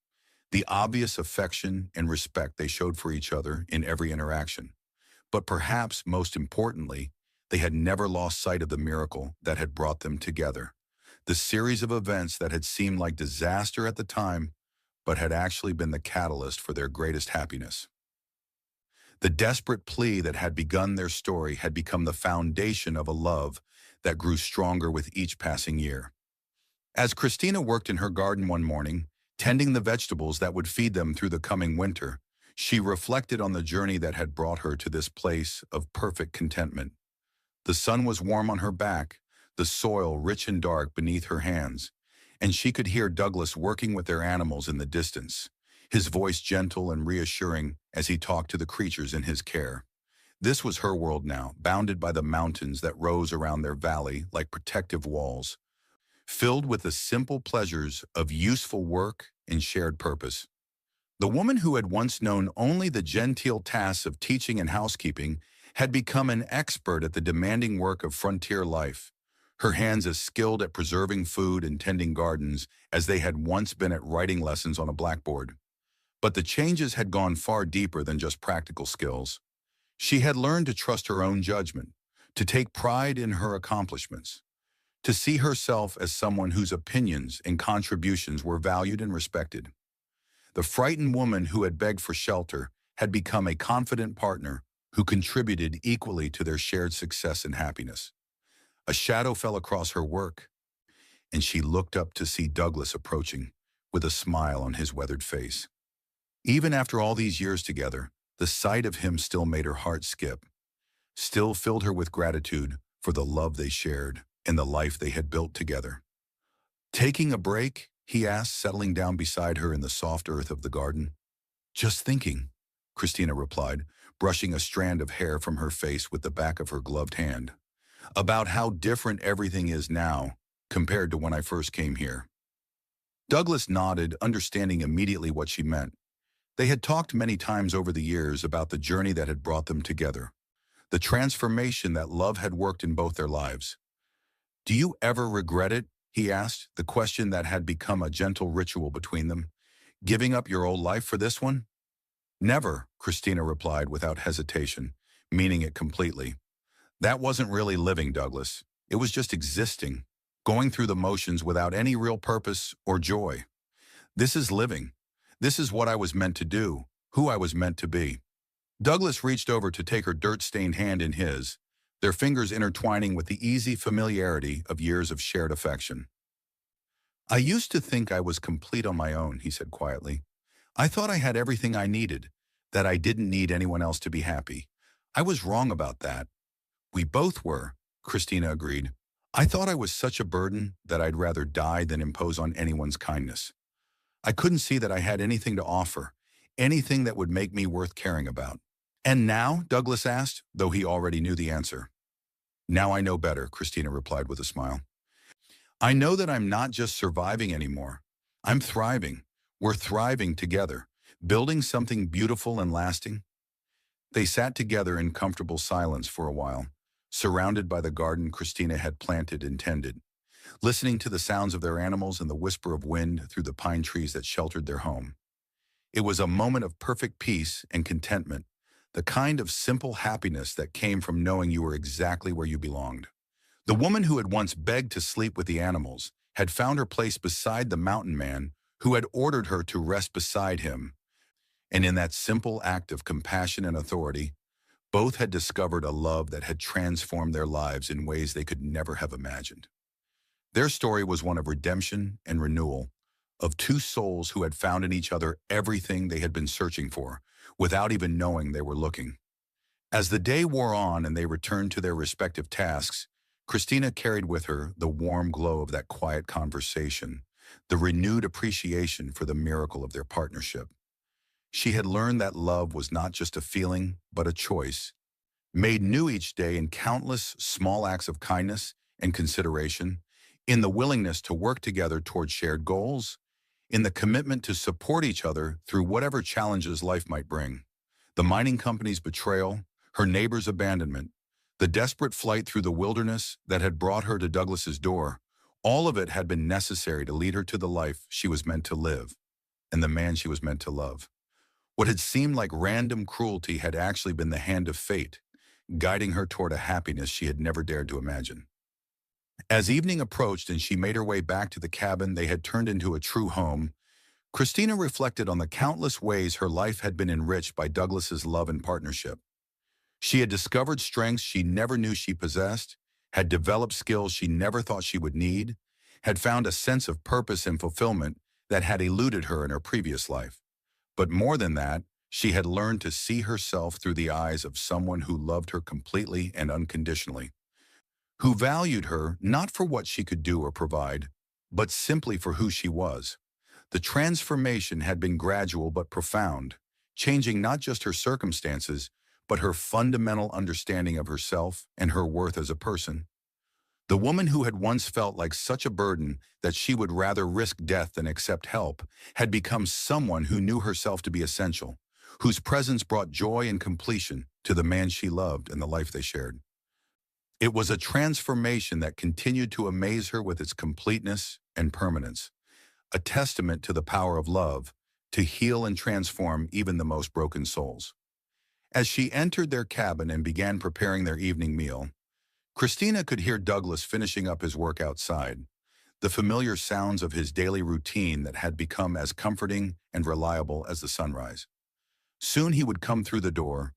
the obvious affection and respect they showed for each other in every interaction. But perhaps most importantly, they had never lost sight of the miracle that had brought them together. The series of events that had seemed like disaster at the time, but had actually been the catalyst for their greatest happiness. The desperate plea that had begun their story had become the foundation of a love that grew stronger with each passing year. As Christina worked in her garden one morning, tending the vegetables that would feed them through the coming winter, she reflected on the journey that had brought her to this place of perfect contentment. The sun was warm on her back, the soil rich and dark beneath her hands, and she could hear Douglas working with their animals in the distance, his voice gentle and reassuring as he talked to the creatures in his care. This was her world now, bounded by the mountains that rose around their valley like protective walls, filled with the simple pleasures of useful work and shared purpose. The woman who had once known only the genteel tasks of teaching and housekeeping had become an expert at the demanding work of frontier life, her hands as skilled at preserving food and tending gardens as they had once been at writing lessons on a blackboard. But the changes had gone far deeper than just practical skills. She had learned to trust her own judgment, to take pride in her accomplishments, to see herself as someone whose opinions and contributions were valued and respected. The frightened woman who had begged for shelter had become a confident partner who contributed equally to their shared success and happiness. A shadow fell across her work, and she looked up to see Douglas approaching, with a smile on his weathered face. Even after all these years together, the sight of him still made her heart skip, still filled her with gratitude for the love they shared and the life they had built together. "Taking a break?" he asked, settling down beside her in the soft earth of the garden. "Just thinking," Christina replied, brushing a strand of hair from her face with the back of her gloved hand, "about how different everything is now compared to when I first came here." Douglas nodded, understanding immediately what she meant. They had talked many times over the years about the journey that had brought them together, the transformation that love had worked in both their lives. "Do you ever regret it?" he asked, the question that had become a gentle ritual between them. "Giving up your old life for this one?" "Never," Christina replied without hesitation, meaning it completely. "That wasn't really living, Douglas. It was just existing, going through the motions without any real purpose or joy. This is living. This is what I was meant to do, who I was meant to be." Douglas reached over to take her dirt-stained hand in his, their fingers intertwining with the easy familiarity of years of shared affection. "I used to think I was complete on my own," he said quietly. "I thought I had everything I needed, that I didn't need anyone else to be happy. I was wrong about that." "We both were," Christina agreed. "I thought I was such a burden that I'd rather die than impose on anyone's kindness. I couldn't see that I had anything to offer, anything that would make me worth caring about." "And now?" Douglas asked, though he already knew the answer. "Now I know better," Christina replied with a smile. "I know that I'm not just surviving anymore. I'm thriving. We're thriving together, building something beautiful and lasting." They sat together in comfortable silence for a while, surrounded by the garden Christina had planted and tended, listening to the sounds of their animals and the whisper of wind through the pine trees that sheltered their home. It was a moment of perfect peace and contentment, the kind of simple happiness that came from knowing you were exactly where you belonged. The woman who had once begged to sleep with the animals had found her place beside the mountain man who had ordered her to rest beside him, and in that simple act of compassion and authority, both had discovered a love that had transformed their lives in ways they could never have imagined. Their story was one of redemption and renewal, of two souls who had found in each other everything they had been searching for, without even knowing they were looking. As the day wore on and they returned to their respective tasks, Christina carried with her the warm glow of that quiet conversation, the renewed appreciation for the miracle of their partnership. She had learned that love was not just a feeling, but a choice, made new each day in countless small acts of kindness and consideration, in the willingness to work together toward shared goals, in the commitment to support each other through whatever challenges life might bring. The mining company's betrayal, her neighbor's abandonment, the desperate flight through the wilderness that had brought her to Douglas's door, all of it had been necessary to lead her to the life she was meant to live and the man she was meant to love. What had seemed like random cruelty had actually been the hand of fate, guiding her toward a happiness she had never dared to imagine. As evening approached and she made her way back to the cabin they had turned into a true home, Christina reflected on the countless ways her life had been enriched by Douglas's love and partnership. She had discovered strengths she never knew she possessed, had developed skills she never thought she would need, had found a sense of purpose and fulfillment that had eluded her in her previous life. But more than that, she had learned to see herself through the eyes of someone who loved her completely and unconditionally, who valued her not for what she could do or provide, but simply for who she was. The transformation had been gradual but profound, changing not just her circumstances, but her fundamental understanding of herself and her worth as a person. The woman who had once felt like such a burden that she would rather risk death than accept help had become someone who knew herself to be essential, whose presence brought joy and completion to the man she loved and the life they shared. It was a transformation that continued to amaze her with its completeness and permanence, a testament to the power of love to heal and transform even the most broken souls. As she entered their cabin and began preparing their evening meal, Christina could hear Douglas finishing up his work outside, the familiar sounds of his daily routine that had become as comforting and reliable as the sunrise. Soon he would come through the door,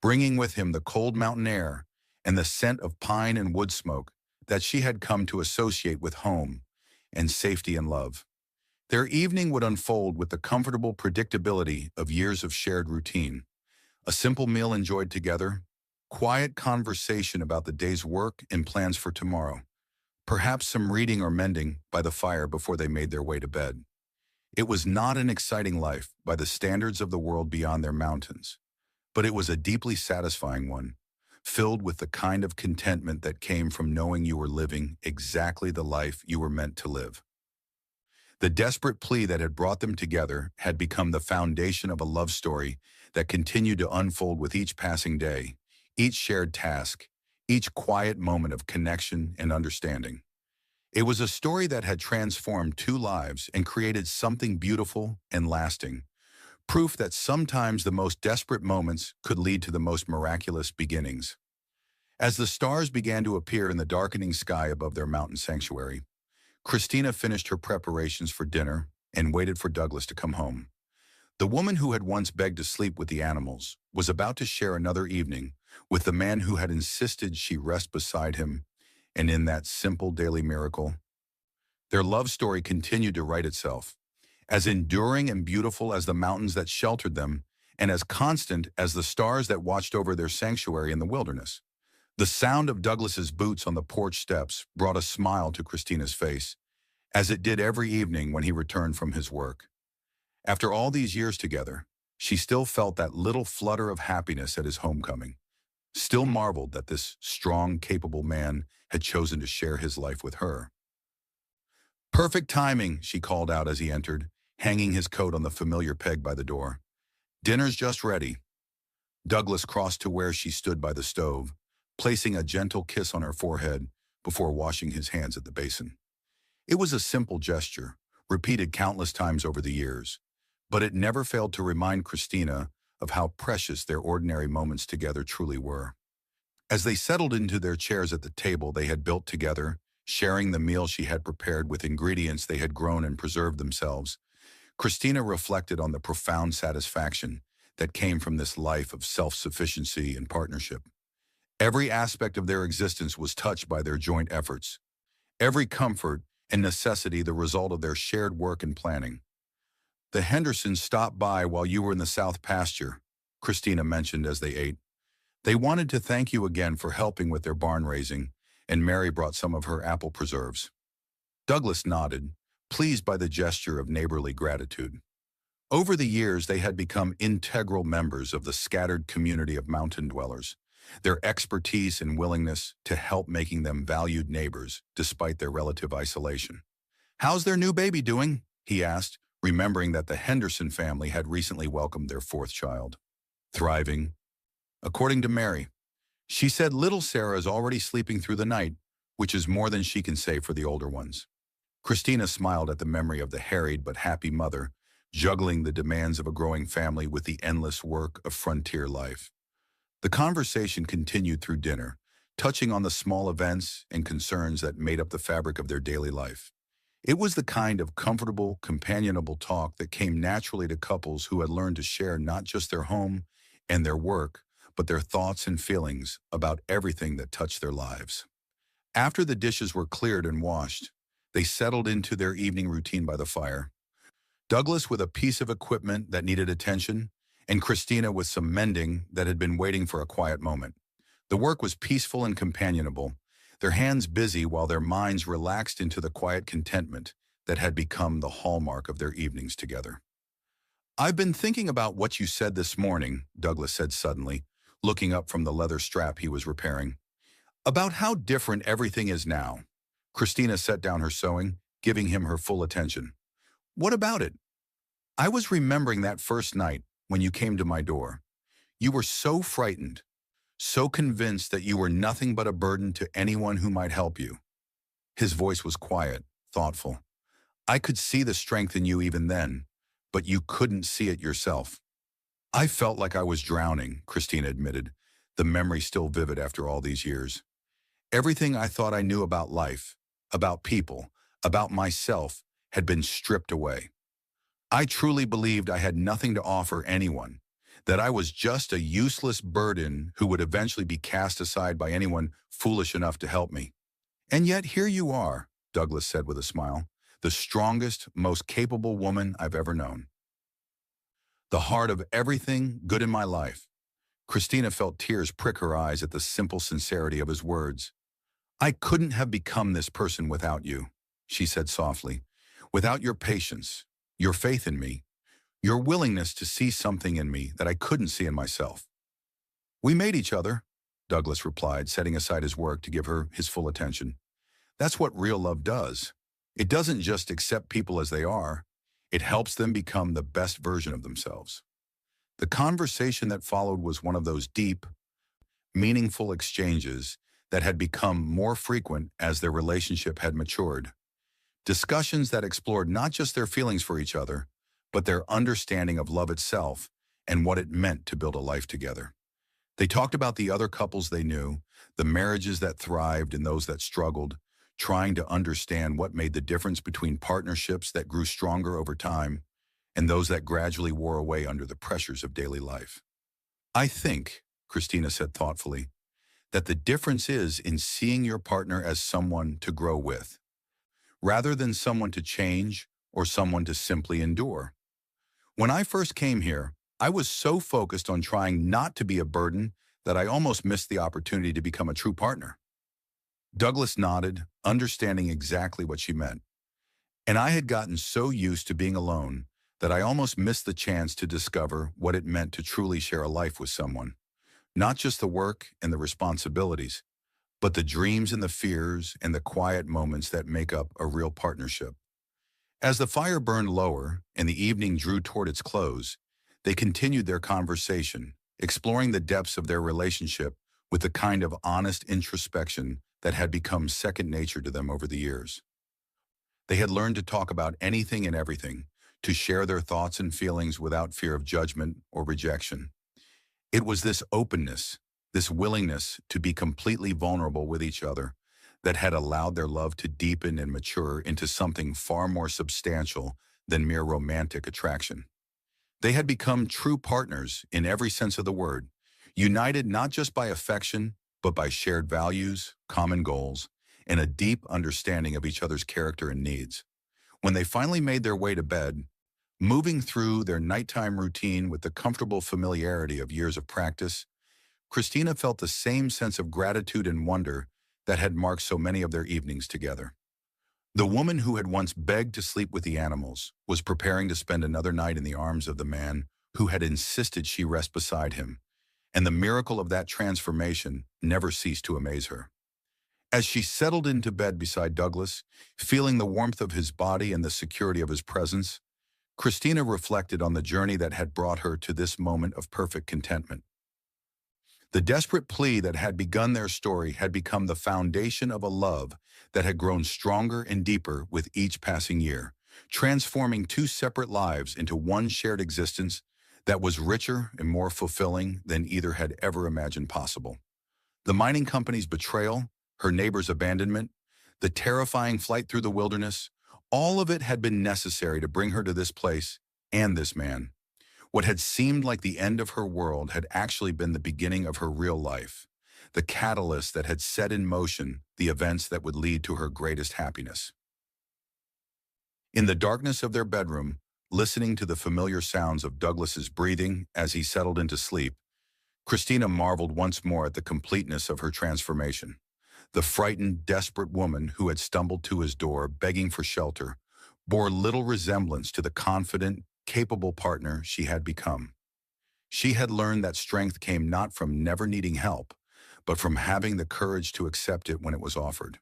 bringing with him the cold mountain air and the scent of pine and wood smoke that she had come to associate with home and safety and love. Their evening would unfold with the comfortable predictability of years of shared routine. A simple meal enjoyed together, quiet conversation about the day's work and plans for tomorrow, perhaps some reading or mending by the fire before they made their way to bed. It was not an exciting life by the standards of the world beyond their mountains, but it was a deeply satisfying one, filled with the kind of contentment that came from knowing you were living exactly the life you were meant to live. The desperate plea that had brought them together had become the foundation of a love story that continued to unfold with each passing day, each shared task, each quiet moment of connection and understanding. It was a story that had transformed two lives and created something beautiful and lasting, proof that sometimes the most desperate moments could lead to the most miraculous beginnings. As the stars began to appear in the darkening sky above their mountain sanctuary, Christina finished her preparations for dinner and waited for Douglas to come home. The woman who had once begged to sleep with the animals was about to share another evening with the man who had insisted she rest beside him, and in that simple daily miracle, their love story continued to write itself, as enduring and beautiful as the mountains that sheltered them, and as constant as the stars that watched over their sanctuary in the wilderness. The sound of Douglas's boots on the porch steps brought a smile to Christina's face, as it did every evening when he returned from his work. After all these years together, she still felt that little flutter of happiness at his homecoming, still marveled that this strong, capable man had chosen to share his life with her. "Perfect timing," she called out as he entered, hanging his coat on the familiar peg by the door. "Dinner's just ready." Douglas crossed to where she stood by the stove, placing a gentle kiss on her forehead before washing his hands at the basin. It was a simple gesture, repeated countless times over the years, but it never failed to remind Christina of how precious their ordinary moments together truly were. As they settled into their chairs at the table they had built together, sharing the meal she had prepared with ingredients they had grown and preserved themselves, Christina reflected on the profound satisfaction that came from this life of self-sufficiency and partnership. Every aspect of their existence was touched by their joint efforts, every comfort and necessity the result of their shared work and planning. "The Hendersons stopped by while you were in the South pasture," Christina mentioned as they ate. "They wanted to thank you again for helping with their barn raising, and Mary brought some of her apple preserves." Douglas nodded, pleased by the gesture of neighborly gratitude. Over the years, they had become integral members of the scattered community of mountain dwellers, their expertise and willingness to help making them valued neighbors despite their relative isolation. "How's their new baby doing?" he asked, remembering that the Henderson family had recently welcomed their fourth child. "Thriving, according to Mary. She said little Sarah is already sleeping through the night, which is more than she can say for the older ones." Christina smiled at the memory of the harried but happy mother, juggling the demands of a growing family with the endless work of frontier life. The conversation continued through dinner, touching on the small events and concerns that made up the fabric of their daily life. It was the kind of comfortable, companionable talk that came naturally to couples who had learned to share not just their home and their work, but their thoughts and feelings about everything that touched their lives. After the dishes were cleared and washed, they settled into their evening routine by the fire. Douglas with a piece of equipment that needed attention, and Christina with some mending that had been waiting for a quiet moment. The work was peaceful and companionable, their hands busy while their minds relaxed into the quiet contentment that had become the hallmark of their evenings together. "I've been thinking about what you said this morning," Douglas said suddenly, looking up from the leather strap he was repairing. "About how different everything is now." Christina set down her sewing, giving him her full attention. "What about it?" "I was remembering that first night when you came to my door. You were so frightened, so convinced that you were nothing but a burden to anyone who might help you." His voice was quiet, thoughtful. "I could see the strength in you even then, but you couldn't see it yourself." "I felt like I was drowning," Christina admitted, the memory still vivid after all these years. "Everything I thought I knew about life, about people, about myself, had been stripped away. I truly believed I had nothing to offer anyone, that I was just a useless burden who would eventually be cast aside by anyone foolish enough to help me. And yet here you are," Douglas said with a smile, "the strongest, most capable woman I've ever known. The heart of everything good in my life." Christina felt tears prick her eyes at the simple sincerity of his words. "I couldn't have become this person without you," she said softly. "Without your patience, your faith in me, your willingness to see something in me that I couldn't see in myself." "We made each other," Douglas replied, setting aside his work to give her his full attention. "That's what real love does. It doesn't just accept people as they are. It helps them become the best version of themselves." The conversation that followed was one of those deep, meaningful exchanges that had become more frequent as their relationship had matured. Discussions that explored not just their feelings for each other, but their understanding of love itself and what it meant to build a life together. They talked about the other couples they knew, the marriages that thrived and those that struggled, trying to understand what made the difference between partnerships that grew stronger over time and those that gradually wore away under the pressures of daily life. "I think," Christina said thoughtfully, that the difference is in seeing your partner as someone to grow with, rather than someone to change or someone to simply endure. When I first came here, I was so focused on trying not to be a burden that I almost missed the opportunity to become a true partner. Douglas nodded, understanding exactly what she meant. And I had gotten so used to being alone that I almost missed the chance to discover what it meant to truly share a life with someone. Not just the work and the responsibilities, but the dreams and the fears and the quiet moments that make up a real partnership. As the fire burned lower and the evening drew toward its close, they continued their conversation, exploring the depths of their relationship with the kind of honest introspection that had become second nature to them over the years. They had learned to talk about anything and everything, to share their thoughts and feelings without fear of judgment or rejection. It was this openness, this willingness to be completely vulnerable with each other, that had allowed their love to deepen and mature into something far more substantial than mere romantic attraction. They had become true partners in every sense of the word, united not just by affection, but by shared values, common goals, and a deep understanding of each other's character and needs. When they finally made their way to bed, moving through their nighttime routine with the comfortable familiarity of years of practice, Christina felt the same sense of gratitude and wonder that had marked so many of their evenings together. The woman who had once begged to sleep with the animals was preparing to spend another night in the arms of the man who had insisted she rest beside him, and the miracle of that transformation never ceased to amaze her. As she settled into bed beside Douglas, feeling the warmth of his body and the security of his presence, Christina reflected on the journey that had brought her to this moment of perfect contentment. The desperate plea that had begun their story had become the foundation of a love that had grown stronger and deeper with each passing year, transforming two separate lives into one shared existence that was richer and more fulfilling than either had ever imagined possible. The mining company's betrayal, her neighbor's abandonment, the terrifying flight through the wilderness, all of it had been necessary to bring her to this place and this man. What had seemed like the end of her world had actually been the beginning of her real life, the catalyst that had set in motion the events that would lead to her greatest happiness. In the darkness of their bedroom, listening to the familiar sounds of Douglas's breathing as he settled into sleep, Christina marveled once more at the completeness of her transformation. The frightened, desperate woman who had stumbled to his door begging for shelter bore little resemblance to the confident, capable partner she had become. She had learned that strength came not from never needing help, but from having the courage to accept it when it was offered.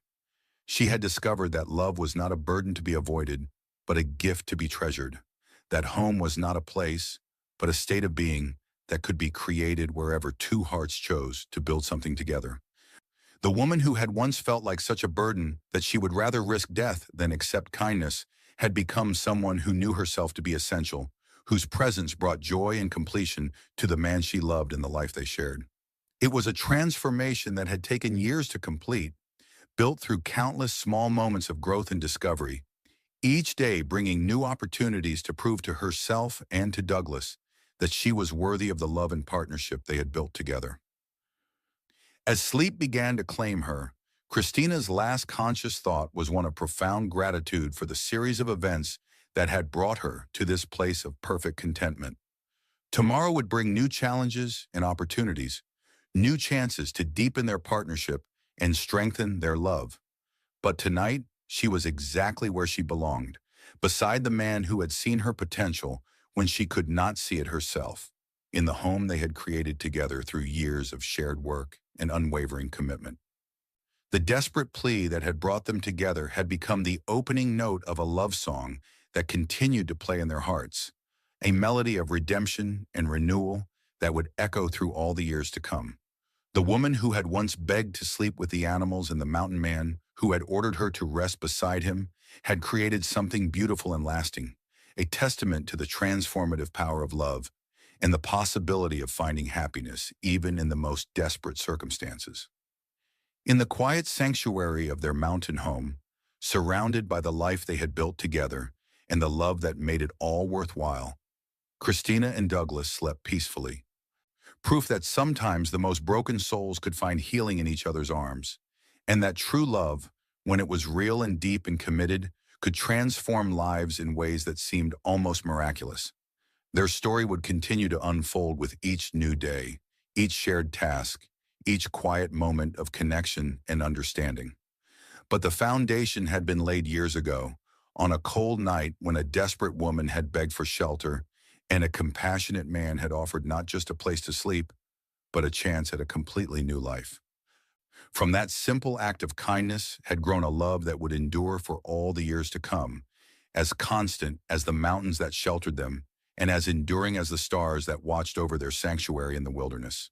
She had discovered that love was not a burden to be avoided, but a gift to be treasured. That home was not a place, but a state of being that could be created wherever two hearts chose to build something together. The woman who had once felt like such a burden that she would rather risk death than accept kindness had become someone who knew herself to be essential, whose presence brought joy and completion to the man she loved and the life they shared. It was a transformation that had taken years to complete, built through countless small moments of growth and discovery, each day bringing new opportunities to prove to herself and to Douglas that she was worthy of the love and partnership they had built together. As sleep began to claim her, Christina's last conscious thought was one of profound gratitude for the series of events that had brought her to this place of perfect contentment. Tomorrow would bring new challenges and opportunities, new chances to deepen their partnership and strengthen their love. But tonight, she was exactly where she belonged, beside the man who had seen her potential when she could not see it herself, in the home they had created together through years of shared work and unwavering commitment. The desperate plea that had brought them together had become the opening note of a love song that continued to play in their hearts, a melody of redemption and renewal that would echo through all the years to come. The woman who had once begged to sleep with the animals and the mountain man who had ordered her to rest beside him had created something beautiful and lasting, a testament to the transformative power of love and the possibility of finding happiness even in the most desperate circumstances. In the quiet sanctuary of their mountain home, surrounded by the life they had built together and the love that made it all worthwhile, Christina and Douglas slept peacefully, Proof that sometimes the most broken souls could find healing in each other's arms, and that true love, when it was real and deep and committed, could transform lives in ways that seemed almost miraculous. Their story would continue to unfold with each new day, each shared task, each quiet moment of connection and understanding. But the foundation had been laid years ago, on a cold night when a desperate woman had begged for shelter and a compassionate man had offered not just a place to sleep, but a chance at a completely new life. From that simple act of kindness had grown a love that would endure for all the years to come, as constant as the mountains that sheltered them, and as enduring as the stars that watched over their sanctuary in the wilderness.